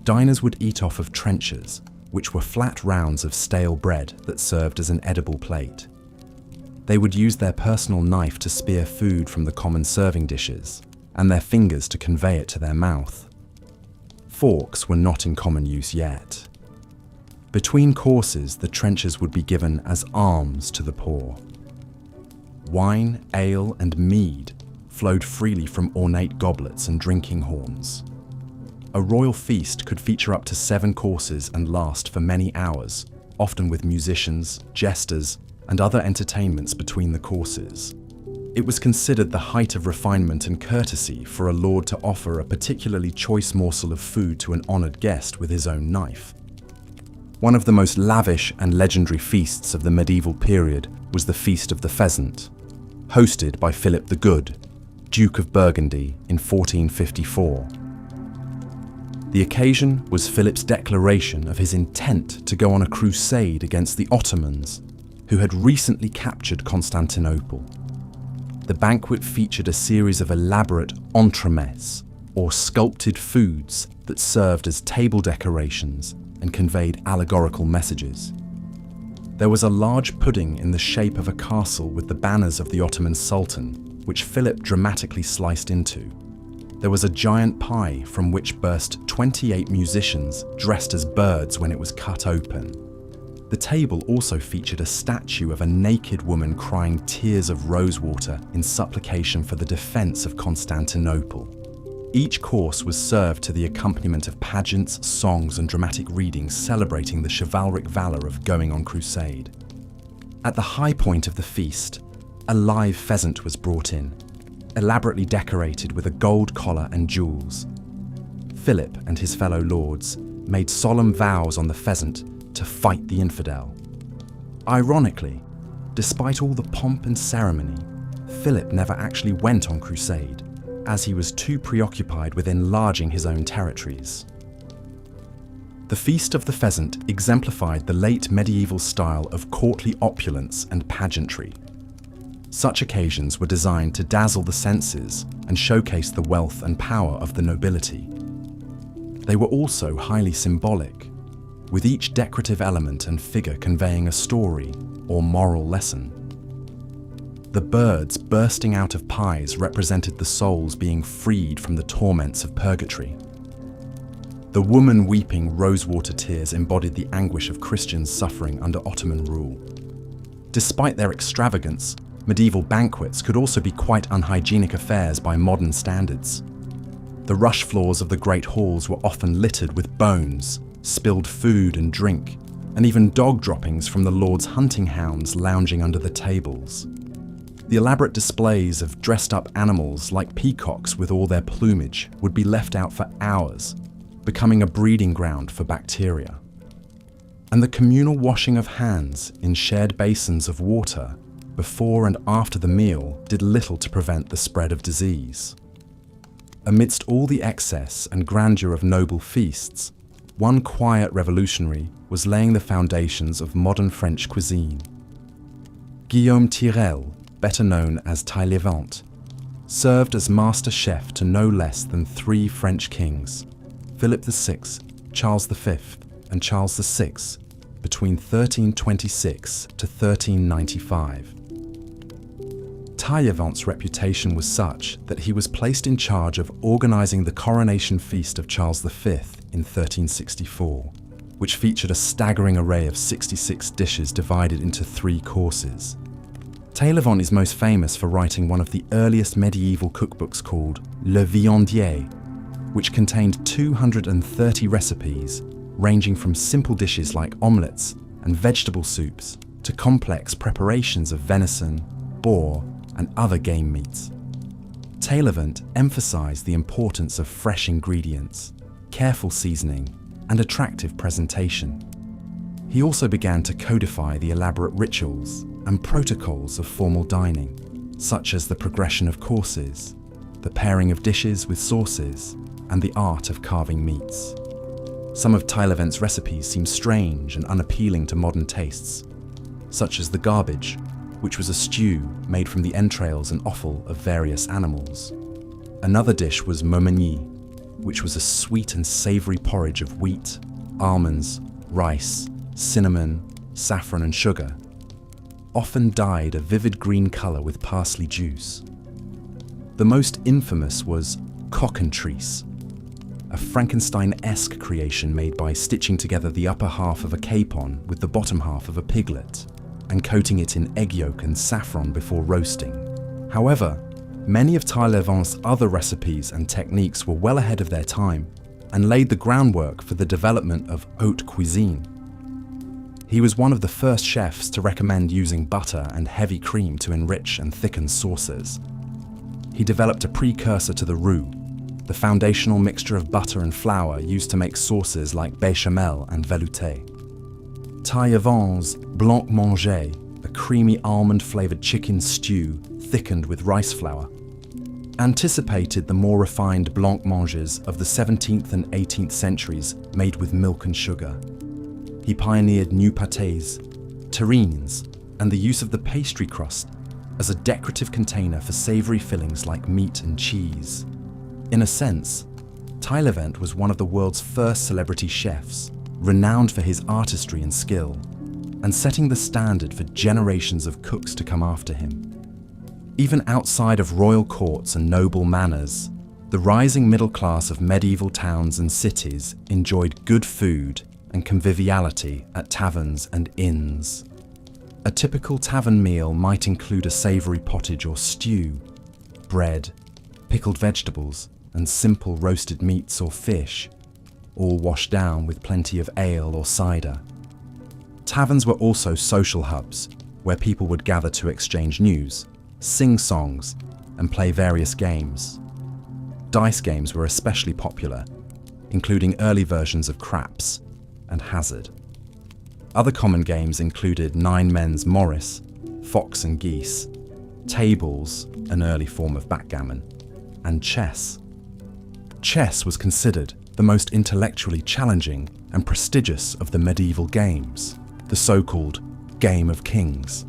Diners would eat off of trenchers, which were flat rounds of stale bread that served as an edible plate. They would use their personal knife to spear food from the common serving dishes, and their fingers to convey it to their mouth. Forks were not in common use yet. Between courses, the trenchers would be given as alms to the poor. Wine, ale, and mead flowed freely from ornate goblets and drinking horns. A royal feast could feature up to 7 courses and last for many hours, often with musicians, jesters, and other entertainments between the courses. It was considered the height of refinement and courtesy for a lord to offer a particularly choice morsel of food to an honoured guest with his own knife. One of the most lavish and legendary feasts of the medieval period was the Feast of the Pheasant, hosted by Philip the Good, Duke of Burgundy, in 1454. The occasion was Philip's declaration of his intent to go on a crusade against the Ottomans, who had recently captured Constantinople. The banquet featured a series of elaborate entremets, or sculpted foods that served as table decorations and conveyed allegorical messages. There was a large pudding in the shape of a castle with the banners of the Ottoman Sultan, which Philip dramatically sliced into. There was a giant pie from which burst 28 musicians dressed as birds when it was cut open. The table also featured a statue of a naked woman crying tears of rosewater in supplication for the defense of Constantinople. Each course was served to the accompaniment of pageants, songs, and dramatic readings celebrating the chivalric valor of going on crusade. At the high point of the feast, a live pheasant was brought in, elaborately decorated with a gold collar and jewels. Philip and his fellow lords made solemn vows on the pheasant to fight the infidel. Ironically, despite all the pomp and ceremony, Philip never actually went on crusade, as he was too preoccupied with enlarging his own territories. The Feast of the Pheasant exemplified the late medieval style of courtly opulence and pageantry. Such occasions were designed to dazzle the senses and showcase the wealth and power of the nobility. They were also highly symbolic, with each decorative element and figure conveying a story or moral lesson. The birds bursting out of pies represented the souls being freed from the torments of purgatory. The woman weeping rosewater tears embodied the anguish of Christians suffering under Ottoman rule. Despite their extravagance, Medieval banquets could also be quite unhygienic affairs by modern standards. The rush floors of the great halls were often littered with bones, spilled food and drink, and even dog droppings from the lord's hunting hounds lounging under the tables. The elaborate displays of dressed-up animals like peacocks with all their plumage would be left out for hours, becoming a breeding ground for bacteria. And the communal washing of hands in shared basins of water before and after the meal did little to prevent the spread of disease. Amidst all the excess and grandeur of noble feasts, one quiet revolutionary was laying the foundations of modern French cuisine. Guillaume Tirel, better known as 𝐲𝐬𝐿, served as master chef to no less than 3 French kings, Philip VI, Charles V, and Charles VI, between 1326 to 1395. 𝐲𝐬𝐿's reputation was such that he was placed in charge of organizing the coronation feast of Charles V in 1364, which featured a staggering array of 66 dishes divided into 3 courses. 𝐲𝐬𝐿 is most famous for writing one of the earliest medieval cookbooks called Le Viandier, which contained 230 recipes ranging from simple dishes like omelettes and vegetable soups to complex preparations of venison, boar, and other game meats. 𝐲𝐬𝐿 emphasized the importance of fresh ingredients, careful seasoning, and attractive presentation. He also began to codify the elaborate rituals and protocols of formal dining, such as the progression of courses, the pairing of dishes with sauces, and the art of carving meats. Some of 𝐲𝐬𝐿's recipes seem strange and unappealing to modern tastes, such as the garbage, which was a stew made from the entrails and offal of various animals. Another dish was momigny, which was a sweet and savory porridge of wheat, almonds, rice, cinnamon, saffron, and sugar, often dyed a vivid green color with parsley juice. The most infamous was 𝐒𝐥𝐞𝐞𝐞𝐩, a Frankenstein-esque creation made by stitching together the upper half of a capon with the bottom half of a piglet and coating it in egg yolk and saffron before roasting. However, many of 𝐲𝐬𝐿's other recipes and techniques were well ahead of their time and laid the groundwork for the development of haute cuisine. He was one of the first chefs to recommend using butter and heavy cream to enrich and thicken sauces. He developed a precursor to the roux, the foundational mixture of butter and flour used to make sauces like béchamel and velouté. 𝐲𝐬𝐿's blanc manger, a creamy almond-flavored chicken stew thickened with rice flour, anticipated the more refined blanc mangers of the 17th and 18th centuries made with milk and sugar. He pioneered new pâtés, terrines, and the use of the pastry crust as a decorative container for savory fillings like meat and cheese. In a sense, 𝐲𝐬𝐿 was one of the world's first celebrity chefs, renowned for his artistry and skill, and setting the standard for generations of cooks to come after him. Even outside of royal courts and noble manors, the rising middle class of medieval towns and cities enjoyed good food and conviviality at taverns and inns. A typical tavern meal might include a savory pottage or stew, bread, pickled vegetables, and simple roasted meats or fish, all washed down with plenty of ale or cider. Taverns were also social hubs, where people would gather to exchange news, sing songs, and play various games. Dice games were especially popular, including early versions of craps and hazard. Other common games included nine men's Morris, fox and geese, tables, an early form of backgammon, and chess. Chess was considered the most intellectually challenging and prestigious of the medieval games, the so-called Game of Kings.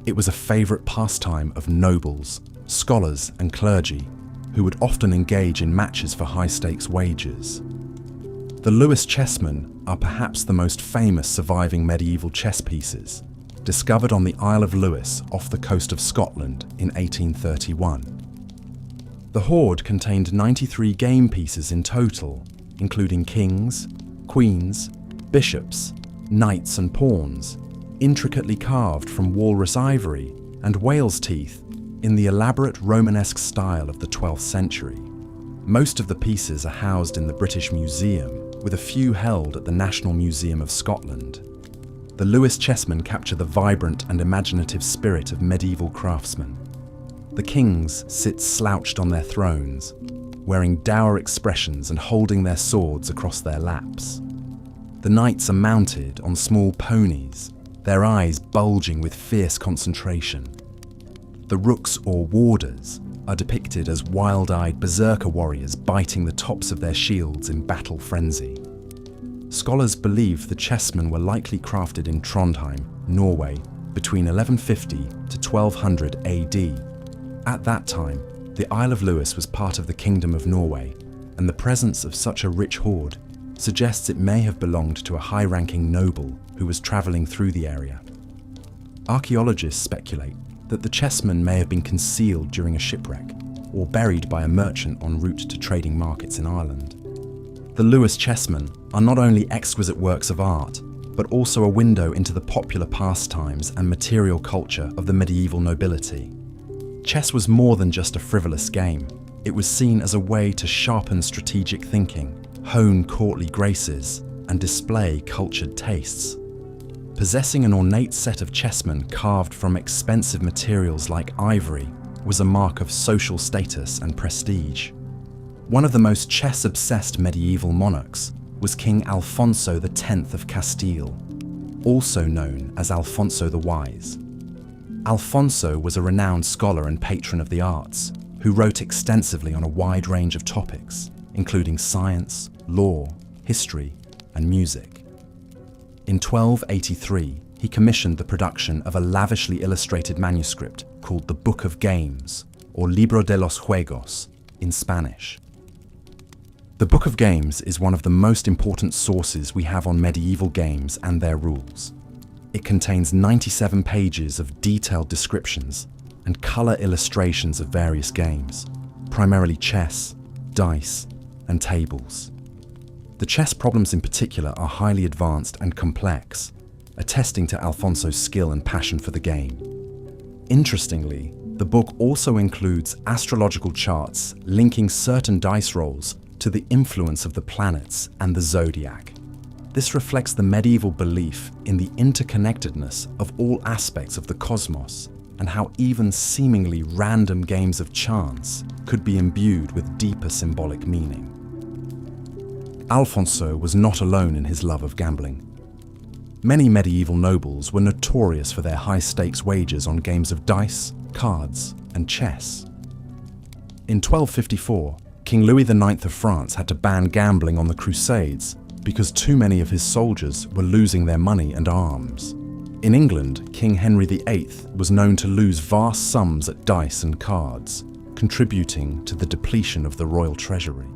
It was a favourite pastime of nobles, scholars, and clergy, who would often engage in matches for high-stakes wagers. The Lewis chessmen are perhaps the most famous surviving medieval chess pieces, discovered on the Isle of Lewis off the coast of Scotland in 1831. The hoard contained 93 game pieces in total, including kings, queens, bishops, knights and pawns, intricately carved from walrus ivory, and whale's teeth in the elaborate Romanesque style of the 12th century. Most of the pieces are housed in the British Museum, with a few held at the National Museum of Scotland. The Lewis chessmen capture the vibrant and imaginative spirit of medieval craftsmen. The kings sit slouched on their thrones, wearing dour expressions and holding their swords across their laps. The knights are mounted on small ponies, their eyes bulging with fierce concentration. The rooks or warders are depicted as wild-eyed berserker warriors biting the tops of their shields in battle frenzy. Scholars believe the chessmen were likely crafted in Trondheim, Norway, between 1150 to 1200 AD. At that time, the Isle of Lewis was part of the Kingdom of Norway, and the presence of such a rich hoard suggests it may have belonged to a high-ranking noble who was travelling through the area. Archaeologists speculate that the chessmen may have been concealed during a shipwreck or buried by a merchant en route to trading markets in Ireland. The Lewis chessmen are not only exquisite works of art, but also a window into the popular pastimes and material culture of the medieval nobility. Chess was more than just a frivolous game. It was seen as a way to sharpen strategic thinking, hone courtly graces, and display cultured tastes. Possessing an ornate set of chessmen carved from expensive materials like ivory was a mark of social status and prestige. One of the most chess-obsessed medieval monarchs was King Alfonso X of Castile, also known as Alfonso the Wise. Alfonso was a renowned scholar and patron of the arts, who wrote extensively on a wide range of topics, including science, law, history, and music. In 1283, he commissioned the production of a lavishly illustrated manuscript called the Book of Games, or Libro de los Juegos, in Spanish. The Book of Games is one of the most important sources we have on medieval games and their rules. It contains 97 pages of detailed descriptions and colour illustrations of various games, primarily chess, dice, and tables. The chess problems in particular are highly advanced and complex, attesting to Alfonso's skill and passion for the game. Interestingly, the book also includes astrological charts linking certain dice rolls to the influence of the planets and the zodiac. This reflects the medieval belief in the interconnectedness of all aspects of the cosmos and how even seemingly random games of chance could be imbued with deeper symbolic meaning. Alfonso was not alone in his love of gambling. Many medieval nobles were notorious for their high-stakes wagers on games of dice, cards, and chess. In 1254, King Louis IX of France had to ban gambling on the Crusades because too many of his soldiers were losing their money and arms. In England, King Henry VIII was known to lose vast sums at dice and cards, contributing to the depletion of the royal treasury.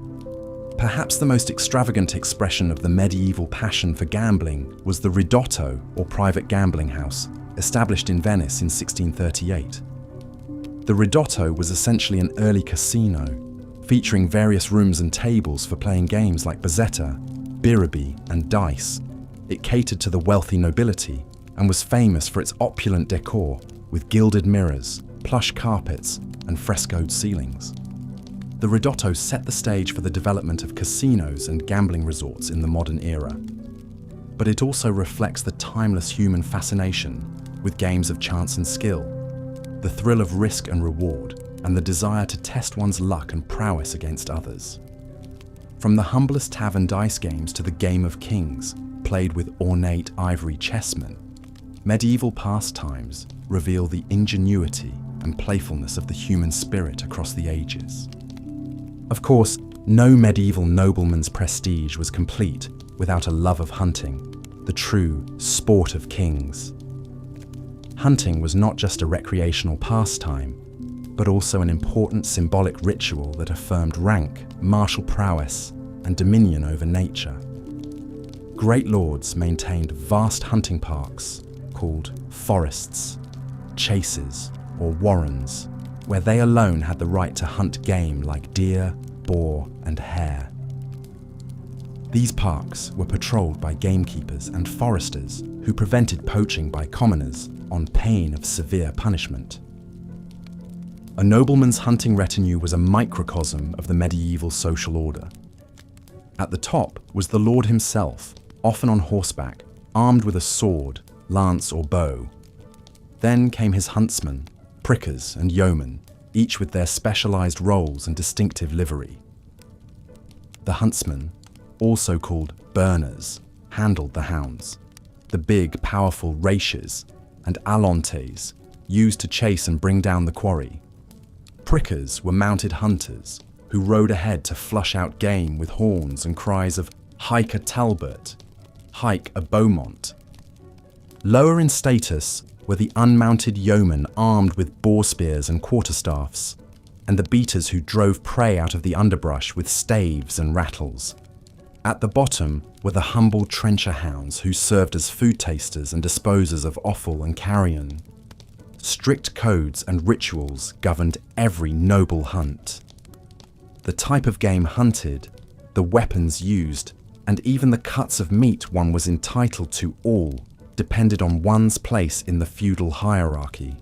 Perhaps the most extravagant expression of the medieval passion for gambling was the ridotto, or private gambling house, established in Venice in 1638. The ridotto was essentially an early casino, featuring various rooms and tables for playing games like bezzetta, biribi, and dice. It catered to the wealthy nobility and was famous for its opulent decor with gilded mirrors, plush carpets, and frescoed ceilings. The ridotto set the stage for the development of casinos and gambling resorts in the modern era. But it also reflects the timeless human fascination with games of chance and skill, the thrill of risk and reward, and the desire to test one's luck and prowess against others. From the humblest tavern dice games to the Game of Kings, played with ornate ivory chessmen, medieval pastimes reveal the ingenuity and playfulness of the human spirit across the ages. Of course, no medieval nobleman's prestige was complete without a love of hunting, the true sport of kings. Hunting was not just a recreational pastime, but also an important symbolic ritual that affirmed rank, martial prowess, and dominion over nature. Great lords maintained vast hunting parks called forests, chases, or warrens, where they alone had the right to hunt game like deer, boar, and hare. These parks were patrolled by gamekeepers and foresters who prevented poaching by commoners on pain of severe punishment. A nobleman's hunting retinue was a microcosm of the medieval social order. At the top was the lord himself, often on horseback, armed with a sword, lance or bow. Then came his huntsmen, prickers and yeomen, each with their specialized roles and distinctive livery. The huntsmen, also called burners, handled the hounds, the big, powerful raches and alontes used to chase and bring down the quarry. Prickers were mounted hunters who rode ahead to flush out game with horns and cries of "Hike a Talbot," "Hike a Beaumont." Lower in status were the unmounted yeomen armed with boar spears and quarterstaffs, and the beaters who drove prey out of the underbrush with staves and rattles. At the bottom were the humble trencher hounds who served as food tasters and disposers of offal and carrion. Strict codes and rituals governed every noble hunt. The type of game hunted, the weapons used, and even the cuts of meat one was entitled to all depended on one's place in the feudal hierarchy.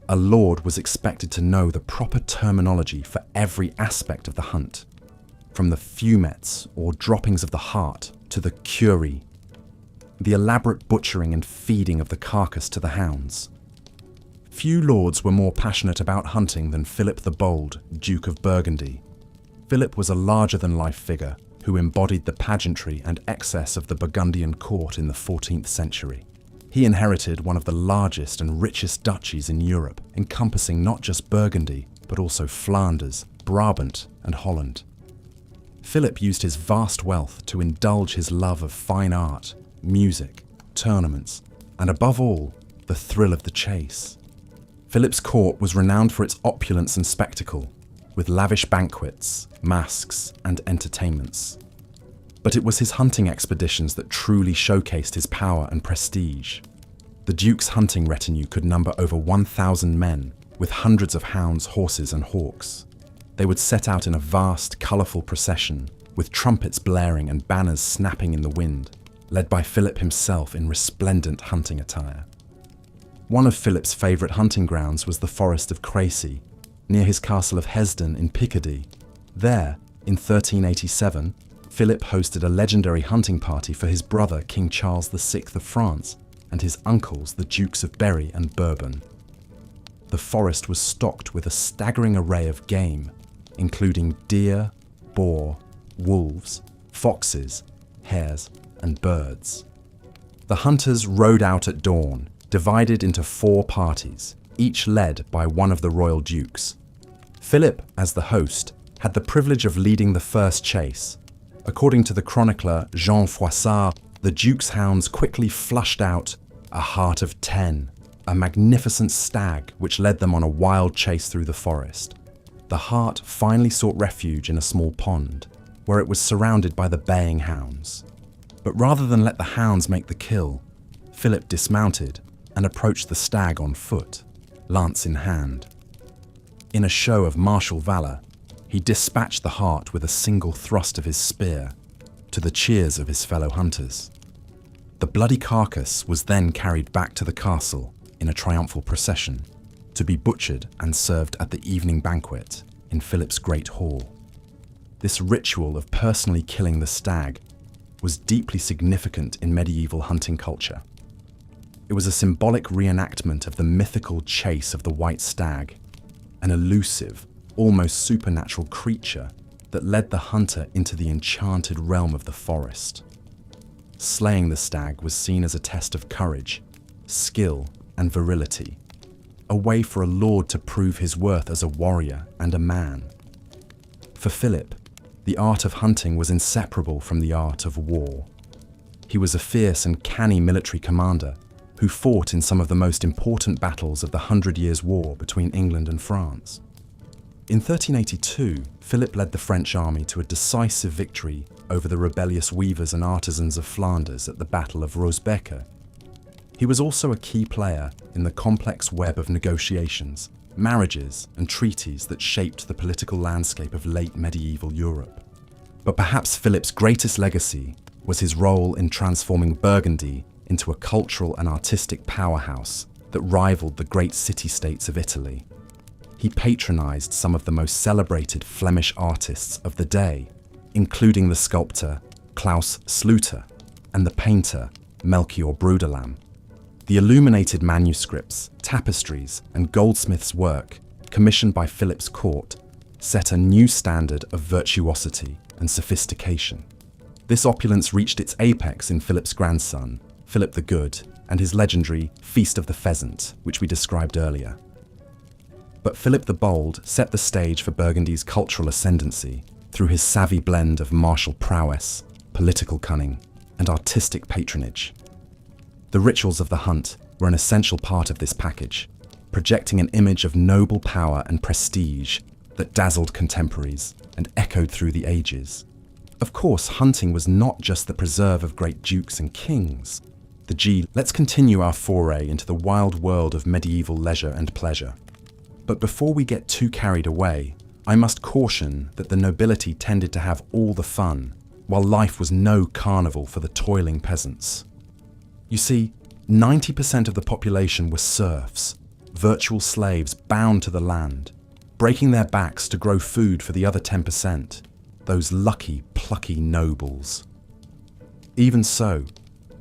A lord was expected to know the proper terminology for every aspect of the hunt, from the fumets or droppings of the heart to the curie, the elaborate butchering and feeding of the carcass to the hounds. Few lords were more passionate about hunting than Philip the Bold, Duke of Burgundy. Philip was a larger-than-life figure who embodied the pageantry and excess of the Burgundian court in the 14th century. He inherited one of the largest and richest duchies in Europe, encompassing not just Burgundy, but also Flanders, Brabant, and Holland. Philip used his vast wealth to indulge his love of fine art, music, tournaments, and above all, the thrill of the chase. Philip's court was renowned for its opulence and spectacle, with lavish banquets, masques, and entertainments. But it was his hunting expeditions that truly showcased his power and prestige. The Duke's hunting retinue could number over 1,000 men, with hundreds of hounds, horses, and hawks. They would set out in a vast, colourful procession, with trumpets blaring and banners snapping in the wind, led by Philip himself in resplendent hunting attire. One of Philip's favourite hunting grounds was the forest of Crécy, near his castle of Hesdin in Picardy. There, in 1387, Philip hosted a legendary hunting party for his brother King Charles VI of France and his uncles the Dukes of Berry and Bourbon. The forest was stocked with a staggering array of game, including deer, boar, wolves, foxes, hares, and birds. The hunters rode out at dawn, divided into 4 parties, each led by one of the royal dukes. Philip, as the host, had the privilege of leading the first chase. According to the chronicler Jean Froissart, the duke's hounds quickly flushed out a hart of 10, a magnificent stag which led them on a wild chase through the forest. The hart finally sought refuge in a small pond, where it was surrounded by the baying hounds. But rather than let the hounds make the kill, Philip dismounted and approached the stag on foot, lance in hand. In a show of martial valour, he dispatched the hart with a single thrust of his spear, to the cheers of his fellow hunters. The bloody carcass was then carried back to the castle in a triumphal procession, to be butchered and served at the evening banquet in Philip's great hall. This ritual of personally killing the stag was deeply significant in medieval hunting culture. It was a symbolic reenactment of the mythical chase of the white stag, an elusive, almost supernatural creature that led the hunter into the enchanted realm of the forest. Slaying the stag was seen as a test of courage, skill, and virility, a way for a lord to prove his worth as a warrior and a man. For Philip, the art of hunting was inseparable from the art of war. He was a fierce and canny military commander who fought in some of the most important battles of the 100 Years' War between England and France. In 1382, Philip led the French army to a decisive victory over the rebellious weavers and artisans of Flanders at the Battle of Rosebecque. He was also a key player in the complex web of negotiations, marriages, and treaties that shaped the political landscape of late medieval Europe. But perhaps Philip's greatest legacy was his role in transforming Burgundy into a cultural and artistic powerhouse that rivaled the great city-states of Italy. He patronized some of the most celebrated Flemish artists of the day, including the sculptor Claus Sluiter and the painter Melchior Brudelam. The illuminated manuscripts, tapestries, and goldsmiths' work commissioned by Philip's court set a new standard of virtuosity and sophistication. This opulence reached its apex in Philip's grandson, Philip the Good, and his legendary Feast of the Pheasant, which we described earlier. But Philip the Bold set the stage for Burgundy's cultural ascendancy through his savvy blend of martial prowess, political cunning, and artistic patronage. The rituals of the hunt were an essential part of this package, projecting an image of noble power and prestige that dazzled contemporaries and echoed through the ages. Of course, hunting was not just the preserve of great dukes and kings. Let's continue our foray into the wild world of medieval leisure and pleasure. But before we get too carried away, I must caution that the nobility tended to have all the fun, while life was no carnival for the toiling peasants. You see, 90% of the population were serfs, virtual slaves bound to the land, breaking their backs to grow food for the other 10%, those lucky, plucky nobles. Even so,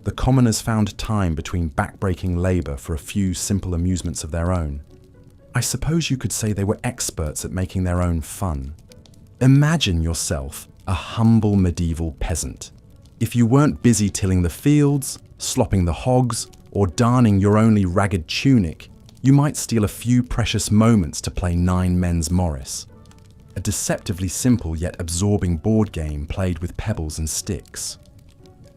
the commoners found time between back-breaking labour for a few simple amusements of their own. I suppose you could say they were experts at making their own fun. Imagine yourself a humble medieval peasant. If you weren't busy tilling the fields, slopping the hogs, or darning your only ragged tunic, you might steal a few precious moments to play Nine Men's Morris, a deceptively simple yet absorbing board game played with pebbles and sticks.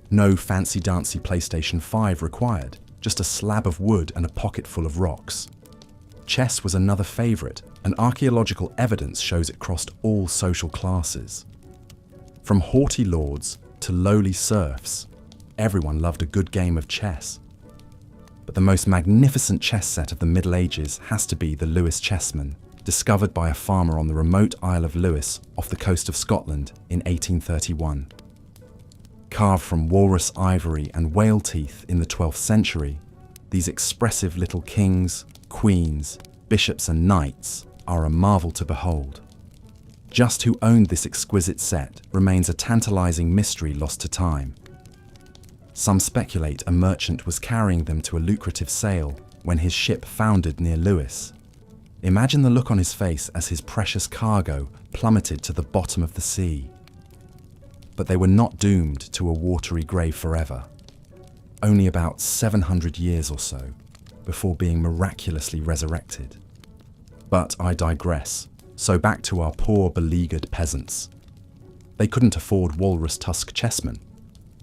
No fancy-dancy PlayStation 5 required, just a slab of wood and a pocket full of rocks. Chess was another favourite, and archaeological evidence shows it crossed all social classes. From haughty lords to lowly serfs, everyone loved a good game of chess. But the most magnificent chess set of the Middle Ages has to be the Lewis chessman, discovered by a farmer on the remote Isle of Lewis off the coast of Scotland in 1831. Carved from walrus ivory and whale teeth in the 12th century, these expressive little kings, queens, bishops and knights are a marvel to behold. Just who owned this exquisite set remains a tantalizing mystery lost to time. Some speculate a merchant was carrying them to a lucrative sale when his ship foundered near Lewis. Imagine the look on his face as his precious cargo plummeted to the bottom of the sea. But they were not doomed to a watery grave forever. Only about 700 years or so before being miraculously resurrected. But I digress. So back to our poor, beleaguered peasants. They couldn't afford walrus tusk chessmen,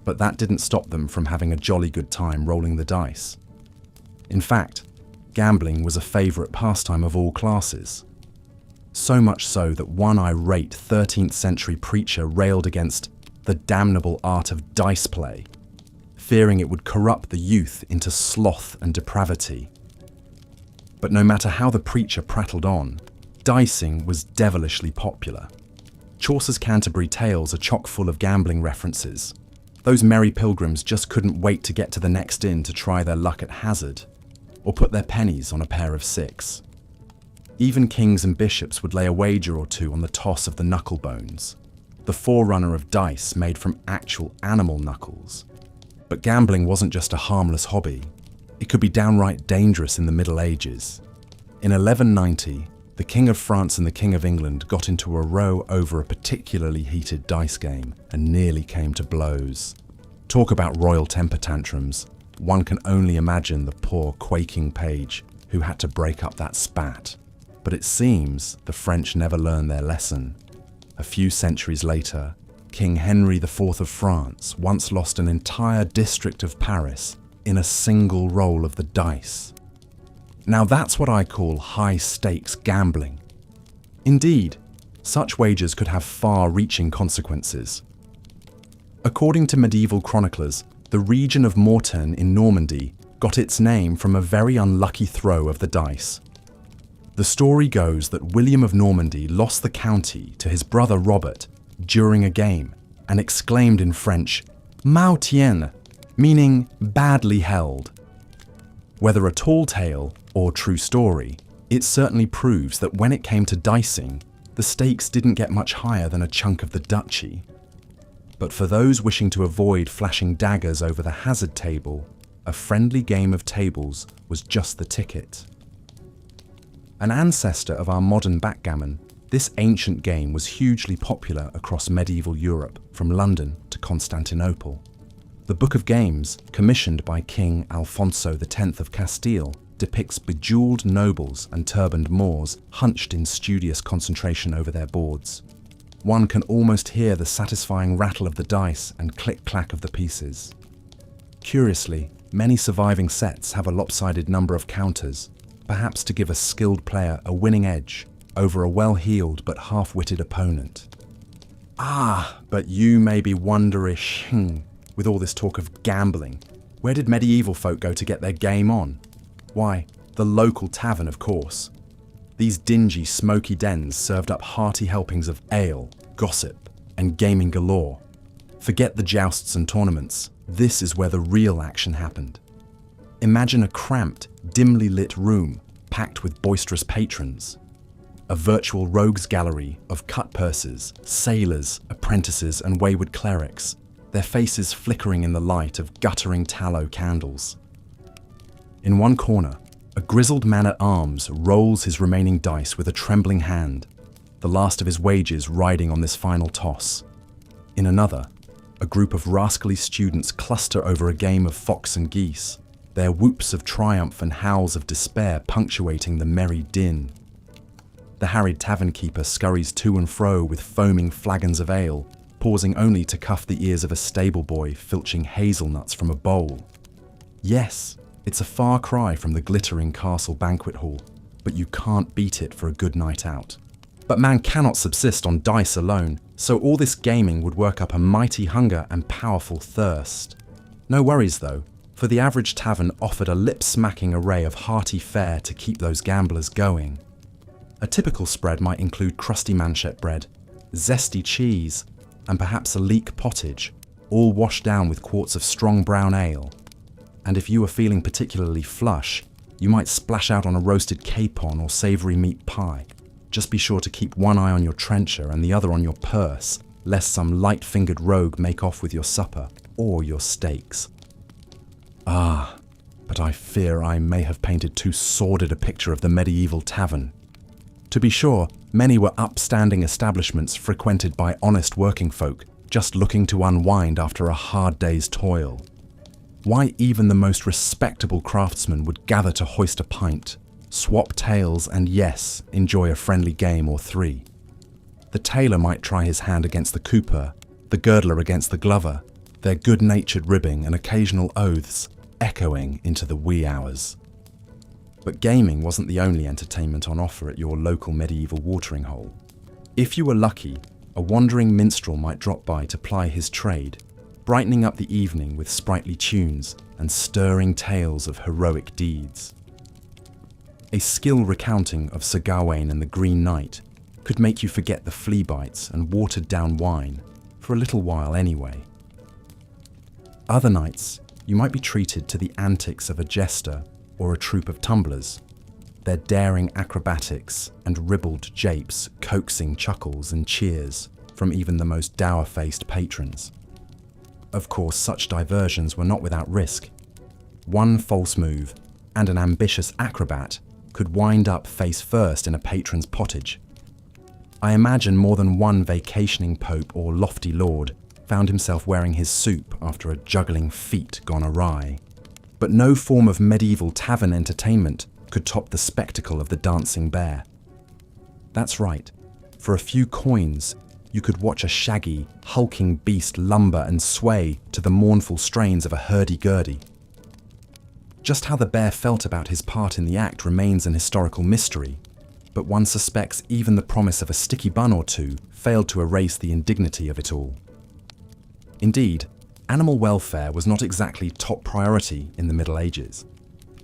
but that didn't stop them from having a jolly good time rolling the dice. In fact, gambling was a favourite pastime of all classes. So much so that one irate 13th century preacher railed against the damnable art of dice play, fearing it would corrupt the youth into sloth and depravity. But no matter how the preacher prattled on, dicing was devilishly popular. Chaucer's Canterbury Tales are chock full of gambling references. Those merry pilgrims just couldn't wait to get to the next inn to try their luck at hazard, or put their pennies on a pair of six. Even kings and bishops would lay a wager or two on the toss of the knuckle bones, the forerunner of dice made from actual animal knuckles. But gambling wasn't just a harmless hobby. It could be downright dangerous in the Middle Ages. In 1190, the King of France and the King of England got into a row over a particularly heated dice game and nearly came to blows. Talk about royal temper tantrums. One can only imagine the poor quaking page who had to break up that spat. But it seems the French never learned their lesson. A few centuries later, King Henry IV of France once lost an entire district of Paris in a single roll of the dice. Now that's what I call high-stakes gambling. Indeed, such wagers could have far-reaching consequences. According to medieval chroniclers, the region of Mortain in Normandy got its name from a very unlucky throw of the dice. The story goes that William of Normandy lost the county to his brother Robert during a game and exclaimed in French, "Mal tien," meaning badly held. Whether a tall tale or true story, it certainly proves that when it came to dicing, the stakes didn't get much higher than a chunk of the duchy. But for those wishing to avoid flashing daggers over the hazard table, a friendly game of tables was just the ticket. An ancestor of our modern backgammon, this ancient game was hugely popular across medieval Europe, from London to Constantinople. The Book of Games, commissioned by King Alfonso X of Castile, depicts bejeweled nobles and turbaned Moors hunched in studious concentration over their boards. One can almost hear the satisfying rattle of the dice and click-clack of the pieces. Curiously, many surviving sets have a lopsided number of counters, perhaps to give a skilled player a winning edge over a well-heeled but half-witted opponent. But you may be wondering, with all this talk of gambling, where did medieval folk go to get their game on? Why, the local tavern, of course. These dingy, smoky dens served up hearty helpings of ale, gossip, and gaming galore. Forget the jousts and tournaments. This is where the real action happened. Imagine a cramped, dimly lit room packed with boisterous patrons. A virtual rogues gallery of cut purses, sailors, apprentices, and wayward clerics, their faces flickering in the light of guttering tallow candles. In one corner, a grizzled man-at-arms rolls his remaining dice with a trembling hand, the last of his wages riding on this final toss. In another, a group of rascally students cluster over a game of fox and geese, their whoops of triumph and howls of despair punctuating the merry din. The harried tavern keeper scurries to and fro with foaming flagons of ale, pausing only to cuff the ears of a stable boy filching hazelnuts from a bowl. Yes, it's a far cry from the glittering castle banquet hall, but you can't beat it for a good night out. But man cannot subsist on dice alone, so all this gaming would work up a mighty hunger and powerful thirst. No worries though, for the average tavern offered a lip-smacking array of hearty fare to keep those gamblers going. A typical spread might include crusty manchette bread, zesty cheese, and perhaps a leek pottage, all washed down with quarts of strong brown ale. And if you were feeling particularly flush, you might splash out on a roasted capon or savoury meat pie. Just be sure to keep one eye on your trencher and the other on your purse, lest some light-fingered rogue make off with your supper or your steaks. But I fear I may have painted too sordid a picture of the medieval tavern. To be sure, many were upstanding establishments frequented by honest working folk, just looking to unwind after a hard day's toil. Why even the most respectable craftsman would gather to hoist a pint, swap tales, and yes, enjoy a friendly game or three. The tailor might try his hand against the cooper, the girdler against the glover, their good-natured ribbing and occasional oaths echoing into the wee hours. But gaming wasn't the only entertainment on offer at your local medieval watering hole. If you were lucky, a wandering minstrel might drop by to ply his trade, brightening up the evening with sprightly tunes and stirring tales of heroic deeds. A skill recounting of Sir Gawain and the Green Knight could make you forget the flea bites and watered-down wine, for a little while anyway. Other nights, you might be treated to the antics of a jester or a troupe of tumblers, their daring acrobatics and ribald japes coaxing chuckles and cheers from even the most dour-faced patrons. Of course, such diversions were not without risk. One false move, and an ambitious acrobat could wind up face first in a patron's pottage. I imagine more than one vacationing pope or lofty lord found himself wearing his soup after a juggling feat gone awry. But no form of medieval tavern entertainment could top the spectacle of the dancing bear. That's right, for a few coins, you could watch a shaggy, hulking beast lumber and sway to the mournful strains of a hurdy-gurdy. Just how the bear felt about his part in the act remains an historical mystery, but one suspects even the promise of a sticky bun or two failed to erase the indignity of it all. Indeed, animal welfare was not exactly top priority in the Middle Ages,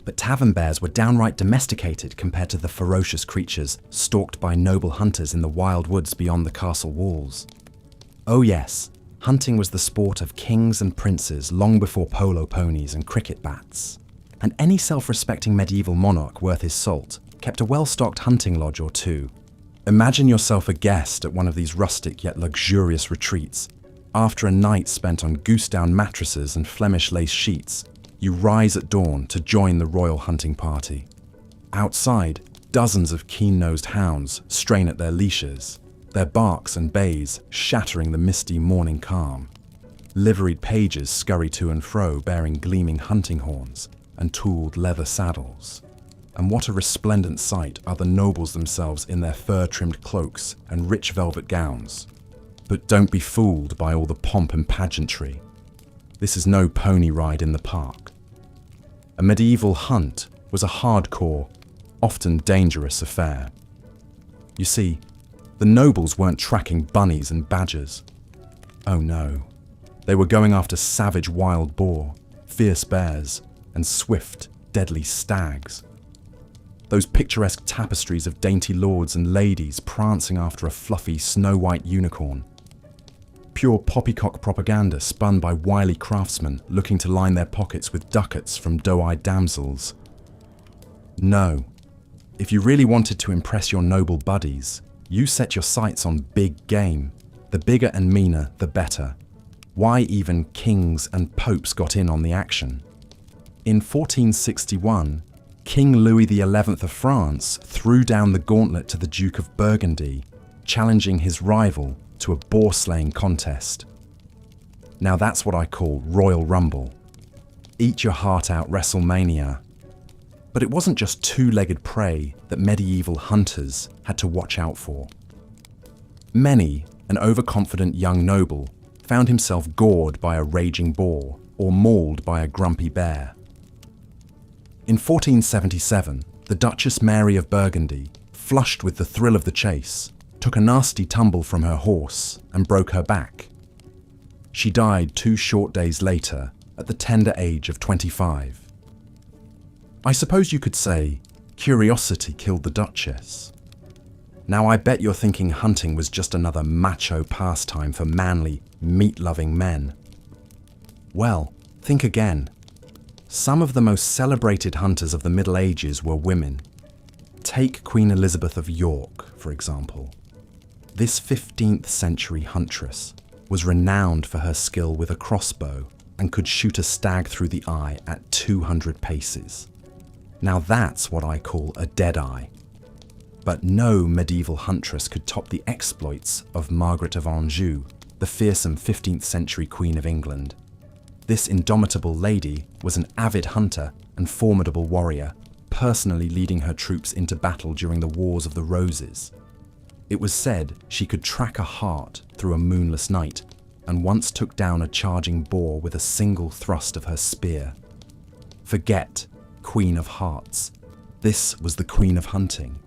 but tavern bears were downright domesticated compared to the ferocious creatures stalked by noble hunters in the wild woods beyond the castle walls. Oh yes, hunting was the sport of kings and princes long before polo ponies and cricket bats. And any self-respecting medieval monarch worth his salt kept a well-stocked hunting lodge or two. Imagine yourself a guest at one of these rustic yet luxurious retreats. After a night spent on goose-down mattresses and Flemish lace sheets, you rise at dawn to join the royal hunting party. Outside, dozens of keen-nosed hounds strain at their leashes, their barks and bays shattering the misty morning calm. Liveried pages scurry to and fro bearing gleaming hunting horns and tooled leather saddles. And what a resplendent sight are the nobles themselves in their fur-trimmed cloaks and rich velvet gowns. But don't be fooled by all the pomp and pageantry. This is no pony ride in the park. A medieval hunt was a hardcore, often dangerous affair. You see, the nobles weren't tracking bunnies and badgers. Oh no, they were going after savage wild boar, fierce bears, and swift, deadly stags. Those picturesque tapestries of dainty lords and ladies prancing after a fluffy, snow-white unicorn. Pure poppycock propaganda spun by wily craftsmen looking to line their pockets with ducats from doe-eyed damsels. No, if you really wanted to impress your noble buddies, you set your sights on big game. The bigger and meaner, the better. Why even kings and popes got in on the action. In 1461, King Louis XI of France threw down the gauntlet to the Duke of Burgundy, challenging his rival to a boar-slaying contest. Now that's what I call Royal Rumble. Eat your heart out WrestleMania. But it wasn't just two-legged prey that medieval hunters had to watch out for. Many an overconfident young noble found himself gored by a raging boar or mauled by a grumpy bear. In 1477, the Duchess Mary of Burgundy, flushed with the thrill of the chase, took a nasty tumble from her horse and broke her back. She died 2 short days later at the tender age of 25. I suppose you could say curiosity killed the Duchess. Now I bet you're thinking hunting was just another macho pastime for manly, meat-loving men. Well, think again. Some of the most celebrated hunters of the Middle Ages were women. Take Queen Elizabeth of York, for example. This 15th century huntress was renowned for her skill with a crossbow and could shoot a stag through the eye at 200 paces. Now that's what I call a dead eye. But no medieval huntress could top the exploits of Margaret of Anjou, the fearsome 15th century Queen of England. This indomitable lady was an avid hunter and formidable warrior, personally leading her troops into battle during the Wars of the Roses. It was said she could track a hart through a moonless night and once took down a charging boar with a single thrust of her spear. Forget Queen of Hearts. This was the Queen of Hunting.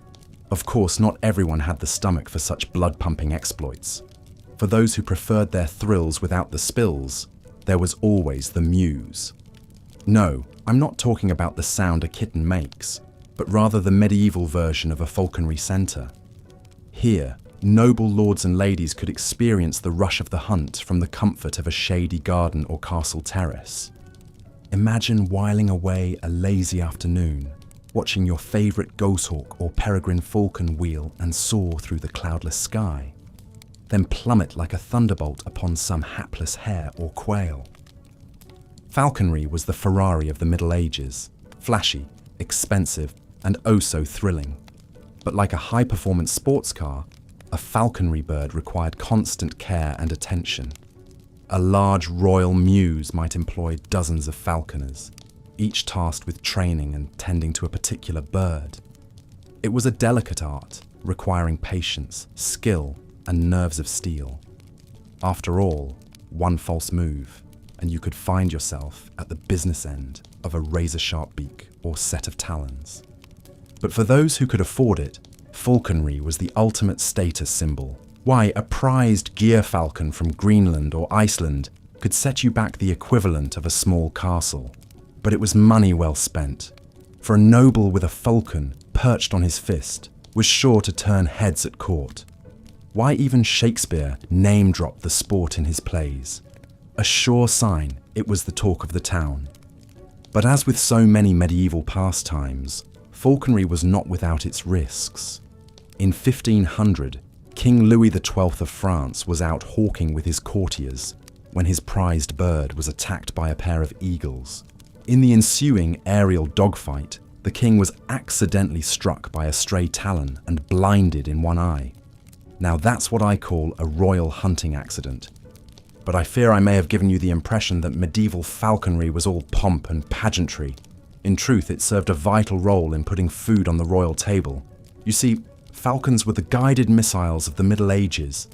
Of course, not everyone had the stomach for such blood-pumping exploits. For those who preferred their thrills without the spills, there was always the muse. No, I'm not talking about the sound a kitten makes, but rather the medieval version of a falconry centre. Here, noble lords and ladies could experience the rush of the hunt from the comfort of a shady garden or castle terrace. Imagine whiling away a lazy afternoon, watching your favourite goshawk or peregrine falcon wheel and soar through the cloudless sky, then plummet like a thunderbolt upon some hapless hare or quail. Falconry was the Ferrari of the Middle Ages, flashy, expensive, and oh so thrilling. But like a high-performance sports car, a falconry bird required constant care and attention. A large royal mews might employ dozens of falconers, each tasked with training and tending to a particular bird. It was a delicate art, requiring patience, skill, and nerves of steel. After all, one false move, and you could find yourself at the business end of a razor-sharp beak or set of talons. But for those who could afford it, falconry was the ultimate status symbol. Why, a prized gear falcon from Greenland or Iceland could set you back the equivalent of a small castle. But it was money well spent, for a noble with a falcon perched on his fist was sure to turn heads at court. Why even Shakespeare name-dropped the sport in his plays? A sure sign it was the talk of the town. But as with so many medieval pastimes, falconry was not without its risks. In 1500, King Louis XII of France was out hawking with his courtiers when his prized bird was attacked by a pair of eagles. In the ensuing aerial dogfight, the king was accidentally struck by a stray talon and blinded in one eye. Now that's what I call a royal hunting accident. But I fear I may have given you the impression that medieval falconry was all pomp and pageantry. In truth, it served a vital role in putting food on the royal table. You see, falcons were the guided missiles of the Middle Ages,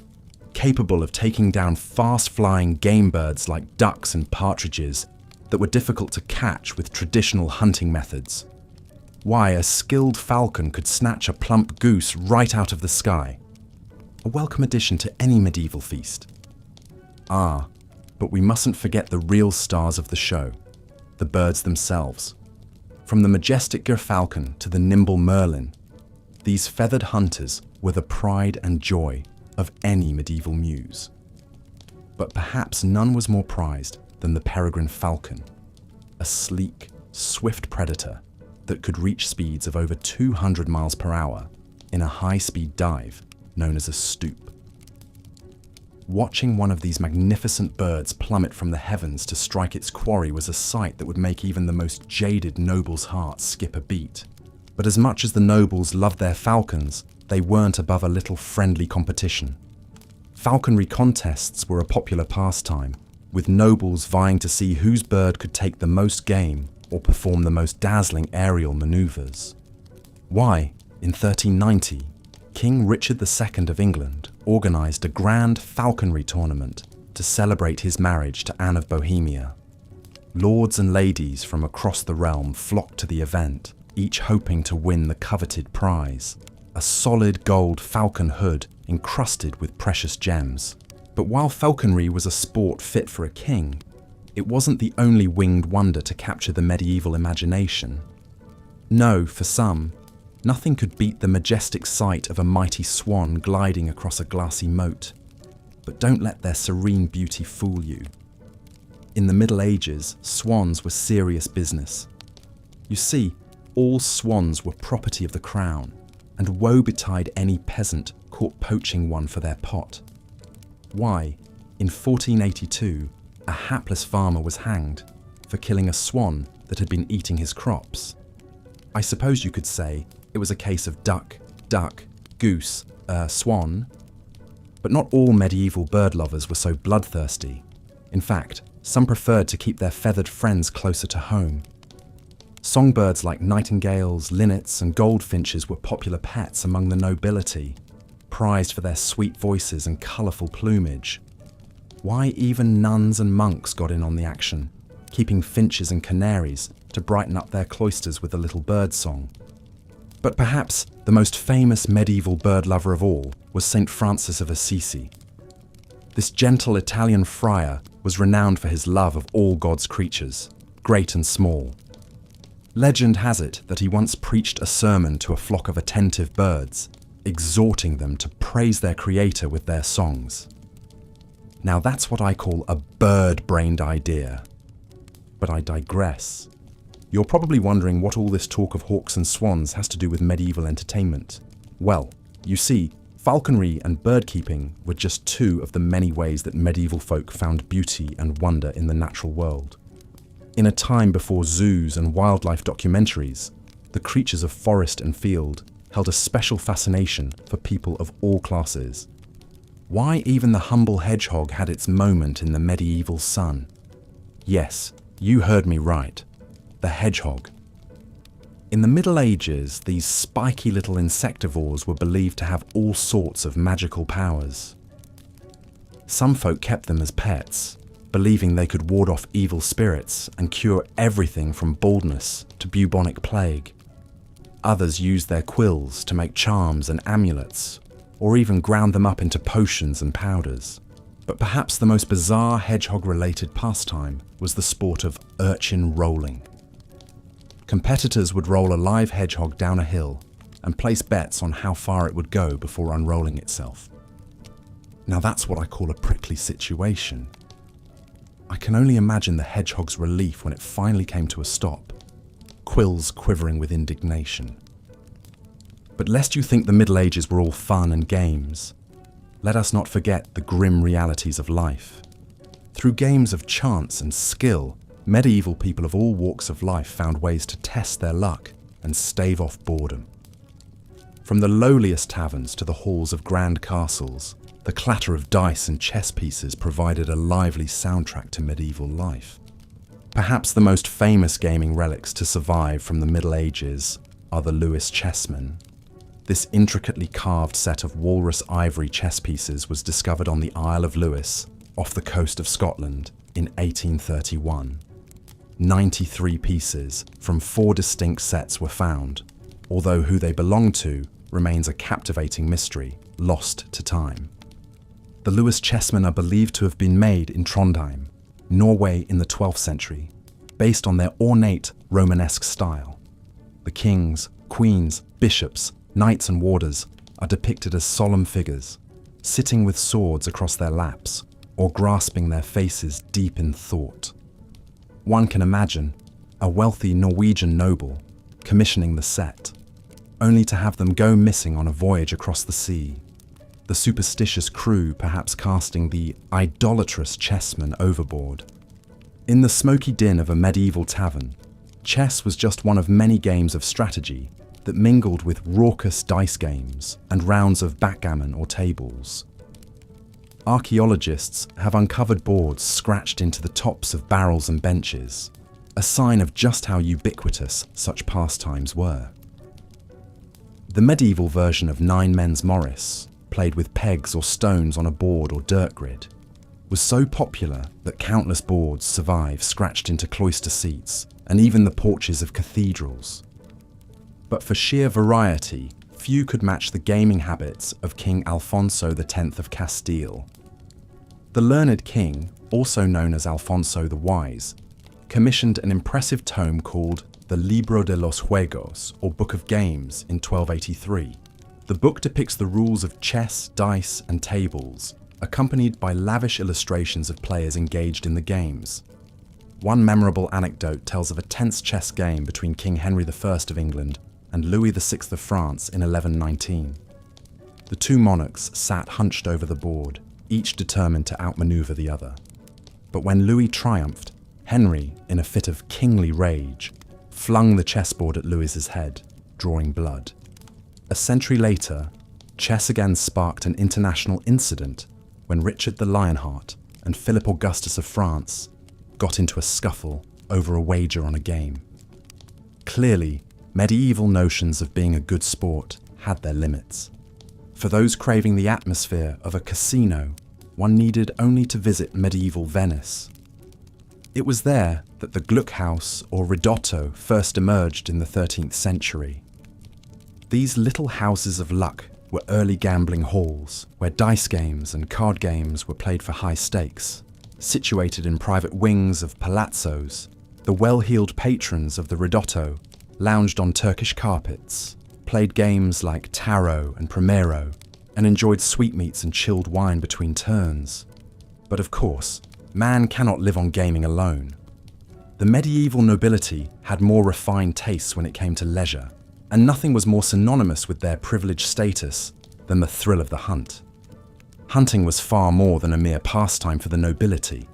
capable of taking down fast-flying game birds like ducks and partridges that were difficult to catch with traditional hunting methods. Why, a skilled falcon could snatch a plump goose right out of the sky. A welcome addition to any medieval feast. Ah, but we mustn't forget the real stars of the show, the birds themselves. From the majestic gerfalcon to the nimble merlin, these feathered hunters were the pride and joy of any medieval muse. But perhaps none was more prized than the peregrine falcon, a sleek, swift predator that could reach speeds of over 200 miles per hour in a high-speed dive known as a stoop. Watching one of these magnificent birds plummet from the heavens to strike its quarry was a sight that would make even the most jaded noble's heart skip a beat. But as much as the nobles loved their falcons, they weren't above a little friendly competition. Falconry contests were a popular pastime, with nobles vying to see whose bird could take the most game or perform the most dazzling aerial maneuvers. Why, in 1390, King Richard II of England organised a grand falconry tournament to celebrate his marriage to Anne of Bohemia. Lords and ladies from across the realm flocked to the event, each hoping to win the coveted prize, a solid gold falcon hood encrusted with precious gems. But while falconry was a sport fit for a king, it wasn't the only winged wonder to capture the medieval imagination. No, for some, nothing could beat the majestic sight of a mighty swan gliding across a glassy moat. But don't let their serene beauty fool you. In the Middle Ages, swans were serious business. You see, all swans were property of the crown, and woe betide any peasant caught poaching one for their pot. Why, in 1482, a hapless farmer was hanged for killing a swan that had been eating his crops. I suppose you could say it was a case of duck, goose, swan. But not all medieval bird lovers were so bloodthirsty. In fact, some preferred to keep their feathered friends closer to home. Songbirds like nightingales, linnets, and goldfinches were popular pets among the nobility, prized for their sweet voices and colourful plumage. Why, even nuns and monks got in on the action, keeping finches and canaries to brighten up their cloisters with a little bird song. But perhaps the most famous medieval bird lover of all was St. Francis of Assisi. This gentle Italian friar was renowned for his love of all God's creatures, great and small. Legend has it that he once preached a sermon to a flock of attentive birds, exhorting them to praise their creator with their songs. Now that's what I call a bird-brained idea. But I digress. You're probably wondering what all this talk of hawks and swans has to do with medieval entertainment. Well, you see, falconry and bird-keeping were just two of the many ways that medieval folk found beauty and wonder in the natural world. In a time before zoos and wildlife documentaries, the creatures of forest and field held a special fascination for people of all classes. Why, even the humble hedgehog had its moment in the medieval sun. Yes, you heard me right. The hedgehog. In the Middle Ages, these spiky little insectivores were believed to have all sorts of magical powers. Some folk kept them as pets, believing they could ward off evil spirits and cure everything from baldness to bubonic plague. Others used their quills to make charms and amulets, or even ground them up into potions and powders. But perhaps the most bizarre hedgehog-related pastime was the sport of urchin rolling. Competitors would roll a live hedgehog down a hill and place bets on how far it would go before unrolling itself. Now that's what I call a prickly situation. I can only imagine the hedgehog's relief when it finally came to a stop, quills quivering with indignation. But lest you think the Middle Ages were all fun and games, let us not forget the grim realities of life. Through games of chance and skill, medieval people of all walks of life found ways to test their luck and stave off boredom. From the lowliest taverns to the halls of grand castles, the clatter of dice and chess pieces provided a lively soundtrack to medieval life. Perhaps the most famous gaming relics to survive from the Middle Ages are the Lewis chessmen. This intricately carved set of walrus ivory chess pieces was discovered on the Isle of Lewis, off the coast of Scotland, in 1831. 93 pieces from 4 distinct sets were found, although who they belonged to remains a captivating mystery, lost to time. The Lewis chessmen are believed to have been made in Trondheim, Norway in the 12th century, based on their ornate Romanesque style. The kings, queens, bishops, knights and warders are depicted as solemn figures, sitting with swords across their laps or grasping their faces deep in thought. One can imagine a wealthy Norwegian noble commissioning the set, only to have them go missing on a voyage across the sea. The superstitious crew perhaps casting the idolatrous chessmen overboard. In the smoky din of a medieval tavern, chess was just one of many games of strategy that mingled with raucous dice games and rounds of backgammon or tables. Archaeologists have uncovered boards scratched into the tops of barrels and benches, a sign of just how ubiquitous such pastimes were. The medieval version of Nine Men's Morris, played with pegs or stones on a board or dirt grid, was so popular that countless boards survive scratched into cloister seats and even the porches of cathedrals. But for sheer variety, few could match the gaming habits of King Alfonso X of Castile. The learned king, also known as Alfonso the Wise, commissioned an impressive tome called the Libro de los Juegos, or Book of Games, in 1283. The book depicts the rules of chess, dice, and tables, accompanied by lavish illustrations of players engaged in the games. One memorable anecdote tells of a tense chess game between King Henry I of England and Louis VI of France in 1119. The two monarchs sat hunched over the board, each determined to outmaneuver the other. But when Louis triumphed, Henry, in a fit of kingly rage, flung the chessboard at Louis's head, drawing blood. A century later, chess again sparked an international incident when Richard the Lionheart and Philip Augustus of France got into a scuffle over a wager on a game. Clearly, medieval notions of being a good sport had their limits. For those craving the atmosphere of a casino, one needed only to visit medieval Venice. It was there that the Glückhaus or ridotto first emerged in the 13th century. These little houses of luck were early gambling halls where dice games and card games were played for high stakes. Situated in private wings of palazzos, the well-heeled patrons of the ridotto lounged on Turkish carpets, played games like tarot and primero, and enjoyed sweetmeats and chilled wine between turns. But of course, man cannot live on gaming alone. The medieval nobility had more refined tastes when it came to leisure, and nothing was more synonymous with their privileged status than the thrill of the hunt. Hunting was far more than a mere pastime for the nobility.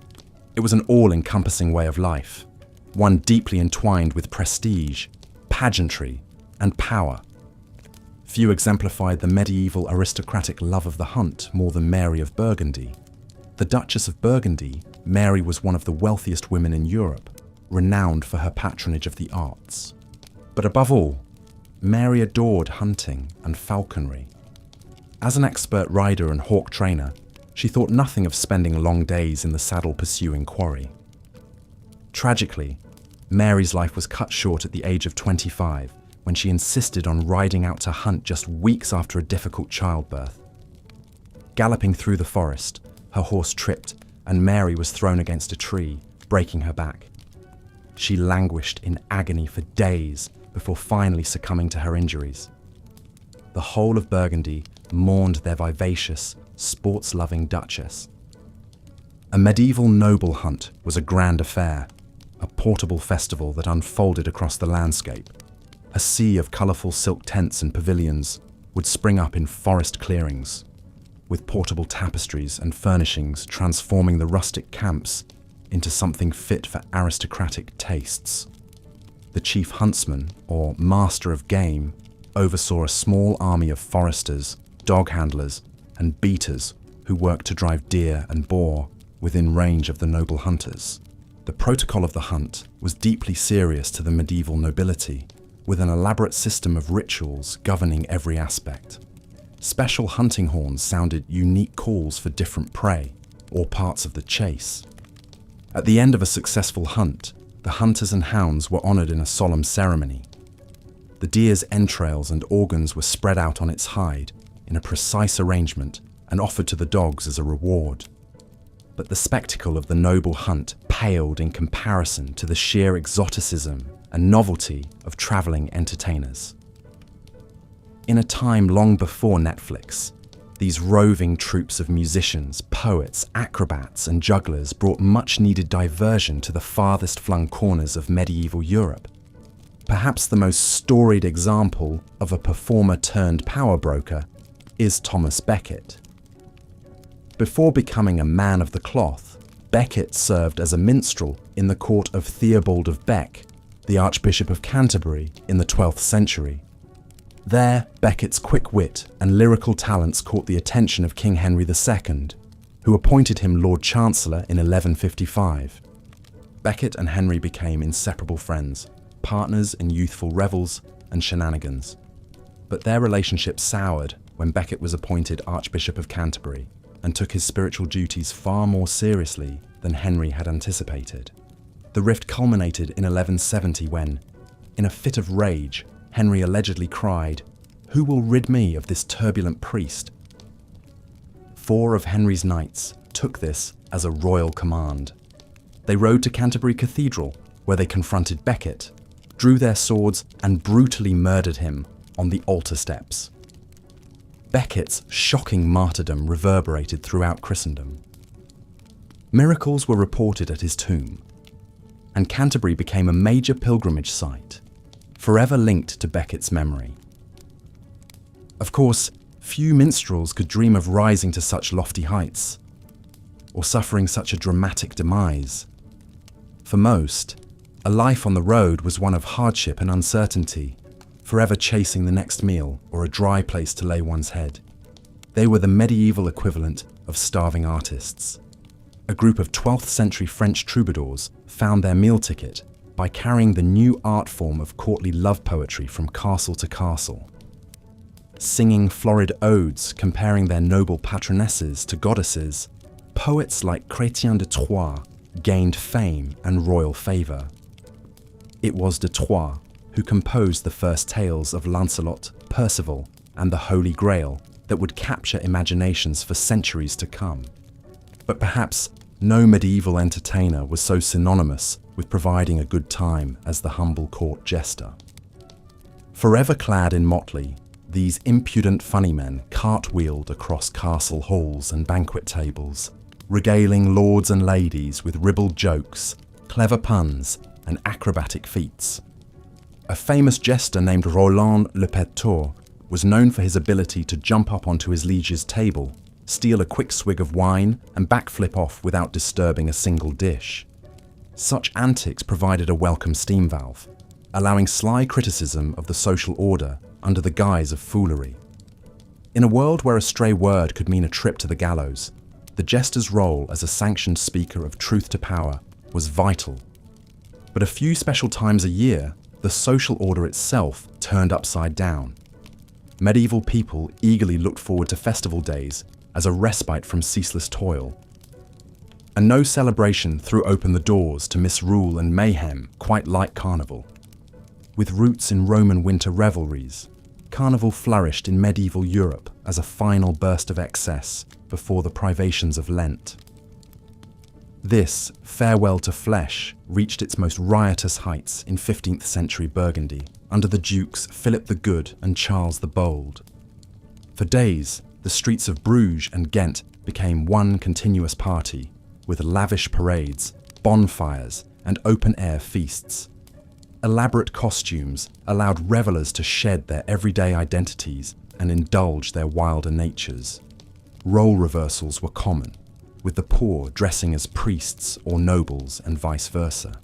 It was an all-encompassing way of life, one deeply entwined with prestige, pageantry, and power. Few exemplified the medieval aristocratic love of the hunt more than Mary of Burgundy. The Duchess of Burgundy, Mary was one of the wealthiest women in Europe, renowned for her patronage of the arts. But above all, Mary adored hunting and falconry. As an expert rider and hawk trainer, she thought nothing of spending long days in the saddle pursuing quarry. Tragically, Mary's life was cut short at the age of 25 when she insisted on riding out to hunt just weeks after a difficult childbirth. Galloping through the forest, her horse tripped and Mary was thrown against a tree, breaking her back. She languished in agony for days before finally succumbing to her injuries. The whole of Burgundy mourned their vivacious, sports-loving duchess. A medieval noble hunt was a grand affair, a portable festival that unfolded across the landscape. A sea of colourful silk tents and pavilions would spring up in forest clearings, with portable tapestries and furnishings transforming the rustic camps into something fit for aristocratic tastes. The chief huntsman, or master of game, oversaw a small army of foresters, dog handlers, and beaters who worked to drive deer and boar within range of the noble hunters. The protocol of the hunt was deeply serious to the medieval nobility, with an elaborate system of rituals governing every aspect. Special hunting horns sounded unique calls for different prey or parts of the chase. At the end of a successful hunt, the hunters and hounds were honoured in a solemn ceremony. The deer's entrails and organs were spread out on its hide in a precise arrangement and offered to the dogs as a reward. But the spectacle of the noble hunt paled in comparison to the sheer exoticism and novelty of travelling entertainers. In a time long before Netflix, these roving troops of musicians, poets, acrobats, and jugglers brought much-needed diversion to the farthest-flung corners of medieval Europe. Perhaps the most storied example of a performer-turned-power broker is Thomas Becket. Before becoming a man of the cloth, Becket served as a minstrel in the court of Theobald of Bec, the Archbishop of Canterbury, in the 12th century. There, Becket's quick wit and lyrical talents caught the attention of King Henry II, who appointed him Lord Chancellor in 1155. Becket and Henry became inseparable friends, partners in youthful revels and shenanigans. But their relationship soured when Becket was appointed Archbishop of Canterbury and took his spiritual duties far more seriously than Henry had anticipated. The rift culminated in 1170 when, in a fit of rage, Henry allegedly cried, "Who will rid me of this turbulent priest?" 4 of Henry's knights took this as a royal command. They rode to Canterbury Cathedral, where they confronted Becket, drew their swords and brutally murdered him on the altar steps. Becket's shocking martyrdom reverberated throughout Christendom. Miracles were reported at his tomb, and Canterbury became a major pilgrimage site, forever linked to Becket's memory. Of course, few minstrels could dream of rising to such lofty heights, or suffering such a dramatic demise. For most, a life on the road was one of hardship and uncertainty, forever chasing the next meal or a dry place to lay one's head. They were the medieval equivalent of starving artists. A group of 12th century French troubadours found their meal ticket by carrying the new art form of courtly love poetry from castle to castle. Singing florid odes comparing their noble patronesses to goddesses, poets like Chrétien de Troyes gained fame and royal favour. It was de Troyes who composed the first tales of Lancelot, Percival, and the Holy Grail that would capture imaginations for centuries to come. But perhaps no medieval entertainer was so synonymous with providing a good time as the humble court jester. Forever clad in motley, these impudent funny men cartwheeled across castle halls and banquet tables, regaling lords and ladies with ribald jokes, clever puns, and acrobatic feats. A famous jester named Roland le Péteur was known for his ability to jump up onto his liege's table, steal a quick swig of wine, and backflip off without disturbing a single dish. Such antics provided a welcome steam valve, allowing sly criticism of the social order under the guise of foolery. In a world where a stray word could mean a trip to the gallows, the jester's role as a sanctioned speaker of truth to power was vital. But a few special times a year, the social order itself turned upside down. Medieval people eagerly looked forward to festival days as a respite from ceaseless toil. And no celebration threw open the doors to misrule and mayhem quite like Carnival. With roots in Roman winter revelries, Carnival flourished in medieval Europe as a final burst of excess before the privations of Lent. This farewell to flesh reached its most riotous heights in 15th century Burgundy under the Dukes Philip the Good and Charles the Bold. For days, the streets of Bruges and Ghent became one continuous party, with lavish parades, bonfires, and open-air feasts. Elaborate costumes allowed revelers to shed their everyday identities and indulge their wilder natures. Role reversals were common, with the poor dressing as priests or nobles and vice versa.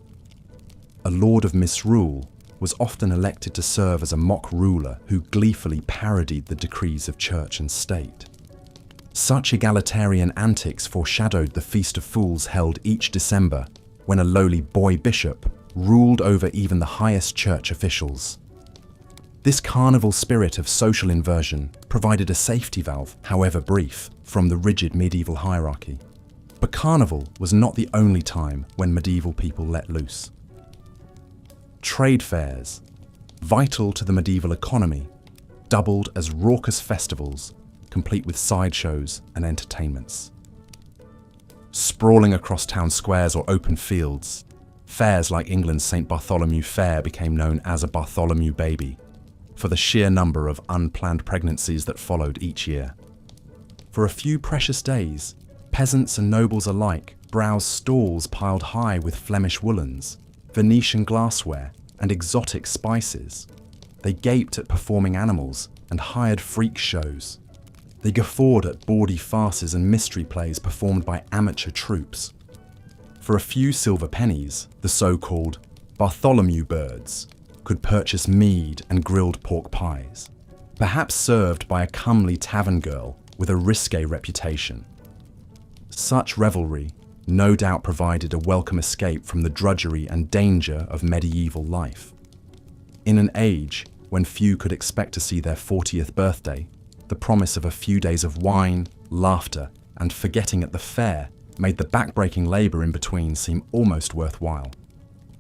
A lord of misrule was often elected to serve as a mock ruler who gleefully parodied the decrees of church and state. Such egalitarian antics foreshadowed the Feast of Fools held each December, when a lowly boy bishop ruled over even the highest church officials. This carnival spirit of social inversion provided a safety valve, however brief, from the rigid medieval hierarchy. But carnival was not the only time when medieval people let loose. Trade fairs, vital to the medieval economy, doubled as raucous festivals, complete with sideshows and entertainments. Sprawling across town squares or open fields, fairs like England's St. Bartholomew Fair became known as a Bartholomew baby, for the sheer number of unplanned pregnancies that followed each year. For a few precious days, peasants and nobles alike browsed stalls piled high with Flemish woolens, Venetian glassware, and exotic spices. They gaped at performing animals and hired freak shows. They guffawed at bawdy farces and mystery plays performed by amateur troupes. For a few silver pennies, the so-called Bartholomew birds could purchase mead and grilled pork pies, perhaps served by a comely tavern girl with a risque reputation. Such revelry no doubt provided a welcome escape from the drudgery and danger of medieval life. In an age when few could expect to see their 40th birthday, the promise of a few days of wine, laughter, and forgetting at the fair made the backbreaking labour in between seem almost worthwhile.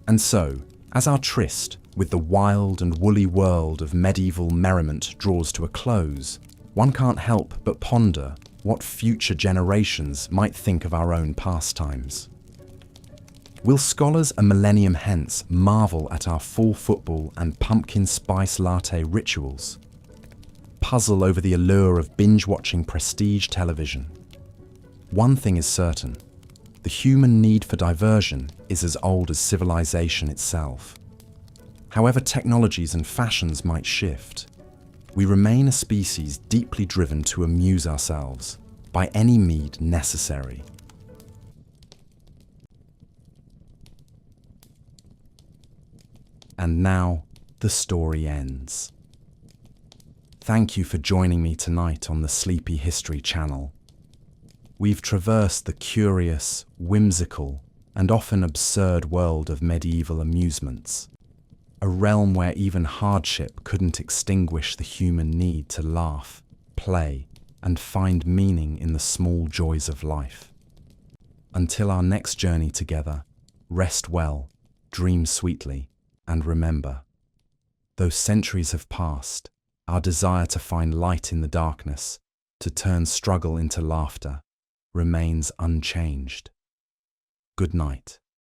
And so, as our tryst with the wild and woolly world of medieval merriment draws to a close, one can't help but ponder what future generations might think of our own pastimes. Will scholars a millennium hence marvel at our full football and pumpkin spice latte rituals? Puzzle over the allure of binge-watching prestige television? One thing is certain: the human need for diversion is as old as civilization itself. However technologies and fashions might shift, we remain a species deeply driven to amuse ourselves by any means necessary. And now the story ends. Thank you for joining me tonight on the Sleepy History channel. We've traversed the curious, whimsical, and often absurd world of medieval amusements, a realm where even hardship couldn't extinguish the human need to laugh, play, and find meaning in the small joys of life. Until our next journey together, rest well, dream sweetly, and remember, though centuries have passed, our desire to find light in the darkness, to turn struggle into laughter, remains unchanged. Good night.